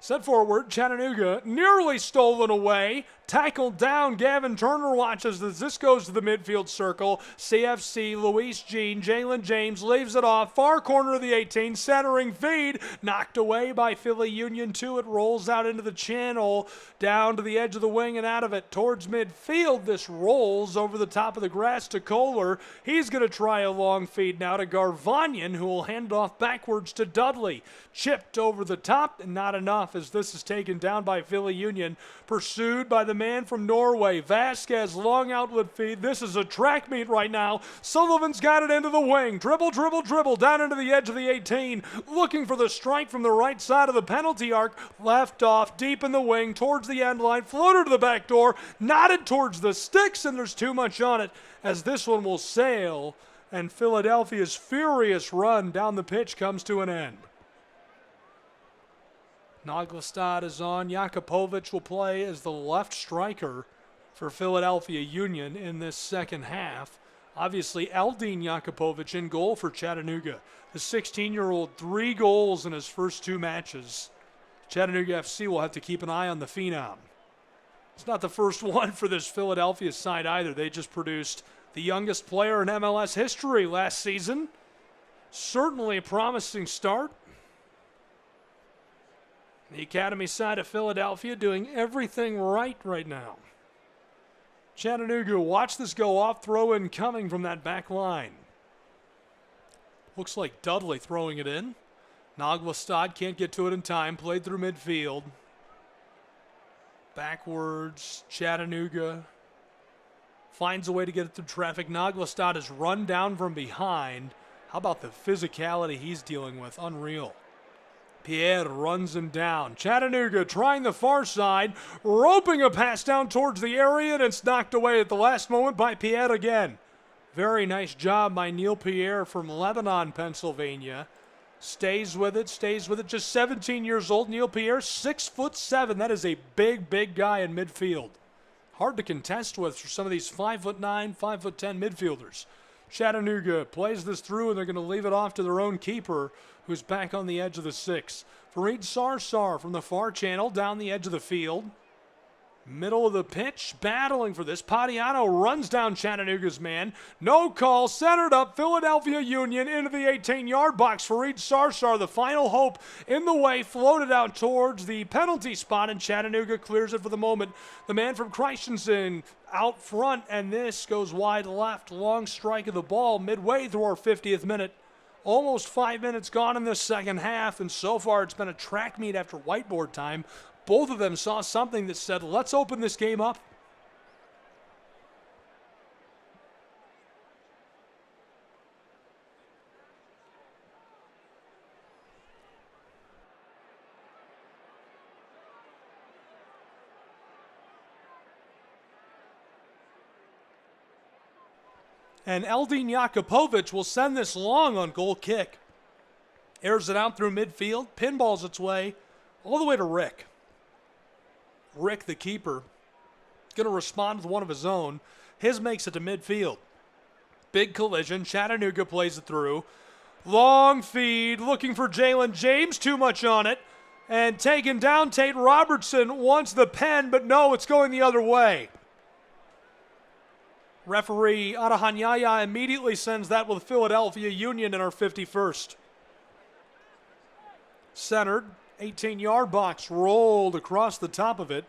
Set forward, Chattanooga nearly stolen away. Tackled down, Gavin Turner watches as this goes to the midfield circle. CFC, Luis Jean, Jalen James leaves it off. Far corner of the 18, centering feed. Knocked away by Philly Union 2. It rolls out into the channel, down to the edge of the wing and out of it towards midfield. This rolls over the top of the grass to Kohler. He's going to try a long feed now to Garvanyan, who will hand it off backwards to Dudley. Chipped over the top, and not enough as this is taken down by Philly Union. Pursued by the man from Norway. Vasquez, long outlet feed. This is a track meet right now. Sullivan's got it into the wing. Dribble, dribble, dribble, down into the edge of the 18. Looking for the strike from the right side of the penalty arc. Left off, deep in the wing, towards the end line. Floater to the back door. Knotted towards the sticks, and there's too much on it as this one will sail. And Philadelphia's furious run down the pitch comes to an end. Naglestad is on. Jakupovic will play as the left striker for Philadelphia Union in this second half. Obviously, Eldin Jakupovic in goal for Chattanooga. The 16-year-old, 3 goals in his first 2 matches. Chattanooga FC will have to keep an eye on the phenom. It's not the first one for this Philadelphia side either. They just produced the youngest player in MLS history last season. Certainly a promising start. The academy side of Philadelphia doing everything right now. Chattanooga, watch this go off. Throw in coming from that back line. Looks like Dudley throwing it in. Naglestad can't get to it in time. Played through midfield. Backwards. Chattanooga finds a way to get it through traffic. Naglestad is run down from behind. How about the physicality he's dealing with? Unreal. Pierre runs him down. Chattanooga trying the far side, roping a pass down towards the area, and it's knocked away at the last moment by Pierre again. Very nice job by Neil Pierre from Lebanon, Pennsylvania. Stays with it, just 17 years old. Neil Pierre, 6'7". That is a big guy in midfield. Hard to contest with for some of these 5'9", 5'10" midfielders. Chattanooga plays this through, and they're going to leave it off to their own keeper, who's back on the edge of the 6. Fareed Sarsar from the far channel down the edge of the field. Middle of the pitch, battling for this. Padiano runs down Chattanooga's man. No call, centered up. Philadelphia Union into the 18-yard box. Fareed Sarsar, the final hope in the way, floated out towards the penalty spot, and Chattanooga clears it for the moment. The man from Christensen out front, and this goes wide left. Long strike of the ball midway through our 50th minute. Almost 5 minutes gone in this second half, and so far it's been a track meet after whiteboard time. Both of them saw something that said, let's open this game up. And Eldin Jakupovic will send this long on goal kick. Airs it out through midfield, pinballs its way all the way to Rick. Rick, the keeper, going to respond with one of his own. His makes it to midfield. Big collision. Chattanooga plays it through. Long feed, looking for Jalen James. Too much on it. And taken down. Tate Robertson wants the pen, but no, it's going the other way. Referee Adahanyaya immediately sends that with Philadelphia Union in our 51st. Centered, 18-yard box rolled across the top of it.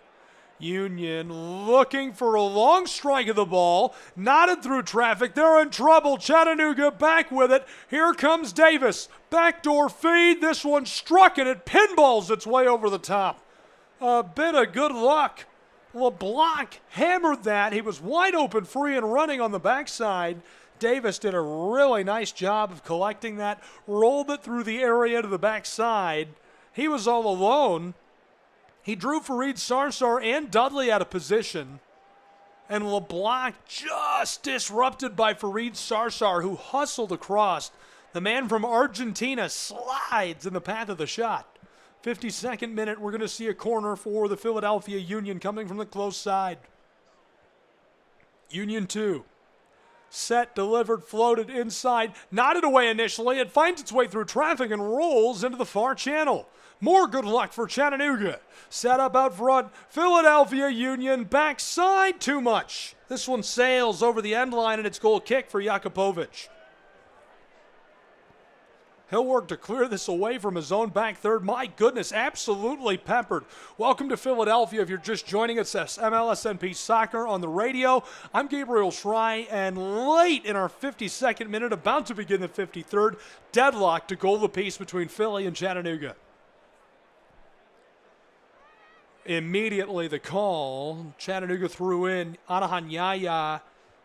Union looking for a long strike of the ball. Knotted through traffic. They're in trouble. Chattanooga back with it. Here comes Davis. Backdoor feed. This one struck and it pinballs its way over the top. A bit of good luck. LeBlanc hammered that. He was wide open, free and running on the backside. Davis did a really nice job of collecting that. Rolled it through the area to the backside. He was all alone. He drew Fareed Sarsar and Dudley out of position. And LeBlanc just disrupted by Fareed Sarsar, who hustled across. The man from Argentina slides in the path of the shot. 52nd minute, we're going to see a corner for the Philadelphia Union coming from the close side. Union 2. Set, delivered, floated inside, knotted away initially. It finds its way through traffic and rolls into the far channel. More good luck for Chattanooga. Set up out front. Philadelphia Union backside, too much. This one sails over the end line and it's goal kick for Jakupovic. He'll work to clear this away from his own back third. My goodness, absolutely peppered. Welcome to Philadelphia. If you're just joining us, that's MLSNP Soccer on the radio. I'm Gabriel Schrei, and late in our 52nd minute, about to begin the 53rd, deadlock to goal apiece between Philly and Chattanooga. Immediately the call, Chattanooga threw in. Adahanyaya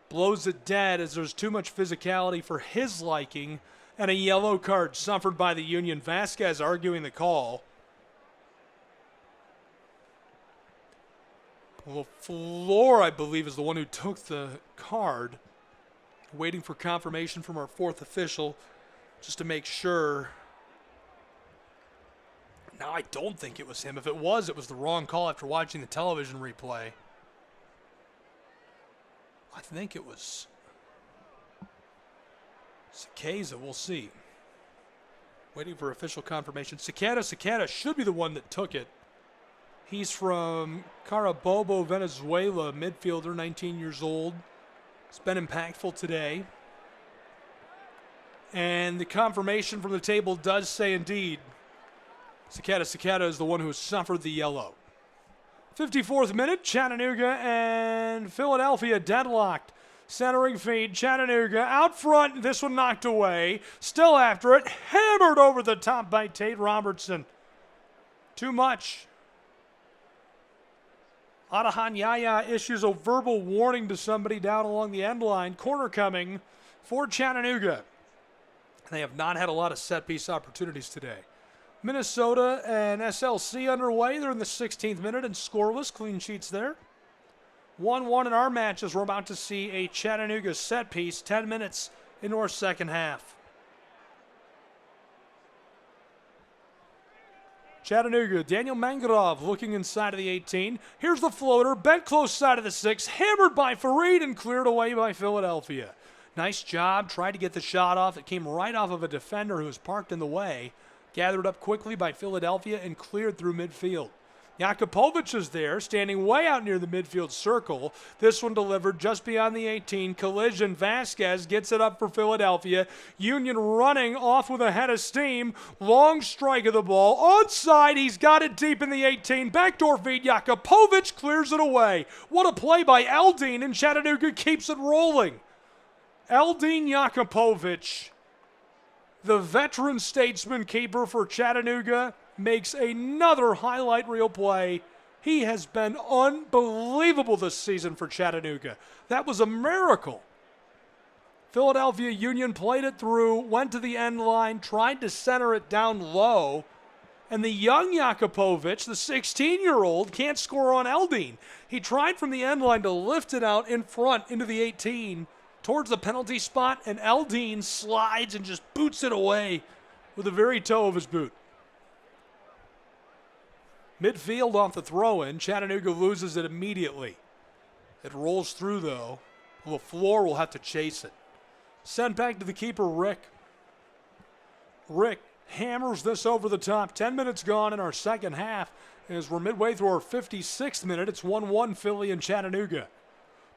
blows it dead as there's too much physicality for his liking. And a yellow card suffered by the Union. Vasquez arguing the call. Well, Floor, I believe, is the one who took the card. Waiting for confirmation from our fourth official just to make sure. No, I don't think it was him. If it was the wrong call after watching the television replay. I think it was Sakeza, we'll see. Waiting for official confirmation. Sakata should be the one that took it. He's from Carabobo, Venezuela, midfielder, 19 years old. It's been impactful today. And the confirmation from the table does say indeed, Sakata is the one who suffered the yellow. 54th minute, Chattanooga and Philadelphia deadlocked. Centering feed, Chattanooga out front. This one knocked away. Still after it. Hammered over the top by Tate Robertson. Too much. Adahanyaya issues a verbal warning to somebody down along the end line. Corner coming for Chattanooga. They have not had a lot of set-piece opportunities today. Minnesota and SLC underway. They're in the 16th minute and scoreless. Clean sheets there. 1-1 in our match as we're about to see a Chattanooga set piece, 10 minutes into our second half. Chattanooga, Daniel Mangarov looking inside of the 18. Here's the floater, bent close side of the 6, hammered by Fareed and cleared away by Philadelphia. Nice job, tried to get the shot off. It came right off of a defender who was parked in the way. Gathered up quickly by Philadelphia and cleared through midfield. Jakupovic is there, standing way out near the midfield circle. This one delivered just beyond the 18. Collision, Vasquez gets it up for Philadelphia. Union running off with a head of steam. Long strike of the ball. Onside, he's got it deep in the 18. Backdoor feed, Jakupovic clears it away. What a play by Eldine, and Chattanooga keeps it rolling. Eldine Jakupovic, the veteran statesman keeper for Chattanooga, makes another highlight reel play. He has been unbelievable this season for Chattanooga. That was a miracle. Philadelphia Union played it through, went to the end line, tried to center it down low, and the young Jakupovic, the 16-year-old, can't score on Eldine. He tried from the end line to lift it out in front into the 18 towards the penalty spot, and Eldine slides and just boots it away with the very toe of his boot. Midfield off the throw-in. Chattanooga loses it immediately. It rolls through, though. LaFleur will have to chase it. Sent back to the keeper, Rick. Rick hammers this over the top. 10 minutes gone in our second half. As we're midway through our 56th minute, it's 1-1 Philly and Chattanooga.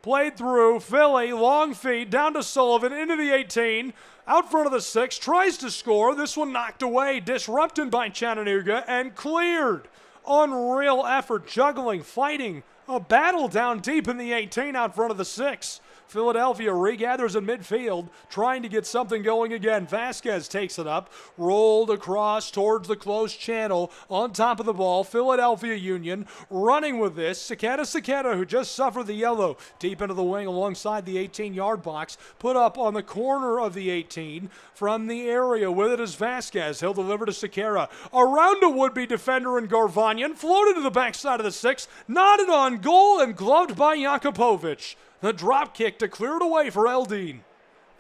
Played through, Philly, long feed, down to Sullivan, into the 18, out front of the 6, tries to score. This one knocked away, disrupted by Chattanooga, and cleared. Unreal effort, juggling, fighting, a battle down deep in the 18 out front of the 6. Philadelphia regathers in midfield, trying to get something going again. Vasquez takes it up, rolled across towards the close channel, on top of the ball. Philadelphia Union running with this. Sakata, who just suffered the yellow, deep into the wing alongside the 18-yard box, put up on the corner of the 18 from the area. With it is Vasquez. He'll deliver to Sakara. Around a would-be defender in Garvanyan, floated to the backside of the 6, nodded on goal, and gloved by Jakupovic. The drop kick to clear it away for Eldine.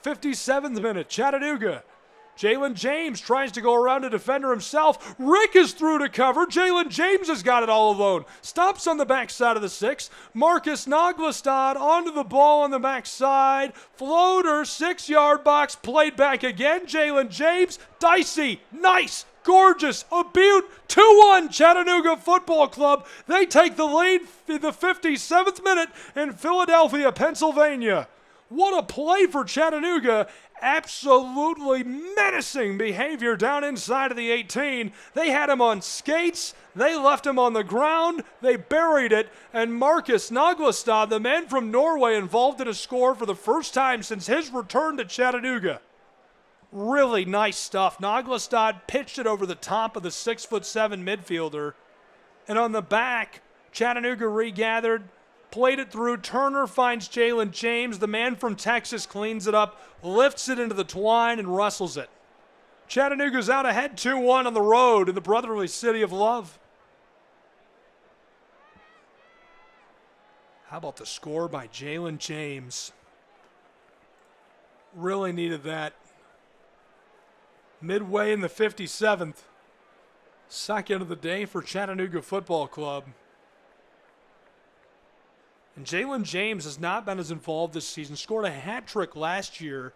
57th minute, Chattanooga. Jalen James tries to go around to defender himself. Rick is through to cover. Jalen James has got it all alone. Stops on the backside of the 6. Marcus Naglestad onto the ball on the backside. Floater, 6-yard box, played back again. Jalen James, dicey, nice, gorgeous, a beaut. 2-1 Chattanooga Football Club. They take the lead in the 57th minute in Philadelphia, Pennsylvania. What a play for Chattanooga. Absolutely menacing behavior down inside of the 18. They had him on skates. They left him on the ground. They buried it. And Marcus Naglestad, the man from Norway, involved in a score for the first time since his return to Chattanooga. Really nice stuff. Naglestad pitched it over the top of the 6'7" midfielder. And on the back, Chattanooga regathered, played it through. Turner finds Jalen James. The man from Texas cleans it up, lifts it into the twine, and wrestles it. Chattanooga's out ahead 2-1 on the road in the brotherly city of love. How about the score by Jalen James? Really needed that. Midway in the 57th. Second of the day for Chattanooga Football Club. And Jalen James has not been as involved this season. Scored a hat trick last year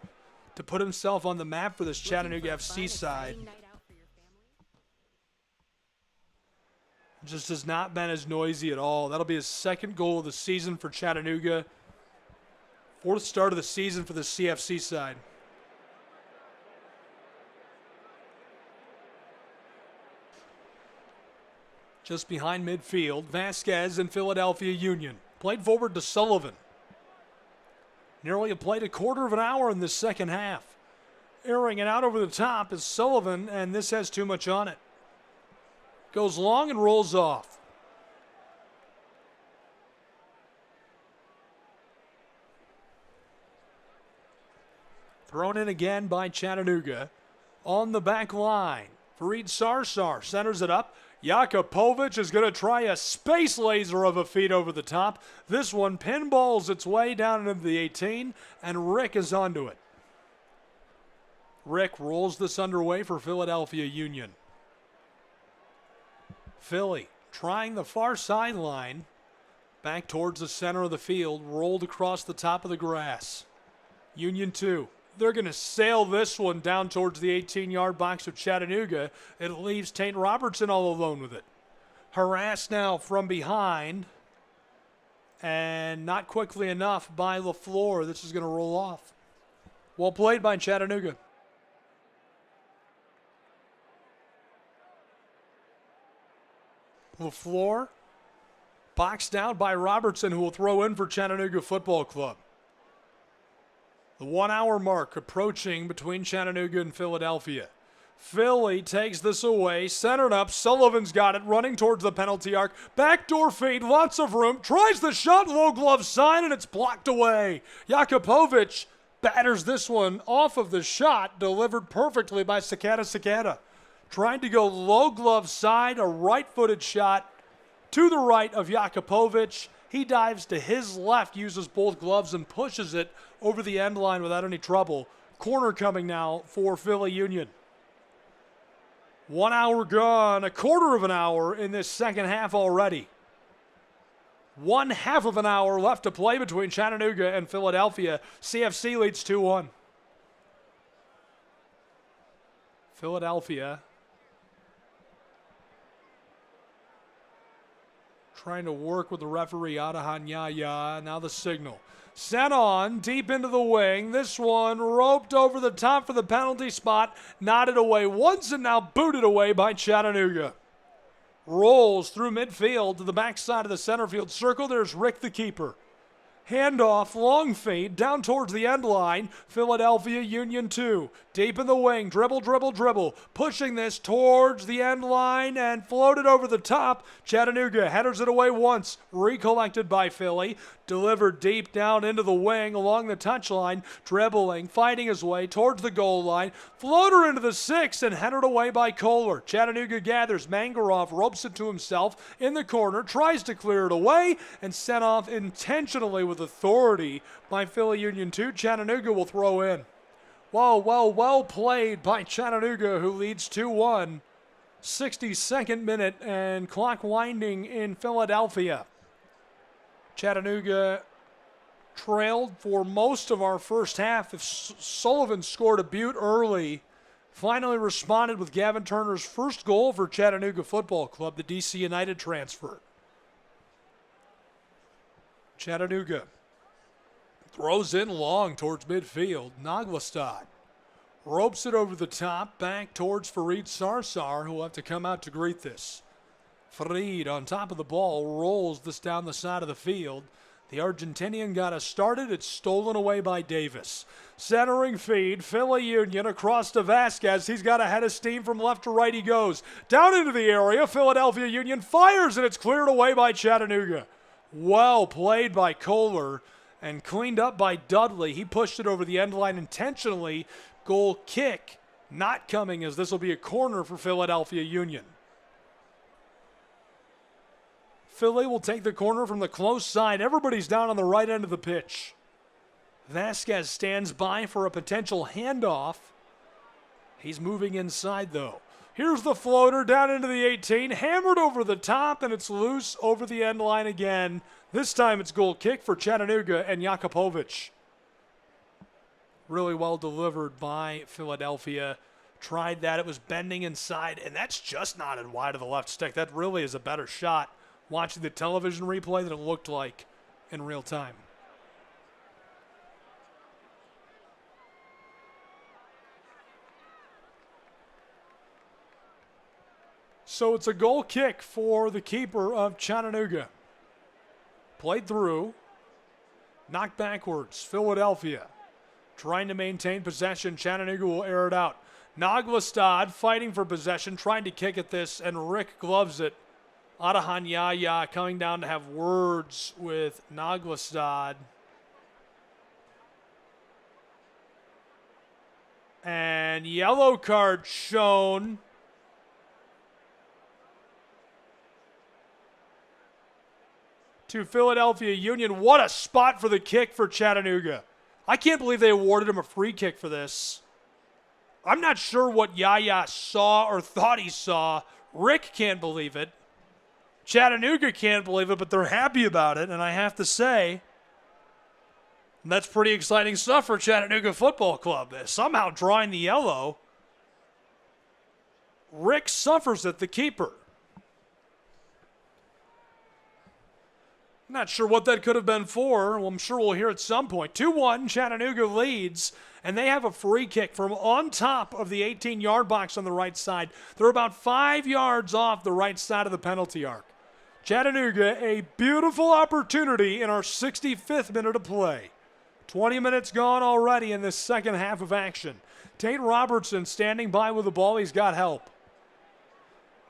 to put himself on the map for this Chattanooga FC side. Just has not been as noisy at all. That'll be his second goal of the season for Chattanooga. Fourth start of the season for the CFC side. Just behind midfield, Vasquez and Philadelphia Union. Played forward to Sullivan. Nearly played a quarter of an hour in this second half. Airing it out over the top is Sullivan, and this has too much on it. Goes long and rolls off. Thrown in again by Chattanooga. On the back line, Fareed Sarsar centers it up. Jakupovic is going to try a space laser of a feed over the top. This one pinballs its way down into the 18, and Rick is onto it. Rick rolls this underway for Philadelphia Union. Philly trying the far sideline. Back towards the center of the field, rolled across the top of the grass. Union 2. They're going to sail this one down towards the 18-yard box of Chattanooga. It leaves Tate Robertson all alone with it. Harassed now from behind. And not quickly enough by LaFleur. This is going to roll off. Well played by Chattanooga. LaFleur boxed down by Robertson, who will throw in for Chattanooga Football Club. The 1 hour mark approaching between Chattanooga and Philadelphia. Philly takes this away, centered up. Sullivan's got it, running towards the penalty arc. Backdoor feed, lots of room. Tries the shot, low glove sign, and it's blocked away. Jakupovic batters this one off of the shot, delivered perfectly by Sakata. Trying to go low glove side, a right-footed shot to the right of Jakupovic. He dives to his left, uses both gloves, and pushes it over the end line without any trouble. Corner coming now for Philly Union. 1 hour gone, a quarter of an hour in this second half already. 1/2 of an hour left to play between Chattanooga and Philadelphia. CFC leads 2-1. Philadelphia trying to work with the referee, Adahan Yaya. Now the signal. Sent on, deep into the wing. This one roped over the top for the penalty spot. Nodded away once and now booted away by Chattanooga. Rolls through midfield to the backside of the center field circle. There's Rick the keeper. Handoff, long feed, down towards the end line. Philadelphia Union 2. Deep in the wing, dribble, dribble, dribble. Pushing this towards the end line and floated over the top. Chattanooga headers it away once. Recollected by Philly. Delivered deep down into the wing along the touchline. Dribbling, fighting his way towards the goal line. Floater into the 6 and headed away by Kohler. Chattanooga gathers. Mangarov ropes it to himself in the corner. Tries to clear it away and sent off intentionally with authority by Philly Union 2. Chattanooga will throw in. Well played by Chattanooga, who leads 2-1. 62nd minute and clock winding in Philadelphia. Chattanooga trailed for most of our first half. If Sullivan scored a beaut early, finally responded with Gavin Turner's first goal for Chattanooga Football Club, the DC United transfer. Chattanooga throws in long towards midfield. Naglestad ropes it over the top, back towards Fareed Sarsar, who will have to come out to greet this. Fareed on top of the ball rolls this down the side of the field. The Argentinian got us started. It's stolen away by Davis. Centering feed, Philly Union across to Vasquez. He's got a head of steam from left to right. He goes down into the area. Philadelphia Union fires and it's cleared away by Chattanooga. Well played by Kohler and cleaned up by Dudley. He pushed it over the end line intentionally. Goal kick not coming, as this will be a corner for Philadelphia Union. Philly will take the corner from the close side. Everybody's down on the right end of the pitch. Vasquez stands by for a potential handoff. He's moving inside though. Here's the floater down into the 18, hammered over the top, and it's loose over the end line again. This time it's goal kick for Chattanooga and Jakupovic. Really well delivered by Philadelphia. Tried that, it was bending inside, and that's just knotted wide of the left stick. That really is a better shot watching the television replay than it looked like in real time. So it's a goal kick for the keeper of Chattanooga. Played through, knocked backwards. Philadelphia trying to maintain possession. Chattanooga will air it out. Naglestad fighting for possession, trying to kick at this, and Rick gloves it. Adahan Yaya coming down to have words with Naglestad. And yellow card shown. To Philadelphia Union. What a spot for the kick for Chattanooga. I can't believe they awarded him a free kick for this. I'm not sure what Yaya saw or thought he saw. Rick can't believe it. Chattanooga can't believe it, but they're happy about it, and I have to say, that's pretty exciting stuff for Chattanooga Football Club. Somehow drawing the yellow. Rick suffers it, the keeper. Not sure what that could have been for. Well, I'm sure we'll hear at some point. 2-1, Chattanooga leads, and they have a free kick from on top of the 18-yard box on the right side. They're about 5 yards off the right side of the penalty arc. Chattanooga, a beautiful opportunity in our 65th minute of play. 20 minutes gone already in this second half of action. Tate Robertson standing by with the ball. He's got help.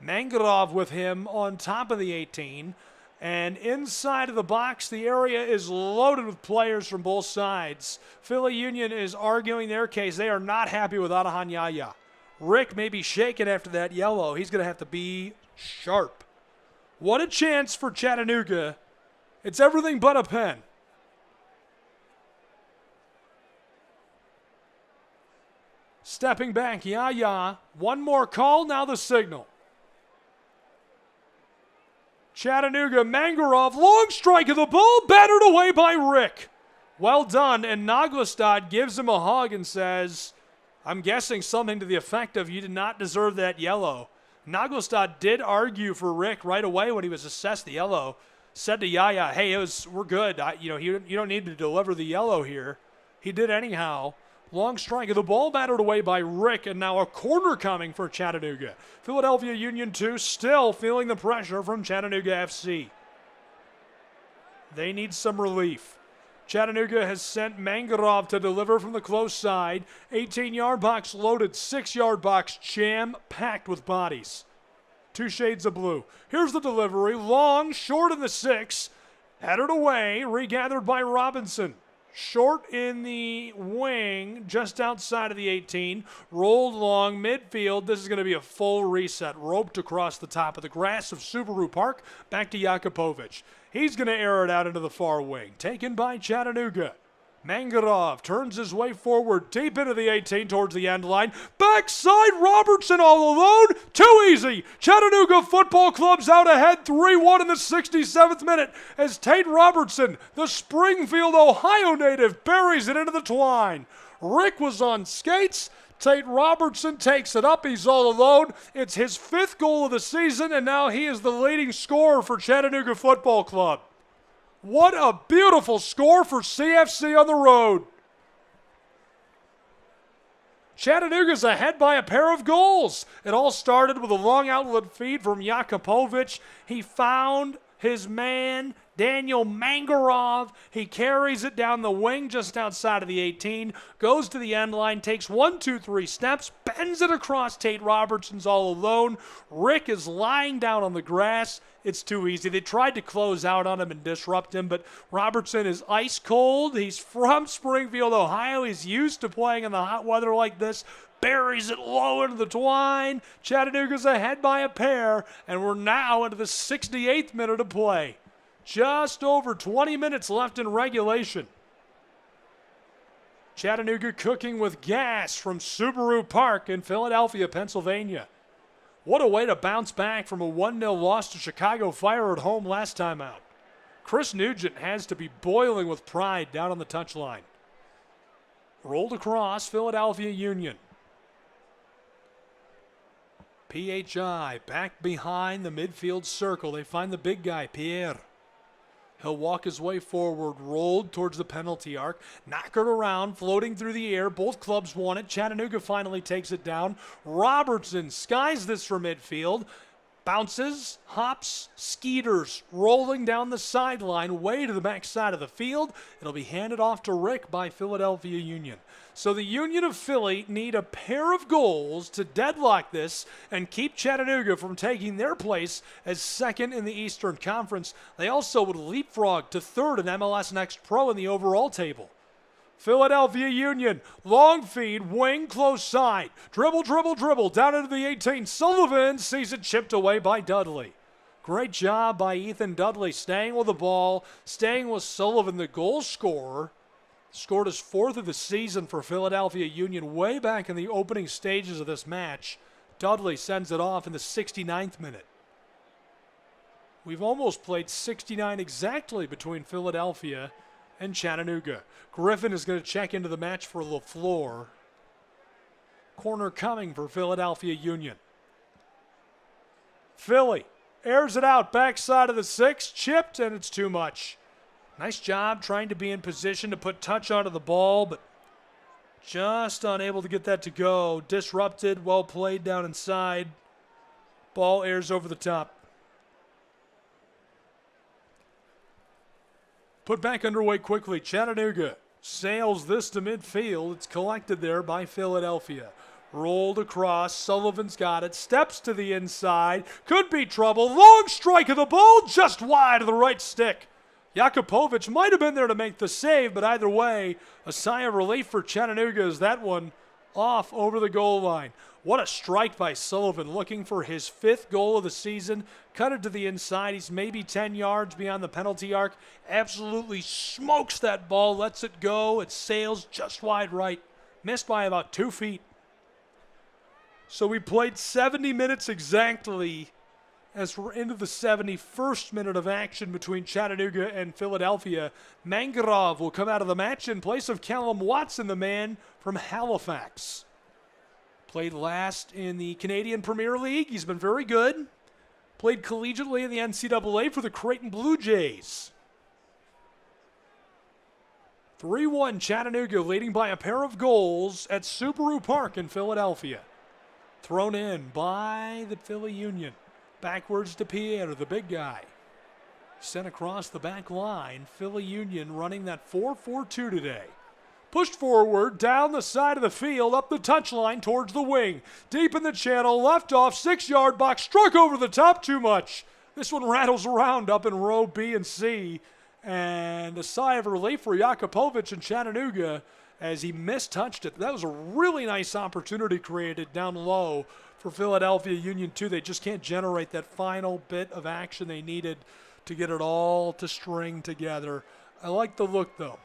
Mangarov with him on top of the 18. And inside of the box, the area is loaded with players from both sides. Philly Union is arguing their case. They are not happy with Adahan Yaya. Rick may be shaken after that yellow. He's going to have to be sharp. What a chance for Chattanooga. It's everything but a pen. Stepping back, Yaya. One more call, now the signal. Chattanooga, Mangarov, long strike of the ball, battered away by Rick. Well done, and Naglestad gives him a hug and says, I'm guessing something to the effect of, you did not deserve that yellow. Naglestad did argue for Rick right away when he was assessed the yellow. Said to Yaya, hey, we're good. You don't need to deliver the yellow here. He did anyhow. Long strike of the ball, battered away by Rick, and now a corner coming for Chattanooga. Philadelphia Union 2 still feeling the pressure from Chattanooga FC. They need some relief. Chattanooga has sent Mangarov to deliver from the close side. 18-yard box loaded, 6-yard box jam-packed with bodies. 2 shades of blue. Here's the delivery. Long, short in the 6. Headed away, regathered by Robinson. Short in the wing, just outside of the 18. Rolled long, midfield. This is going to be a full reset. Roped across the top of the grass of Subaru Park. Back to Jakupovic. He's going to air it out into the far wing. Taken by Chattanooga. Mangarov turns his way forward, deep into the 18 towards the end line. Backside, Robertson all alone. Too easy. Chattanooga Football Club's out ahead 3-1 in the 67th minute as Tate Robertson, the Springfield, Ohio native, buries it into the twine. Rick was on skates. Tate Robertson takes it up. He's all alone. It's his 5th goal of the season, and now he is the leading scorer for Chattanooga Football Club. What a beautiful score for CFC on the road. Chattanooga's ahead by a pair of goals. It all started with a long outlet feed from Jakupovic. He found his man, Daniel Mangarov. He carries it down the wing just outside of the 18, goes to the end line, takes 1, 2, 3 steps, bends it across. Tate Robertson's all alone. Rick is lying down on the grass. It's too easy. They tried to close out on him and disrupt him, but Robertson is ice cold. He's from Springfield, Ohio. He's used to playing in the hot weather like this. Buries it low into the twine. Chattanooga's ahead by a pair, and we're now into the 68th minute of play. Just over 20 minutes left in regulation. Chattanooga cooking with gas from Subaru Park in Philadelphia, Pennsylvania. What a way to bounce back from a 1-0 loss to Chicago Fire at home last time out. Chris Nugent has to be boiling with pride down on the touchline. Rolled across, Philadelphia Union. PHI back behind the midfield circle. They find the big guy, Pierre. He'll walk his way forward, rolled towards the penalty arc, knock it around, floating through the air. Both clubs want it. Chattanooga finally takes it down. Robertson skies this from midfield. Bounces, hops, skeeters, rolling down the sideline, way to the backside of the field. It'll be handed off to Rick by Philadelphia Union. So the Union of Philly need a pair of goals to deadlock this and keep Chattanooga from taking their place as second in the Eastern Conference. They also would leapfrog to third in MLS Next Pro in the overall table. Philadelphia Union, long feed, wing, close side. Dribble, dribble, dribble, down into the 18. Sullivan sees it chipped away by Dudley. Great job by Ethan Dudley staying with the ball, staying with Sullivan, the goal scorer. Scored his 4th of the season for Philadelphia Union way back in the opening stages of this match. Dudley sends it off in the 69th minute. We've almost played 69 exactly between Philadelphia and Chattanooga. Griffin is going to check into the match for LaFleur. Corner coming for Philadelphia Union. Philly airs it out, backside of the 6, chipped, and it's too much. Nice job trying to be in position to put touch onto the ball, but just unable to get that to go. Disrupted, well played down inside. Ball airs over the top. Put back underway quickly. Chattanooga sails this to midfield. It's collected there by Philadelphia. Rolled across. Sullivan's got it. Steps to the inside. Could be trouble. Long strike of the ball just wide of the right stick. Jakupovic might have been there to make the save, but either way, a sigh of relief for Chattanooga as that one off over the goal line. What a strike by Sullivan, looking for his 5th goal of the season. Cut it to the inside. He's maybe 10 yards beyond the penalty arc. Absolutely smokes that ball, lets it go. It sails just wide right. Missed by about 2 feet. So we played 70 minutes exactly as we're into the 71st minute of action between Chattanooga and Philadelphia. Mangarov will come out of the match in place of Callum Watson, the man from Halifax. Played last in the Canadian Premier League. He's been very good. Played collegiately in the NCAA for the Creighton Blue Jays. 3-1 Chattanooga, leading by a pair of goals at Subaru Park in Philadelphia. Thrown in by the Philly Union. Backwards to Pierre, the big guy. Sent across the back line. Philly Union running that 4-4-2 today. Pushed forward, down the side of the field, up the touchline towards the wing. Deep in the channel, left off, 6-yard box, struck over the top too much. This one rattles around up in row B and C. And a sigh of relief for Jakupovic in Chattanooga as he mistouched it. That was a really nice opportunity created down low for Philadelphia Union 2. They just can't generate that final bit of action they needed to get it all to string together. I like the look, though.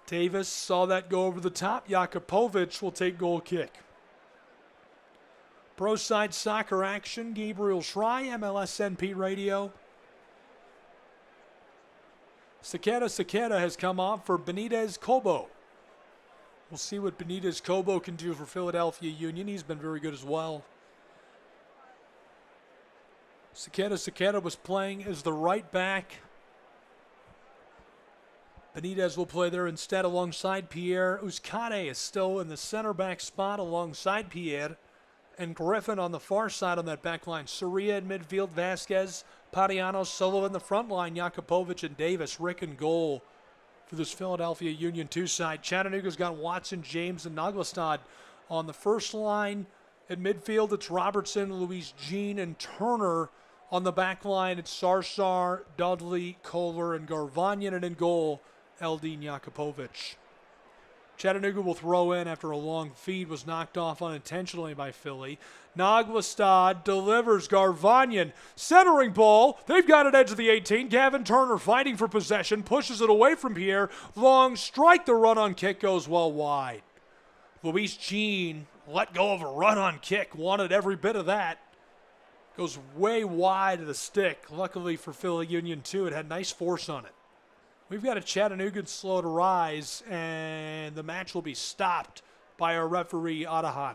Davis saw that go over the top. Jakupovic will take goal kick. Pro side soccer action. Gabriel Schrei, MLSNP Radio. Saketa has come off for Benitez Kobo. We'll see what Benitez Kobo can do for Philadelphia Union. He's been very good as well. Saketa was playing as the right back. Benitez will play there instead alongside Pierre. Uzcate is still in the center back spot alongside Pierre. And Griffin on the far side on that back line. Soria in midfield, Vasquez, Padiano, Solo in the front line, Jakupovic and Davis. Rick in goal for this Philadelphia Union 2 side. Chattanooga's got Watson, James, and Naglestad on the first line. At midfield, it's Robertson, Luis Jean, and Turner. On the back line, it's Sarsar, Dudley, Kohler, and Garvanyan. And in goal, Eldin Jakupovic. Chattanooga will throw in after a long feed was knocked off unintentionally by Philly. Naglestad delivers. Garvanyan centering ball. They've got it edge of the 18. Gavin Turner fighting for possession. Pushes it away from Pierre. Long strike. The run on kick goes well wide. Luis Jean let go of a run on kick. Wanted every bit of that. Goes way wide of the stick. Luckily for Philly Union 2, it had nice force on it. We've got a Chattanooga slow to rise, and the match will be stopped by our referee, Adahan.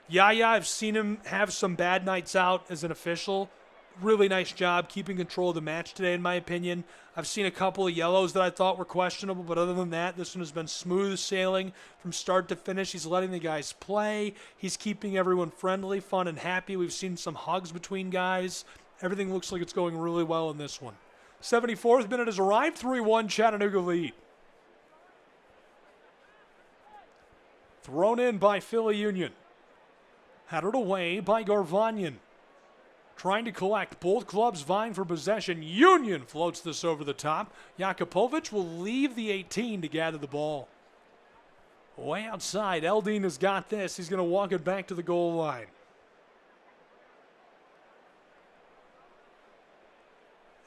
Yaya, I've seen him have some bad nights out as an official. Really nice job keeping control of the match today, in my opinion. I've seen a couple of yellows that I thought were questionable, but other than that, this one has been smooth sailing from start to finish. He's letting the guys play. He's keeping everyone friendly, fun, and happy. We've seen some hugs between guys. Everything looks like it's going really well in this one. 74th minute has arrived, 3-1 Chattanooga lead. Thrown in by Philly Union. Headed away by Garvanyan. Trying to collect, both clubs vying for possession. Union floats this over the top. Jakupovic will leave the 18 to gather the ball. Way outside, Eldin has got this. He's going to walk it back to the goal line.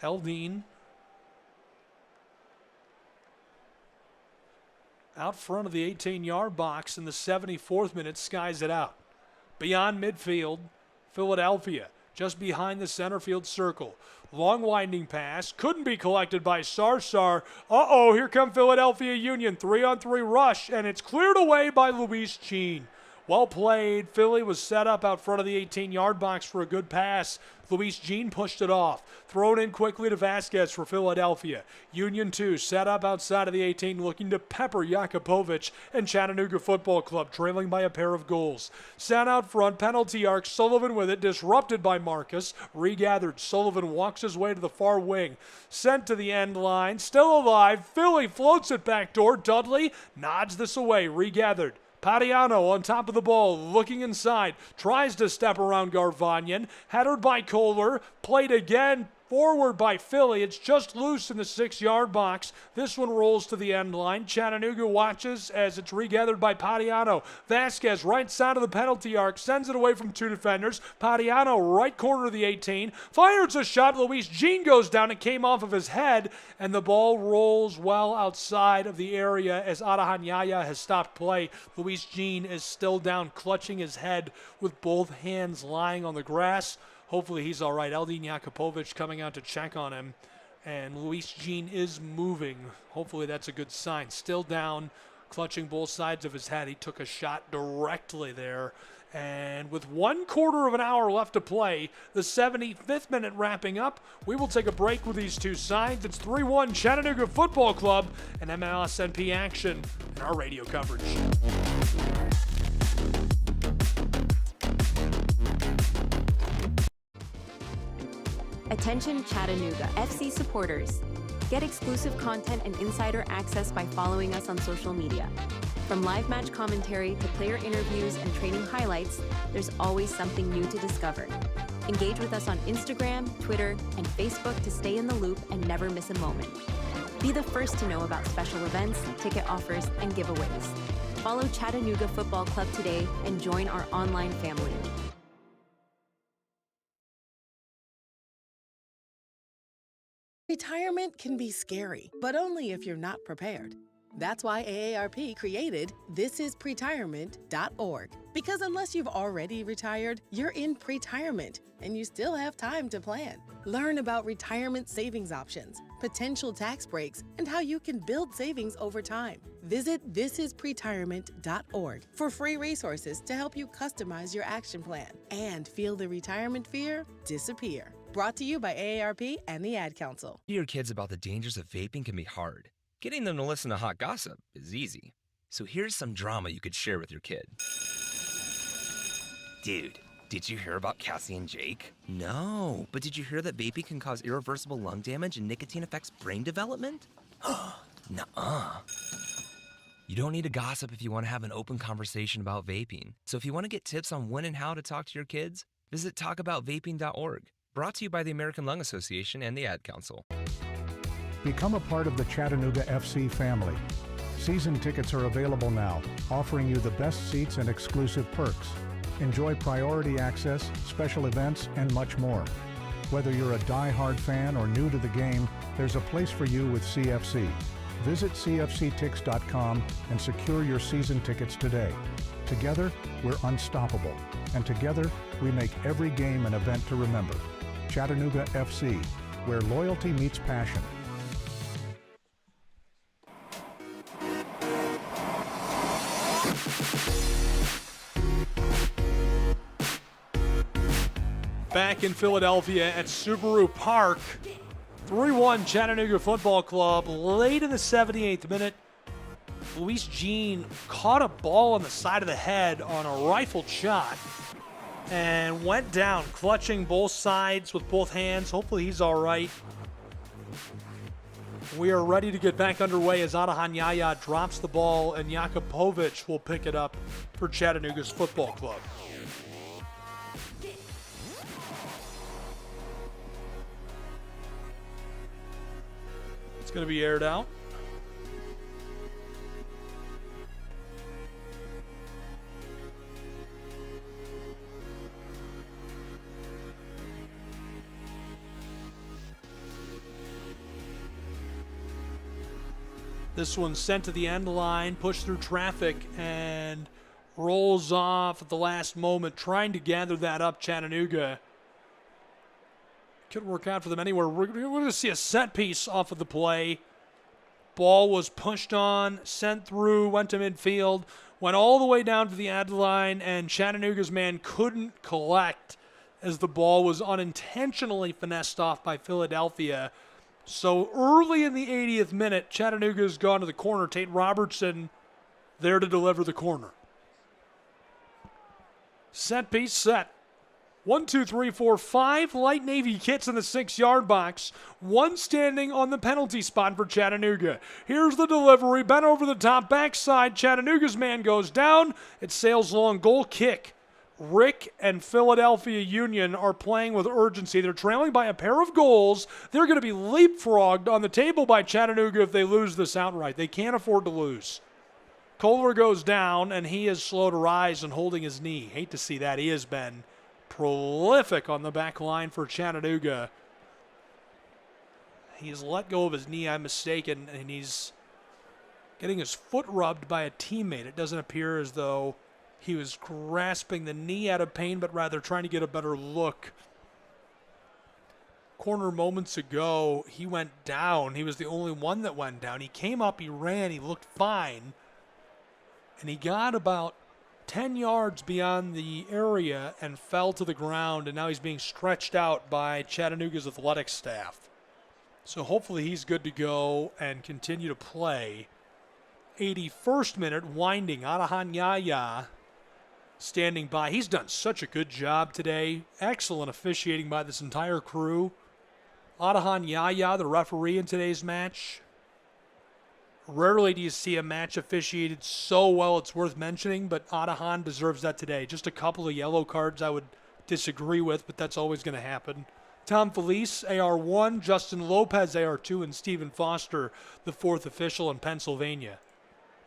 Eldin out front of the 18-yard box in the 74th minute, skies it out. Beyond midfield, Philadelphia, just behind the center field circle. Long winding pass, couldn't be collected by Sarsar. Uh-oh, here come Philadelphia Union, 3-on-3 rush, and it's cleared away by Luis Jean. Well played. Philly was set up out front of the 18-yard box for a good pass. Luis Jean pushed it off. Thrown in quickly to Vasquez for Philadelphia. Union 2 set up outside of the 18, looking to pepper Jakupovic and Chattanooga Football Club, trailing by a pair of goals. Sent out front, penalty arc. Sullivan with it, disrupted by Marcus. Regathered. Sullivan walks his way to the far wing. Sent to the end line. Still alive. Philly floats it backdoor. Dudley nods this away. Regathered. Padiano on top of the ball, looking inside, tries to step around Garvanyan, headed by Kohler, played again forward by Philly. It's just loose in the 6-yard box. This one rolls to the end line. Chattanooga watches as it's regathered by Padiano. Vasquez, right side of the penalty arc, sends it away from 2 defenders. Padiano, right corner of the 18, fires a shot. Luis Jean goes down. It came off of his head, and the ball rolls well outside of the area as Adahanyaya has stopped play. Luis Jean is still down, clutching his head with both hands lying on the grass. Hopefully he's all right. Eldin Jakupovic coming out to check on him. And Luis Jean is moving. Hopefully that's a good sign. Still down, clutching both sides of his head. He took a shot directly there. And with 1/4 of an hour left to play, the 75th minute wrapping up, we will take a break with these two sides. It's 3-1 Chattanooga Football Club and MLSNP action in our radio coverage. Attention Chattanooga FC supporters. Get exclusive content and insider access by following us on social media. From live match commentary to player interviews and training highlights, there's always something new to discover. Engage with us on Instagram, Twitter, and Facebook to stay in the loop and never miss a moment. Be the first to know about special events, ticket offers, and giveaways. Follow Chattanooga Football Club today and join our online family. Retirement can be scary, but only if you're not prepared. That's why AARP created thisispretirement.org. Because unless you've already retired, you're in pretirement, and you still have time to plan. Learn about retirement savings options, potential tax breaks, and how you can build savings over time. Visit thisispretirement.org for free resources to help you customize your action plan and feel the retirement fear disappear. Brought to you by AARP and the Ad Council. Your kids about the dangers of vaping can be hard. Getting them to listen to hot gossip is easy. So here's some drama you could share with your kid. Dude, did you hear about Cassie and Jake? No, but did you hear that vaping can cause irreversible lung damage and nicotine affects brain development? Nuh-uh. You don't need to gossip if you want to have an open conversation about vaping. So if you want to get tips on when and how to talk to your kids, visit talkaboutvaping.org. Brought to you by the American Lung Association and the Ad Council. Become a part of the Chattanooga FC family. Season tickets are available now, offering you the best seats and exclusive perks. Enjoy priority access, special events, and much more. Whether you're a die-hard fan or new to the game, there's a place for you with CFC. Visit cfctix.com and secure your season tickets today. Together, we're unstoppable. And together, we make every game an event to remember. Chattanooga FC, where loyalty meets passion. Back in Philadelphia at Subaru Park, 3-1 Chattanooga Football Club. Late in the 78th minute, Luis Jean caught a ball on the side of the head on a rifled shot and went down, clutching both sides with both hands. Hopefully he's all right. We are ready to get back underway as Adahanyaya drops the ball, and Jakupovic will pick it up for Chattanooga's Football Club. It's going to be aired out. This one sent to the end line, pushed through traffic, and rolls off at the last moment, trying to gather that up, Chattanooga. Could work out for them anywhere. We're going to see a set piece off of the play. Ball was pushed on, sent through, went to midfield, went all the way down to the end line, and Chattanooga's man couldn't collect as the ball was unintentionally finessed off by Philadelphia. So early in the 80th minute, Chattanooga's gone to the corner. Tate Robertson there to deliver the corner. Set piece set. 1, 2, 3, 4, 5 light Navy kits in the 6-yard box. One standing on the penalty spot for Chattanooga. Here's the delivery. Bent over the top, backside. Chattanooga's man goes down. It sails long. Goal kick Rick and Philadelphia Union are playing with urgency. They're trailing by a pair of goals. They're going to be leapfrogged on the table by Chattanooga if they lose this outright. They can't afford to lose. Kohler goes down, and he is slow to rise and holding his knee. Hate to see that. He has been prolific on the back line for Chattanooga. He's let go of his knee, I'm mistaken, and he's getting his foot rubbed by a teammate. It doesn't appear as though he was grasping the knee out of pain, but rather trying to get a better look. Corner moments ago, he went down. He was the only one that went down. He came up, he ran, he looked fine, and he got about 10 yards beyond the area and fell to the ground, and now he's being stretched out by Chattanooga's athletic staff. So hopefully he's good to go and continue to play. 81st minute, winding. Adahan Yaya standing by. He's done such a good job today. Excellent officiating by this entire crew. Adahan Yaya, the referee in today's match. Rarely do you see a match officiated so well it's worth mentioning, but Adahan deserves that today. Just a couple of yellow cards I would disagree with, but that's always going to happen. Tom Felice, AR1, Justin Lopez, AR2, and Stephen Foster, the fourth official in Pennsylvania.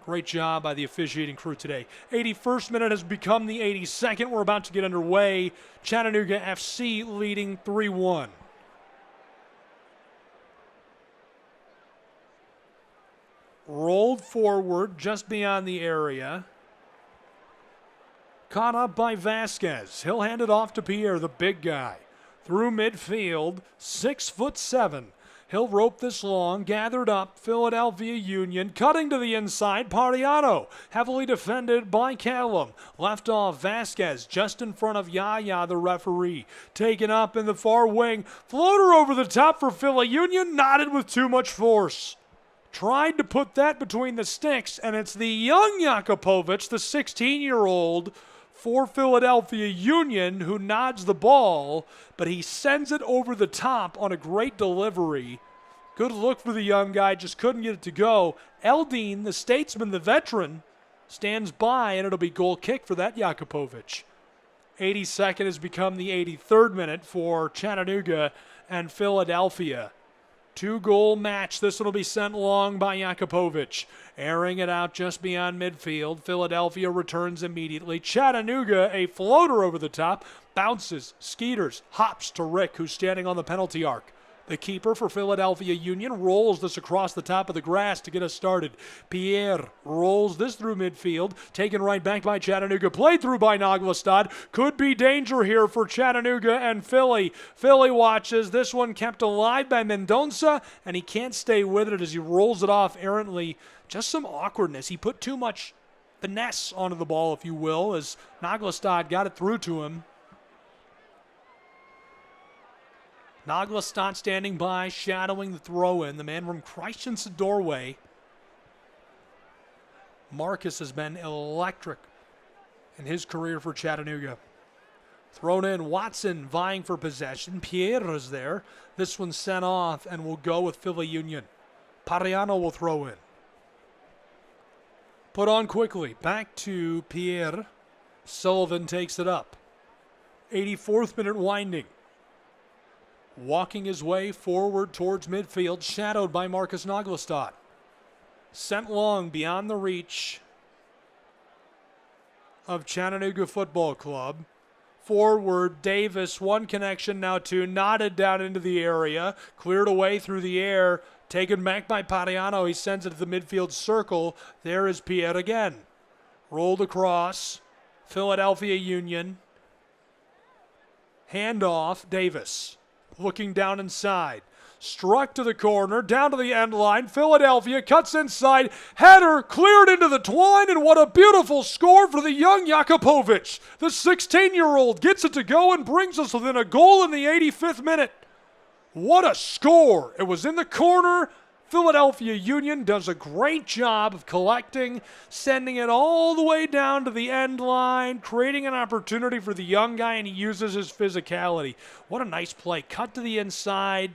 Great job by the officiating crew today. 81st minute has become the 82nd. We're about to get underway. Chattanooga FC leading 3-1. Rolled forward just beyond the area. Caught up by Vasquez. He'll hand it off to Pierre, the big guy. Through midfield, 6'7". He'll rope this long, gathered up, Philadelphia Union, cutting to the inside, Pariano, heavily defended by Callum. Left off Vasquez, just in front of Yaya, the referee. Taken up in the far wing, floater over the top for Philly Union, knotted with too much force. Tried to put that between the sticks, and it's the young Jakupovic, the 16-year-old, for Philadelphia Union, who nods the ball, but he sends it over the top on a great delivery. Good look for the young guy, just couldn't get it to go. Eldine, the statesman, the veteran, stands by, and it'll be goal kick for that Jakupovic. 82nd has become the 83rd minute for Chattanooga and Philadelphia. 2-goal match. This one will be sent long by Jakupovic. Airing it out just beyond midfield. Philadelphia returns immediately. Chattanooga, a floater over the top. Bounces, skeeters, hops to Rick, who's standing on the penalty arc. The keeper for Philadelphia Union rolls this across the top of the grass to get us started. Pierre rolls this through midfield. Taken right back by Chattanooga. Played through by Naglestad. Could be danger here for Chattanooga and Philly. Philly watches. This one kept alive by Mendonça, and he can't stay with it as he rolls it off errantly. Just some awkwardness. He put too much finesse onto the ball, if you will, as Naglestad got it through to him. Naglestad standing by, shadowing the throw-in. The man from Christensen doorway. Marcus has been electric in his career for Chattanooga. Thrown in, Watson vying for possession. Pierre is there. This one's sent off and will go with Philly Union. Pariano will throw in. Put on quickly. Back to Pierre. Sullivan takes it up. 84th minute winding. Walking his way forward towards midfield, shadowed by Marcus Naglestad. Sent long beyond the reach of Chattanooga Football Club. Forward, Davis, one connection, now two, knotted down into the area, cleared away through the air, taken back by Pariano. He sends it to the midfield circle. There is Pierre again. Rolled across, Philadelphia Union. Handoff, Davis. Looking down inside. Struck to the corner, down to the end line. Philadelphia cuts inside. Header cleared into the twine, and what a beautiful score for the young Jakupovic. The 16-year-old gets it to go and brings us within a goal in the 85th minute. What a score. It was in the corner. Philadelphia Union does a great job of collecting, sending it all the way down to the end line, creating an opportunity for the young guy, and he uses his physicality. What a nice play. Cut to the inside.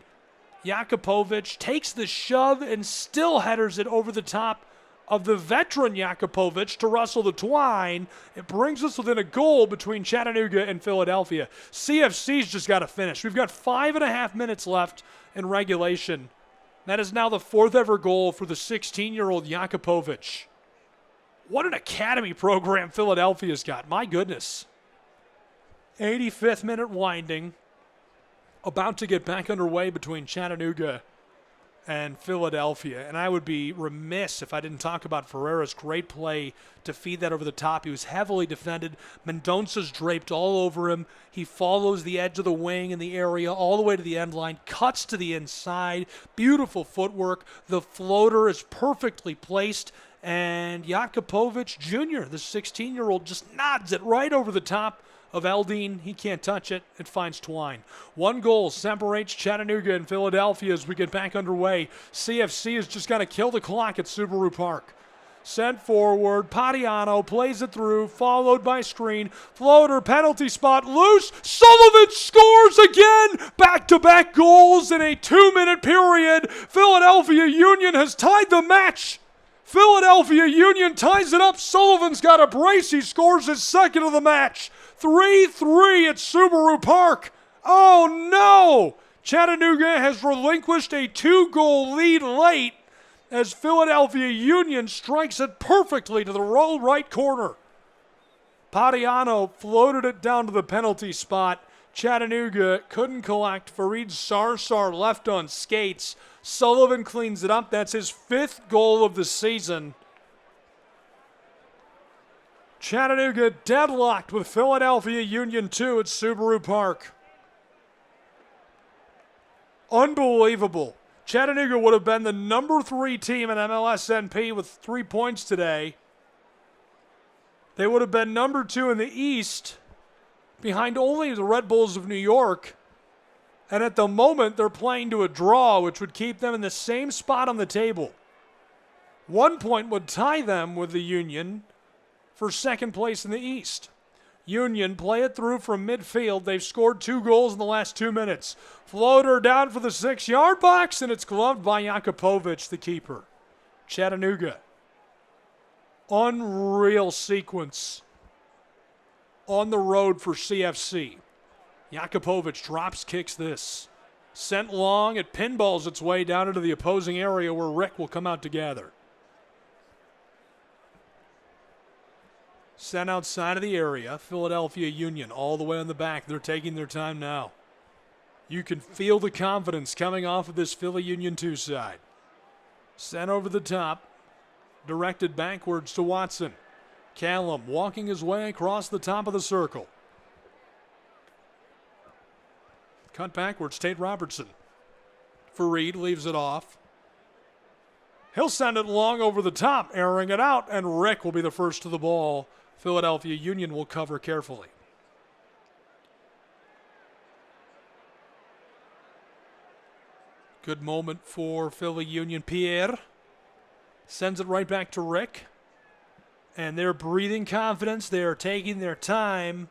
Jakupovic takes the shove and still headers it over the top of the veteran Jakupovic to wrestle the twine. It brings us within a goal between Chattanooga and Philadelphia. CFC's just got to finish. We've got 5.5 minutes left in regulation. That is now the 4th ever goal for the 16-year-old Jakupovic. What an academy program Philadelphia's got. My goodness. 85th minute winding. About to get back underway between Chattanooga and Philadelphia. And I would be remiss if I didn't talk about Ferreira's great play to feed that over the top. He was heavily defended. Mendonca's draped all over him. He follows the edge of the wing in the area all the way to the end line, cuts to the inside. Beautiful footwork. The floater is perfectly placed. And Jakupovic Jr., the 16-year-old, just nods it right over the top of Eldine. He can't touch it. It finds Twine. 1 goal separates Chattanooga and Philadelphia as we get back underway. CFC has just got to kill the clock at Subaru Park. Sent forward. Padiano plays it through, followed by screen. Floater, penalty spot, loose. Sullivan scores again. Back-to-back goals in a 2-minute period. Philadelphia Union has tied the match. Philadelphia Union ties it up. Sullivan's got a brace. He scores his 2nd of the match. 3-3 at Subaru Park. Oh no! Chattanooga has relinquished a 2-goal lead late as Philadelphia Union strikes it perfectly to the roll right corner. Padiano floated it down to the penalty spot. Chattanooga couldn't collect. Farid Sarsar left on skates. Sullivan cleans it up. That's his 5th goal of the season. Chattanooga deadlocked with Philadelphia Union 2 at Subaru Park. Unbelievable. Chattanooga would have been the number 3 team in MLSNP with 3 points today. They would have been number 2 in the East, behind only the Red Bulls of New York. And at the moment, they're playing to a draw, which would keep them in the same spot on the table. 1 point would tie them with the Union for 2nd place in the East. Union play it through from midfield. They've scored 2 goals in the last 2 minutes. Floater down for the 6-yard box, and it's gloved by Jakupovic, the keeper. Chattanooga. Unreal sequence on the road for CFC. Jakupovic drops, kicks this. Sent long, it pinballs its way down into the opposing area where Rick will come out to gather. Sent outside of the area. Philadelphia Union all the way on the back. They're taking their time now. You can feel the confidence coming off of this Philly Union 2 side. Sent over the top. Directed backwards to Watson. Callum walking his way across the top of the circle. Cut backwards, Tate Robertson. Farid leaves it off. He'll send it long over the top, airing it out, and Rick will be the first to the ball. Philadelphia Union will cover carefully. Good moment for Philly Union. Pierre sends it right back to Rick. And they're breathing confidence. They're taking their time,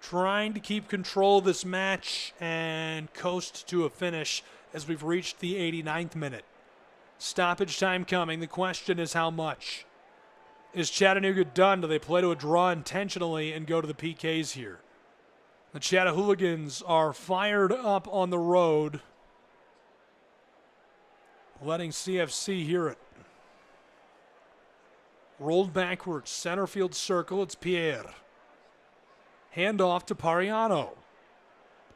trying to keep control of this match and coast to a finish as we've reached the 89th minute. Stoppage time coming. The question is how much? Is Chattanooga done? Do they play to a draw intentionally and go to the PKs here? The Chattahooligans are fired up on the road, letting CFC hear it. Rolled backwards, center field circle, it's Pierre. Handoff to Pariano.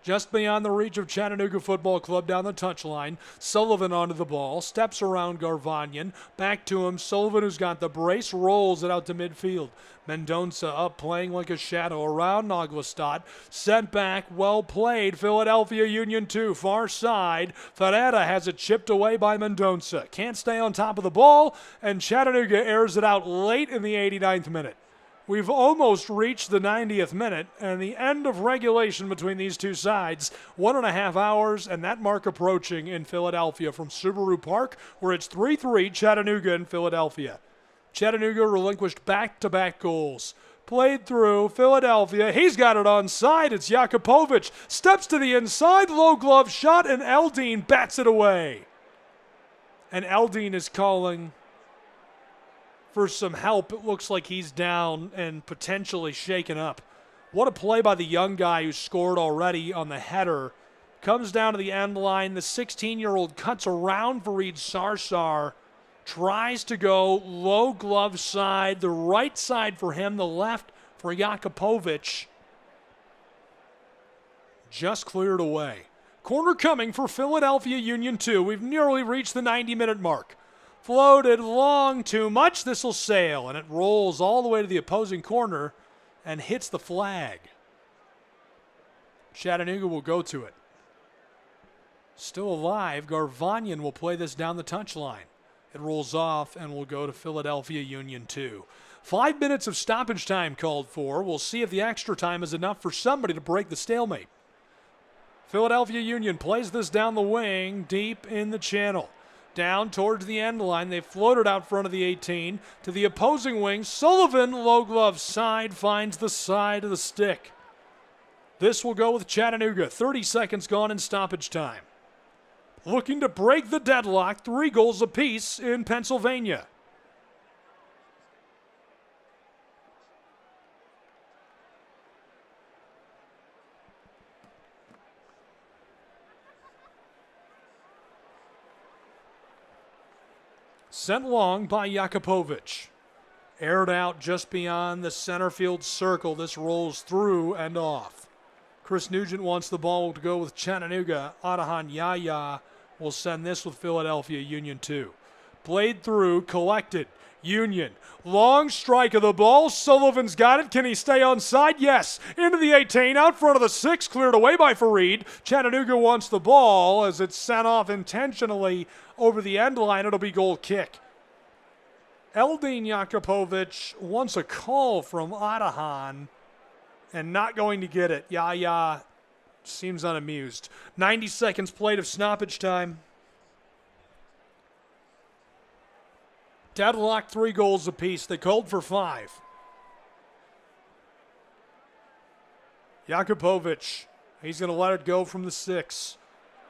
Just beyond the reach of Chattanooga Football Club down the touchline. Sullivan onto the ball, steps around Garvanyan, back to him. Sullivan, who's got the brace, rolls it out to midfield. Mendonca up, playing like a shadow around Naglestad. Sent back, well played. Philadelphia Union 2, far side. Ferreira has it chipped away by Mendonca. Can't stay on top of the ball, and Chattanooga airs it out late in the 89th minute. We've almost reached the 90th minute and the end of regulation between these two sides. 1.5 hours and that mark approaching in Philadelphia from Subaru Park, where it's 3-3 Chattanooga and Philadelphia. Chattanooga relinquished back-to-back goals. Played through Philadelphia. He's got it onside. It's Jakupovic. Steps to the inside, low glove shot, and Eldine bats it away. And Eldine is calling for some help. It looks like he's down and potentially shaken up. What a play by the young guy who scored already on the header. Comes down to the end line. The 16-year-old cuts around Fareed Sarsar. Tries to go low glove side. The right side for him, the left for Jakupovic. Just cleared away. Corner coming for Philadelphia Union 2. We've nearly reached the 90-minute mark. Floated long too much. This will sail, and it rolls all the way to the opposing corner and hits the flag. Chattanooga will go to it. Still alive, Garvanyan will play this down the touchline. It rolls off and will go to Philadelphia Union 2. 5 minutes of stoppage time called for. We'll see if the extra time is enough for somebody to break the stalemate. Philadelphia Union plays this down the wing, deep in the channel. Down towards the end line. They floated out front of the 18 to the opposing wing. Sullivan, low glove side, finds the side of the stick. This will go with Chattanooga. 30 seconds gone in stoppage time. Looking to break the deadlock, 3 goals apiece in Pennsylvania. Sent long by Jakupovic. Aired out just beyond the center field circle. This rolls through and off. Chris Nugent wants the ball to go with Chattanooga. Adahan Yaya will send this with Philadelphia Union 2. Played through, collected. Union. Long strike of the ball. Sullivan's got it. Can he stay on side? Yes. Into the 18. Out front of the 6. Cleared away by Fareed. Chattanooga wants the ball as it's sent off intentionally over the end line. It'll be goal kick. Eldin Jakupovic wants a call from Adahan and not going to get it. Yaya seems unamused. 90 seconds played of stoppage time. Deadlock, 3 goals apiece. They called for 5. Jakupovic, he's going to let it go from the 6.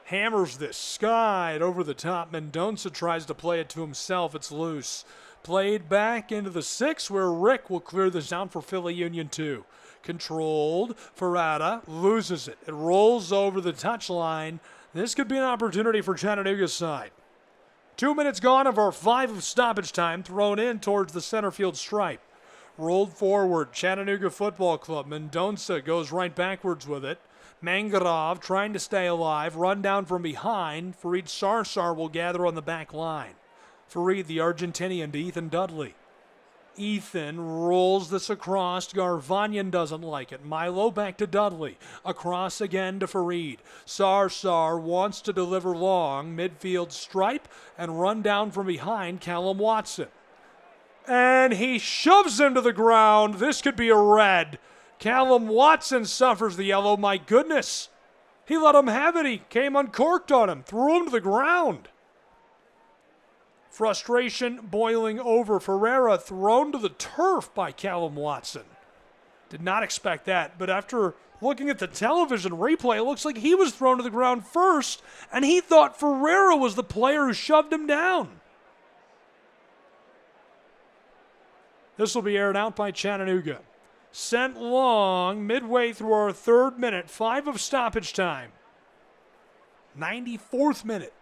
Hammers this, skied over the top. Mendonça tries to play it to himself. It's loose. Played back into the 6 where Rick will clear this out for Philly Union 2. Controlled. Ferrata loses it. It rolls over the touchline. This could be an opportunity for Chattanooga's side. 2 minutes gone of our 5 of stoppage time, thrown in towards the center field stripe. Rolled forward, Chattanooga Football Club. Mendonça goes right backwards with it. Mangarov trying to stay alive, run down from behind. Fareed Sarsar will gather on the back line. Fareed, the Argentinian, to Ethan Dudley. Ethan rolls this across. Garvanyan doesn't like it. Milo back to Dudley. Across again to Fareed. Sarsar wants to deliver long. Midfield stripe and run down from behind Callum Watson. And he shoves him to the ground. This could be a red. Callum Watson suffers the yellow. My goodness. He let him have it. He came uncorked on him. Threw him to the ground. Frustration boiling over. Ferreira thrown to the turf by Callum Watson. Did not expect that, but after looking at the television replay, it looks like he was thrown to the ground first, and he thought Ferreira was the player who shoved him down. This will be aired out by Chattanooga. Sent long midway through our 3rd minute, 5 of stoppage time. 94th minute.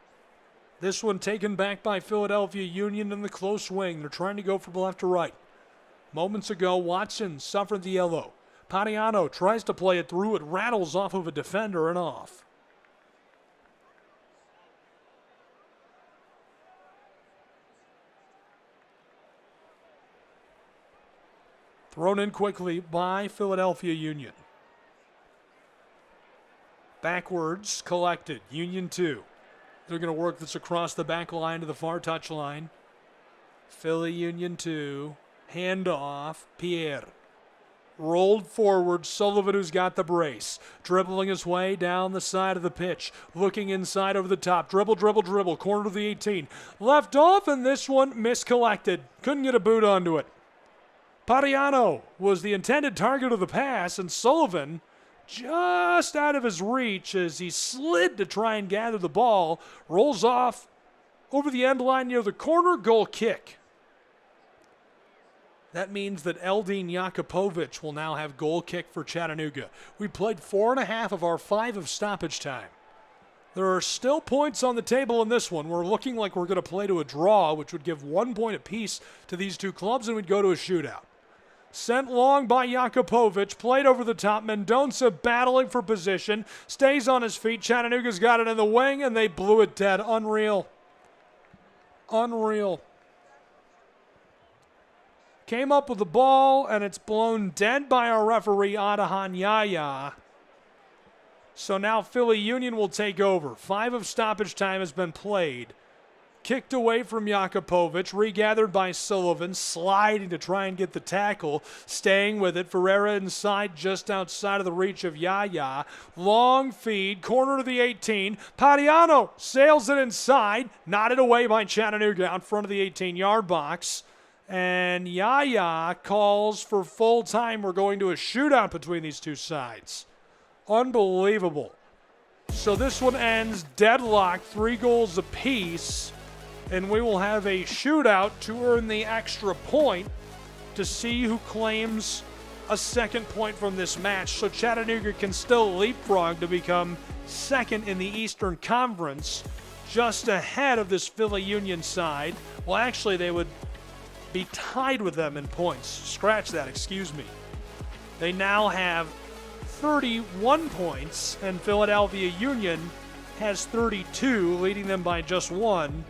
This one taken back by Philadelphia Union in the close wing. They're trying to go from left to right. Moments ago, Watson suffered the yellow. Pariano tries to play it through. It rattles off of a defender and off. Thrown in quickly by Philadelphia Union. Backwards, collected. Union 2. They're going to work this across the back line to the far touchline. Philly Union 2. Handoff. Pierre. Rolled forward. Sullivan, who's got the brace. Dribbling his way down the side of the pitch. Looking inside over the top. Dribble, dribble, dribble. Corner to the 18. Left off, and this one miscollected. Couldn't get a boot onto it. Pariano was the intended target of the pass, and Sullivan just out of his reach as he slid to try and gather the ball. Rolls off over the end line near the corner. Goal kick. That means that Eldin Jakupovic will now have goal kick for Chattanooga. We played 4.5 of our 5 of stoppage time. There are still points on the table in this one. We're looking like we're going to play to a draw, which would give 1 point apiece to these two clubs, and we'd go to a shootout. Sent long by Jakupovic, played over the top. Mendonça battling for position, stays on his feet. Chattanooga's got it in the wing, and they blew it dead. Unreal. Unreal. Came up with the ball, and it's blown dead by our referee, Adahan Yaya. So now Philly Union will take over. 5 of stoppage time has been played. Kicked away from Jakupovic, regathered by Sullivan, sliding to try and get the tackle, staying with it. Ferreira inside, just outside of the reach of Yaya. Long feed, corner to the 18. Padiano sails it inside, knotted away by Chattanooga out front of the 18-yard box. And Yaya calls for full time. We're going to a shootout between these two sides. Unbelievable. So this one ends deadlocked, 3 goals apiece. And we will have a shootout to earn the extra point to see who claims a second point from this match. So Chattanooga can still leapfrog to become second in the Eastern Conference, just ahead of this Philly Union side. Well, actually, they would be tied with them in points. Scratch that, excuse me. They now have 31 points, and Philadelphia Union has 32, leading them by just 1.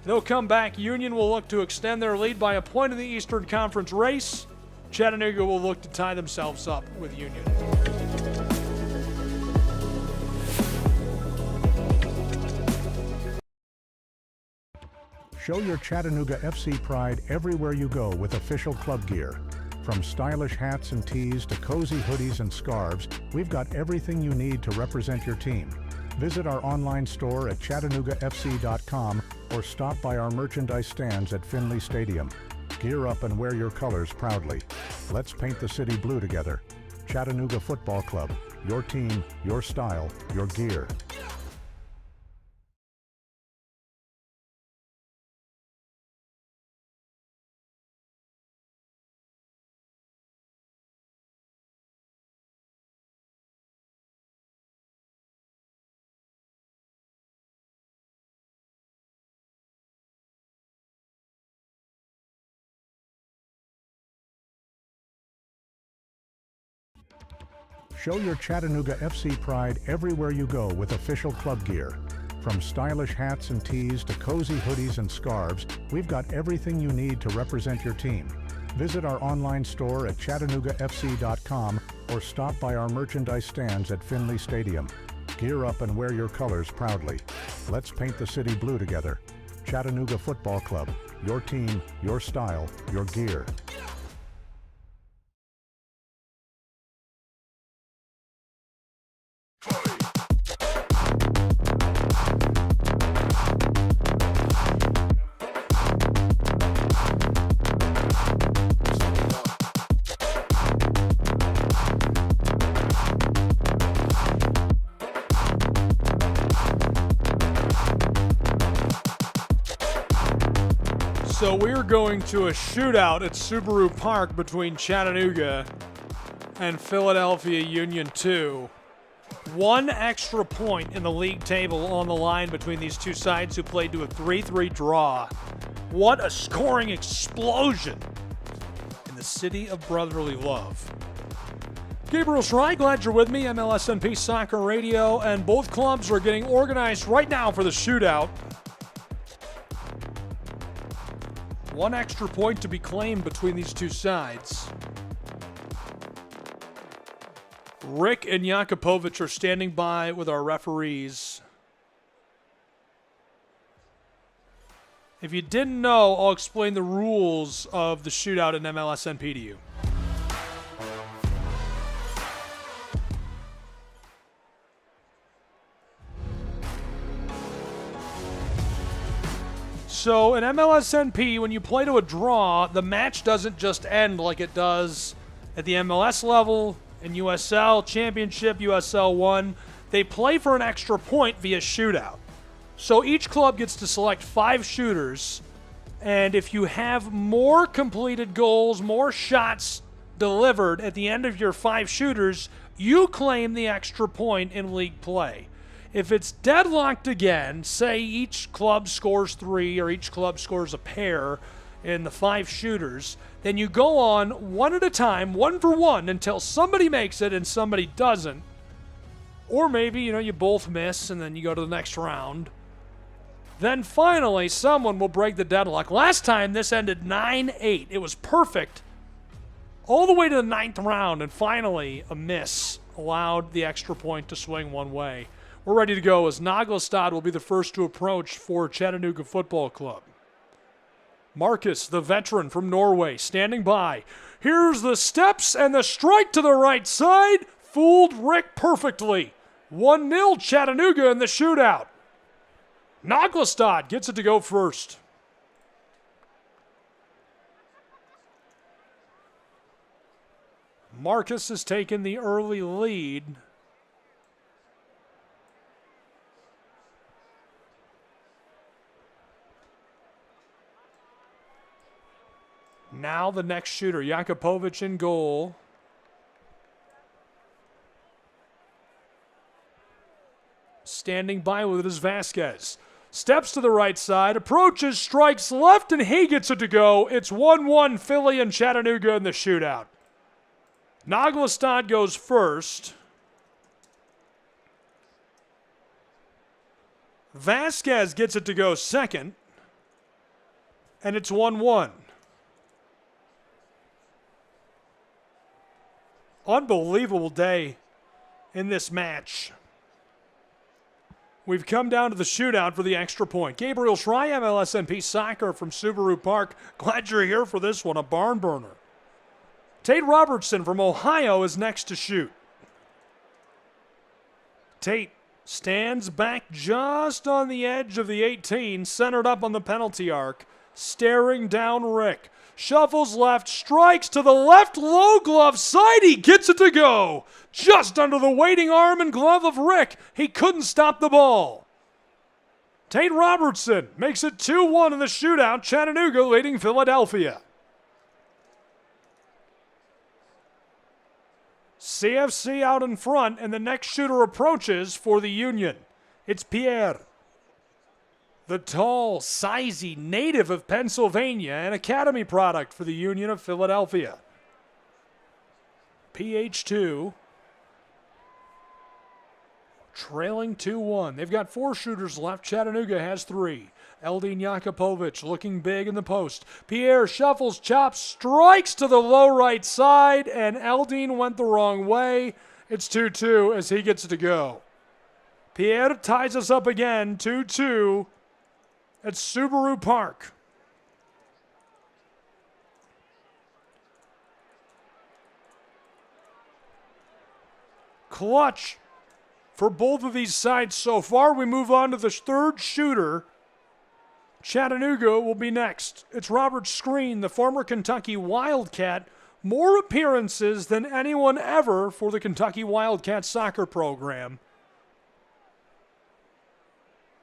They'll come back. Union will look to extend their lead by a point in the Eastern Conference race. Chattanooga will look to tie themselves up with Union. Show your Chattanooga FC pride everywhere you go with official club gear. From stylish hats and tees to cozy hoodies and scarves, we've got everything you need to represent your team. Visit our online store at ChattanoogaFC.com or stop by our merchandise stands at Finley Stadium. Gear up and wear your colors proudly. Let's paint the city blue together. Chattanooga Football Club. Your team, your style, your gear. Show your Chattanooga FC pride everywhere you go with official club gear. From stylish hats and tees to cozy hoodies and scarves, we've got everything you need to represent your team. Visit our online store at ChattanoogaFC.com or stop by our merchandise stands at Finley Stadium. Gear up and wear your colors proudly. Let's paint the city blue together. Chattanooga Football Club. Your team, your style, your gear. So we're going to a shootout at Subaru Park between Chattanooga and Philadelphia Union 2. 1 extra point in the league table on the line between these two sides who played to a 3-3 draw. What a scoring explosion in the city of brotherly love. Gabriel Schrei, glad you're with me, MLSNP Soccer Radio, and both clubs are getting organized right now for the shootout. 1 extra point to be claimed between these two sides. Rick and Jakupovic are standing by with our referees. If you didn't know, I'll explain the rules of the shootout in MLSNP to you. So in MLSNP, when you play to a draw, the match doesn't just end like it does at the MLS level, in USL Championship, USL 1. They play for an extra point via shootout. So each club gets to select 5 shooters, And if you have more completed goals, more shots delivered at the end of your 5 shooters, you claim the extra point in league play. If it's deadlocked again, say each club scores 3 or each club scores a pair in the 5 shooters, then you go on one at a time, 1 for 1, until somebody makes it and somebody doesn't. Or maybe, you both miss and then you go to the next round. Then finally, someone will break the deadlock. Last time, this ended 9-8. It was perfect all the way to the 9th round, and finally, a miss allowed the extra point to swing one way. We're ready to go as Naglestad will be the first to approach for Chattanooga Football Club. Marcus, the veteran from Norway, standing by. Here's the steps and the strike to the right side. Fooled Rick perfectly. 1-0 Chattanooga in the shootout. Naglestad gets it to go first. Marcus has taken the early lead. Now the next shooter, Jakupovic in goal. Standing by with it is Vasquez. Steps to the right side, approaches, strikes left, and he gets it to go. It's 1-1 Philly and Chattanooga in the shootout. Naglestad goes first. Vasquez gets it to go second. And it's 1-1. Unbelievable day in this match. We've come down to the shootout for the extra point. Gabriel Schrei, MLSNP Soccer from Subaru Park. Glad you're here for this one, a barn burner. Tate Robertson from Ohio is next to shoot. Tate stands back just on the edge of the 18, centered up on the penalty arc, staring down Rick. Shuffles left, strikes to the left, low glove side. He gets it to go. Just under the waiting arm and glove of Rick. He couldn't stop the ball. Tate Robertson makes it 2-1 in the shootout. Chattanooga leading Philadelphia. CFC out in front, and the next shooter approaches for the Union. It's Pierre. The tall, sizey native of Pennsylvania, an academy product for the Union of Philadelphia. PH2 trailing 2-1. They've got 4 shooters left. Chattanooga has 3. Eldin Jakupovic looking big in the post. Pierre shuffles, chops, strikes to the low right side, and Eldin went the wrong way. It's 2-2 as he gets it to go. Pierre ties us up again, 2-2 at Subaru Park. Clutch for both of these sides so far. We move on to the third shooter. Chattanooga will be next. It's Robert Screen, the former Kentucky Wildcat. More appearances than anyone ever for the Kentucky Wildcat soccer program.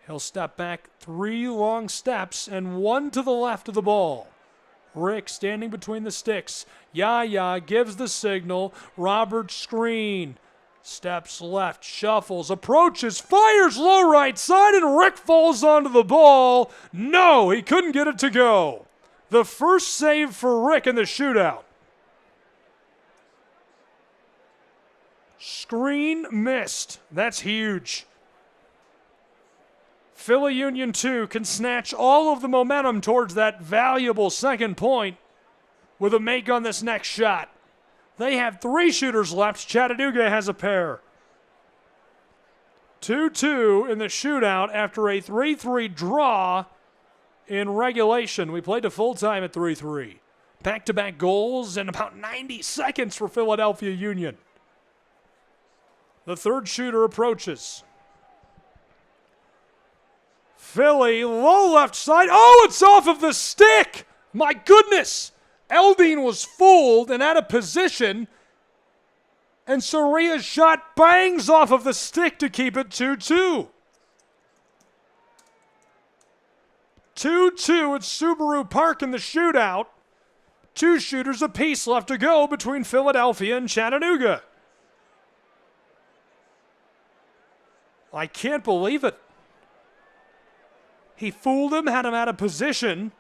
He'll step back 3 long steps and 1 to the left of the ball. Rick standing between the sticks. Yaya gives the signal. Robert Screen steps left, shuffles, approaches, fires low right side, and Rick falls onto the ball. No, he couldn't get it to go. The first save for Rick in the shootout. Screen missed. That's huge. Philly Union 2 can snatch all of the momentum towards that valuable second point with a make on this next shot. They have 3 shooters left. Chattanooga has a pair. 2-2 in the shootout after a 3-3 draw in regulation. We played to full time at 3-3. Back-to-back goals in about 90 seconds for Philadelphia Union. The third shooter approaches. Philly, low left side. Oh, it's off of the stick! My goodness! Eldin was fooled and out of position, and Soria's shot bangs off of the stick to keep it 2-2. 2-2 at Subaru Park in the shootout. 2 shooters apiece left to go between Philadelphia and Chattanooga. I can't believe it. He fooled him, had him out of position,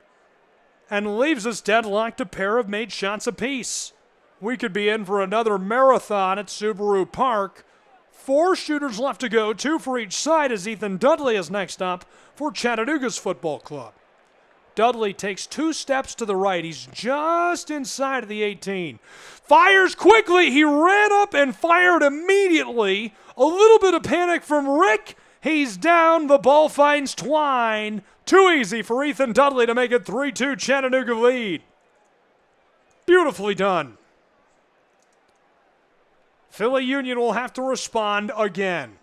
and leaves us deadlocked. A pair of made shots apiece. We could be in for another marathon at Subaru Park. 4 shooters left to go, 2 for each side, as Ethan Dudley is next up for Chattanooga's football club. Dudley takes 2 steps to the right. He's just inside of the 18. Fires quickly. He ran up and fired immediately. A little bit of panic from Rick. He's down. The ball finds Twine. Too easy for Ethan Dudley to make it 3-2 Chattanooga lead. Beautifully done. Philly Union will have to respond again.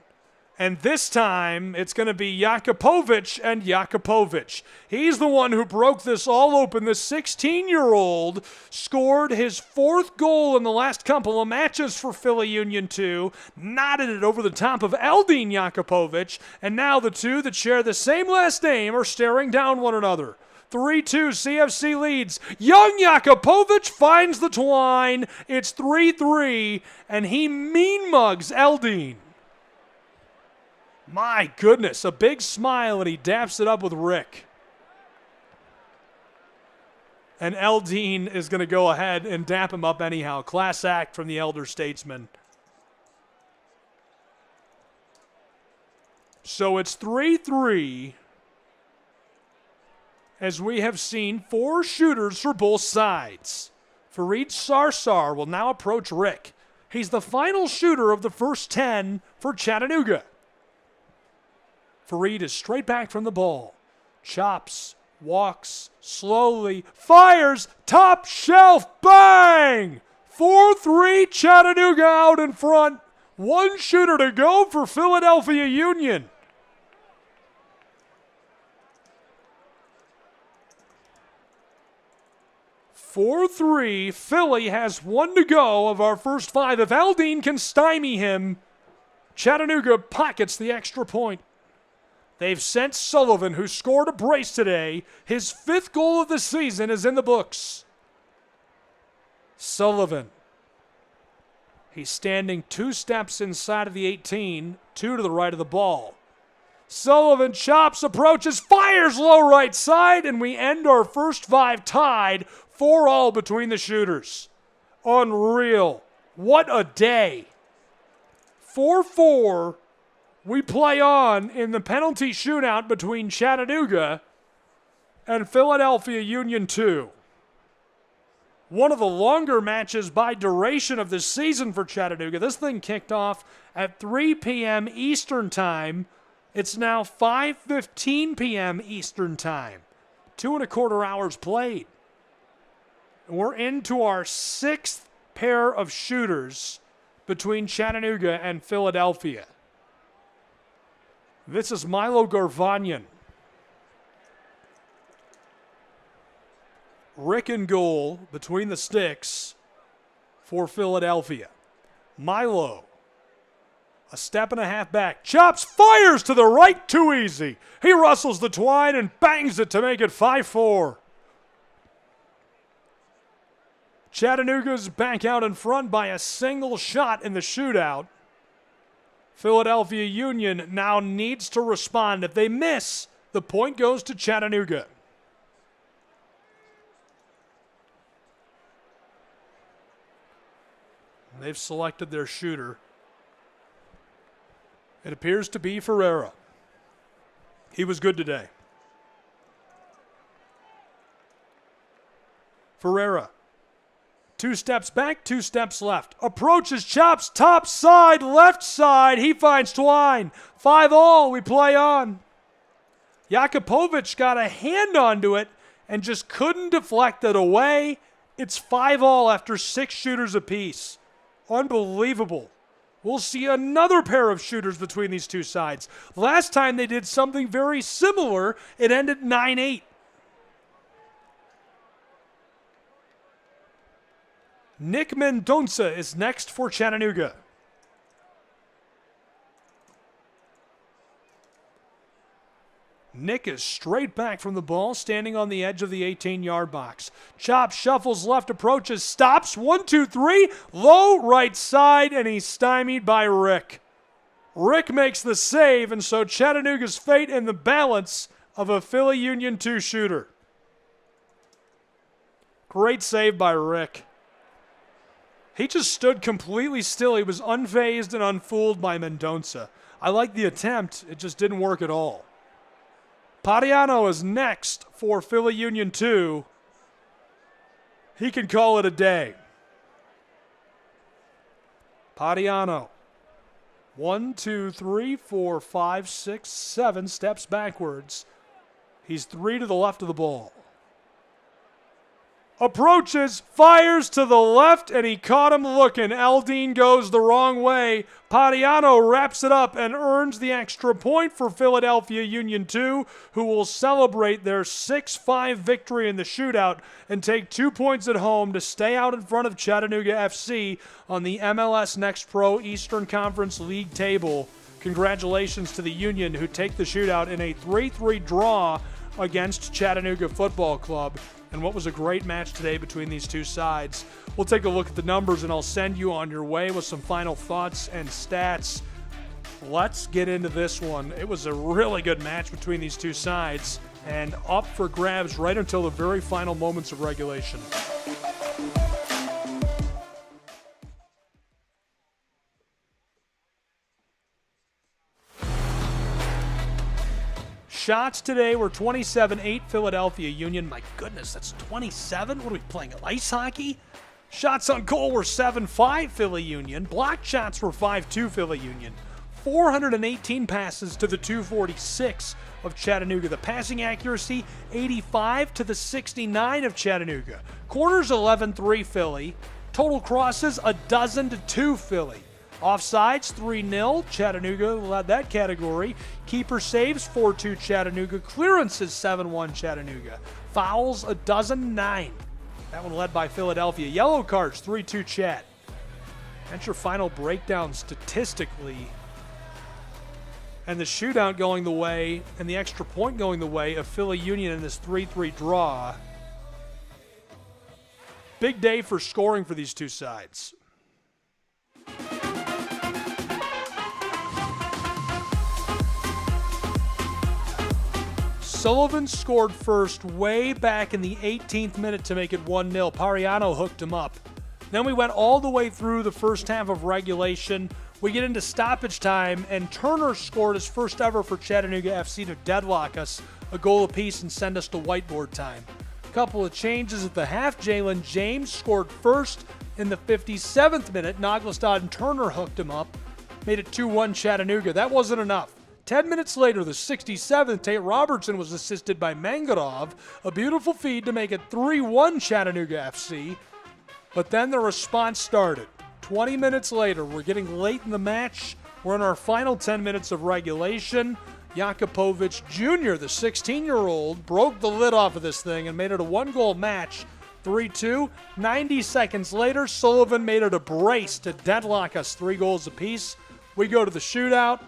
And this time, it's going to be Jakupovic and Jakupovic. He's the one who broke this all open. The 16-year-old scored his 4th goal in the last couple of matches for Philly Union 2, knotted it over the top of Eldin Jakupovic, and now the two that share the same last name are staring down one another. 3-2, CFC leads. Young Jakupovic finds the twine. It's 3-3, and he mean mugs Eldin. My goodness, a big smile, and he daps it up with Rick. And Eldin is going to go ahead and dap him up anyhow. Class act from the elder statesman. So it's 3-3, as we have seen 4 shooters for both sides. Fareed Sarsar will now approach Rick. He's the final shooter of the first 10 for Chattanooga. Fareed is straight back from the ball. Chops, walks, slowly, fires, top shelf, bang! 4-3 Chattanooga out in front. 1 shooter to go for Philadelphia Union. Philly has 1 to go of our first 5. If Eldin can stymie him, Chattanooga pockets the extra point. They've sent Sullivan, who scored a brace today. His 5th goal of the season is in the books. Sullivan. He's standing 2 steps inside of the 18, 2 to the right of the ball. Sullivan chops, approaches, fires low right side, and we end our first 5 tied, 4-all between the shooters. Unreal. What a day. 4-4. We play on in the penalty shootout between Chattanooga and Philadelphia Union 2. One of the longer matches by duration of the season for Chattanooga. This thing kicked off at 3 p.m. Eastern Time. It's now 5:15 p.m. Eastern Time. 2.25 hours played. We're into our 6th pair of shooters between Chattanooga and Philadelphia. This is Milo Garvanyan. Rick and goal between the sticks for Philadelphia. Milo, a step and a half back. Chops, fires to the right, too easy. He rustles the twine and bangs it to make it 5-4. Chattanooga's back out in front by a single shot in the shootout. Philadelphia Union now needs to respond. If they miss, the point goes to Chattanooga. They've selected their shooter. It appears to be Ferreira. He was good today. Ferreira. 2 steps back, 2 steps left. Approaches, chops, top side, left side. He finds Twine. 5-all, we play on. Jakupovic got a hand onto it and just couldn't deflect it away. It's 5-all after 6 shooters apiece. Unbelievable. We'll see another pair of shooters between these two sides. Last time they did something very similar. It ended 9-8. Nick Mendonça is next for Chattanooga. Nick is straight back from the ball, standing on the edge of the 18-yard box. Chop shuffles left, approaches, stops. 1, 2, 3. Low right side, and he's stymied by Rick. Rick makes the save, and so Chattanooga's fate in the balance of a Philly Union 2 shooter. Great save by Rick. He just stood completely still. He was unfazed and unfooled by Mendonça. I like the attempt. It just didn't work at all. Pariano is next for Philly Union 2. He can call it a day. Pariano. 1, 2, 3, 4, 5, 6, 7 steps backwards. He's 3 to the left of the ball. Approaches, fires to the left, and he caught him looking. Aldine goes the wrong way. Pariano wraps it up and earns the extra point for Philadelphia Union 2, who will celebrate their 6-5 victory in the shootout and take 2 points at home to stay out in front of Chattanooga FC on the MLS Next Pro Eastern Conference League table. Congratulations to the Union, who take the shootout in a 3-3 draw against Chattanooga Football Club. And what was a great match today between these two sides. We'll take a look at the numbers, and I'll send you on your way with some final thoughts and stats. Let's get into this one. It was a really good match between these two sides, and up for grabs right until the very final moments of regulation. Shots today were 27-8 Philadelphia Union. My goodness, that's 27? What are we playing, ice hockey? Shots on goal were 7-5 Philly Union. Blocked shots were 5-2 Philly Union. 418 passes to the 246 of Chattanooga. The passing accuracy, 85 to the 69 of Chattanooga. Corners, 11-3 Philly. Total crosses, 12 to 2 Philly. Offsides, 3-0. Chattanooga led that category. Keeper saves, 4-2 Chattanooga. Clearances, 7-1 Chattanooga. Fouls, 9. That one led by Philadelphia. Yellow cards, 3-2 Chat. That's your final breakdown statistically. And the shootout going the way, and the extra point going the way of Philly Union in this 3-3 draw. Big day for scoring for these two sides. Sullivan scored first way back in the 18th minute to make it 1-0. Pariano hooked him up. Then we went all the way through the first half of regulation. We get into stoppage time, and Turner scored his first ever for Chattanooga FC to deadlock us, a goal apiece, and send us to whiteboard time. A couple of changes at the half. Jalen James scored first in the 57th minute. Naglestad and Turner hooked him up, made it 2-1 Chattanooga. That wasn't enough. 10 minutes later, the 67th, Tate Robertson was assisted by Mangarov. A beautiful feed to make it 3-1 Chattanooga FC. But then the response started. 20 minutes later, we're getting late in the match. We're in our final 10 minutes of regulation. Jakupovic Jr., the 16-year-old, broke the lid off of this thing and made it a one-goal match. 3-2. 90 seconds later, Sullivan made it a brace to deadlock us 3 goals apiece. We go to the shootout.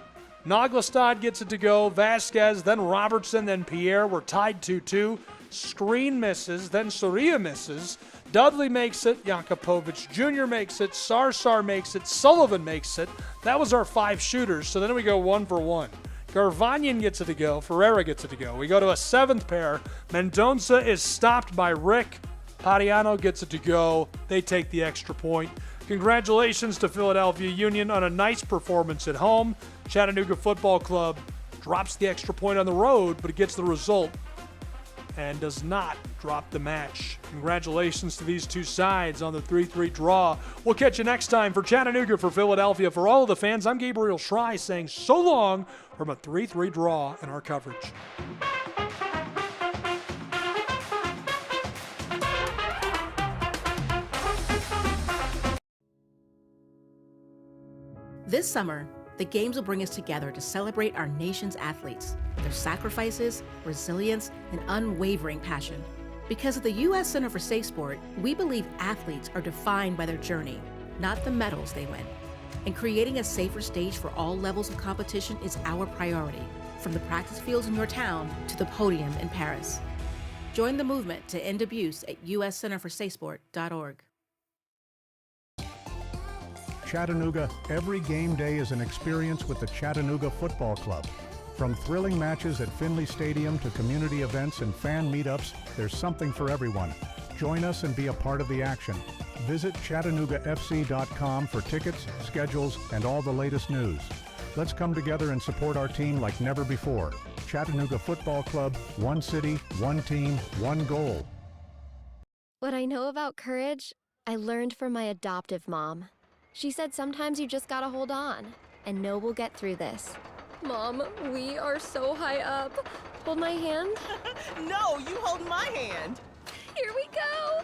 Naglestad gets it to go. Vasquez, then Robertson, then Pierre. We're tied 2-2. Screen misses, then Soria misses. Dudley makes it. Jakupovic Jr. makes it. Sarsar makes it. Sullivan makes it. That was our 5 shooters, so then we go 1 for 1. Garvanyan gets it to go. Ferreira gets it to go. We go to a 7th pair. Mendonça is stopped by Rick. Pariano gets it to go. They take the extra point. Congratulations to Philadelphia Union on a nice performance at home. Chattanooga Football Club drops the extra point on the road, but it gets the result and does not drop the match. Congratulations to these two sides on the 3-3 draw. We'll catch you next time for Chattanooga, for Philadelphia. For all of the fans, I'm Gabriel Schrei saying so long from a 3-3 draw in our coverage. This summer, the Games will bring us together to celebrate our nation's athletes, their sacrifices, resilience, and unwavering passion. Because at the U.S. Center for Safe Sport, we believe athletes are defined by their journey, not the medals they win. And creating a safer stage for all levels of competition is our priority. from the practice fields in your town to the podium in Paris. Join the movement to end abuse at uscenterforsafesport.org. Chattanooga, every game day is an experience with the Chattanooga Football Club. From thrilling matches at Finley Stadium to community events and fan meetups, there's something for everyone. Join us and be a part of the action. Visit ChattanoogaFC.com for tickets, schedules, and all the latest news. Let's come together and support our team like never before. Chattanooga Football Club, one city, one team, one goal. What I know about courage, I learned from my adoptive mom. She said sometimes you just gotta hold on and know we'll get through this. Mom, we are so high up. Hold my hand. No, you hold my hand. Here we go.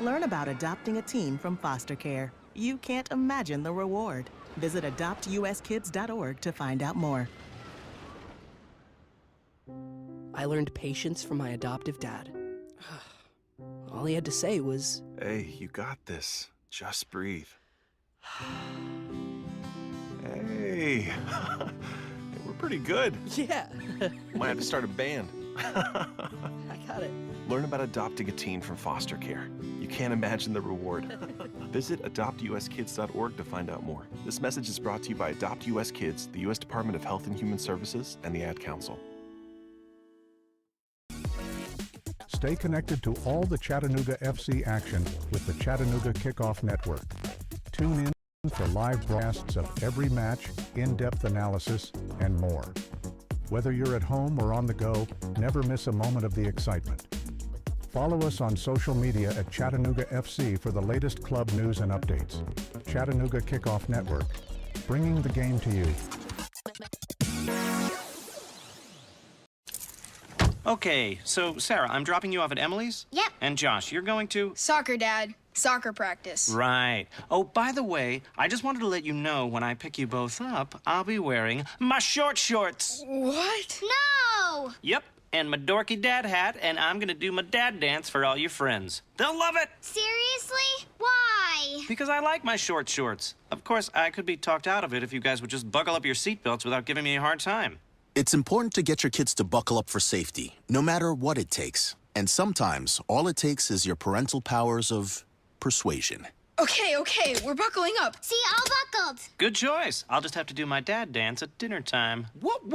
Learn about adopting a teen from foster care. You can't imagine the reward. Visit adoptuskids.org to find out more. I learned patience from my adoptive dad. All he had to say was, Hey, you got this. Just breathe. Hey, we're pretty good. yeah. Might have to start a band. I got it. Learn about adopting a teen from foster care. You can't imagine the reward. Visit adoptuskids.org to find out more. This message is brought to you by Adopt US Kids, the U.S. Department of Health and Human Services, and the Ad Council. Stay connected to all the Chattanooga FC action with the Chattanooga Kickoff Network. Tune in for live broadcasts of every match, in-depth analysis, and more. Whether you're at home or on the go, never miss a moment of the excitement. Follow us on social media at Chattanooga FC for the latest club news and updates. Chattanooga Kickoff Network, bringing the game to you. Okay, so Sarah, I'm dropping you off at Emily's? Yep. And Josh, you're going to? Soccer, Dad. Soccer practice. Right. Oh, by the way, I just wanted to let you know when I pick you both up, I'll be wearing my short shorts. What? No! Yep, and my dorky dad hat, and I'm gonna do my dad dance for all your friends. They'll love it! Seriously? Why? Because I like my short shorts. Of course, I could be talked out of it if you guys would just buckle up your seatbelts without giving me a hard time. It's important to get your kids to buckle up for safety, no matter what it takes. And sometimes, all it takes is your parental powers of persuasion. Okay, we're buckling up. See, all buckled. Good choice. I'll just have to do my dad dance at dinner time. What?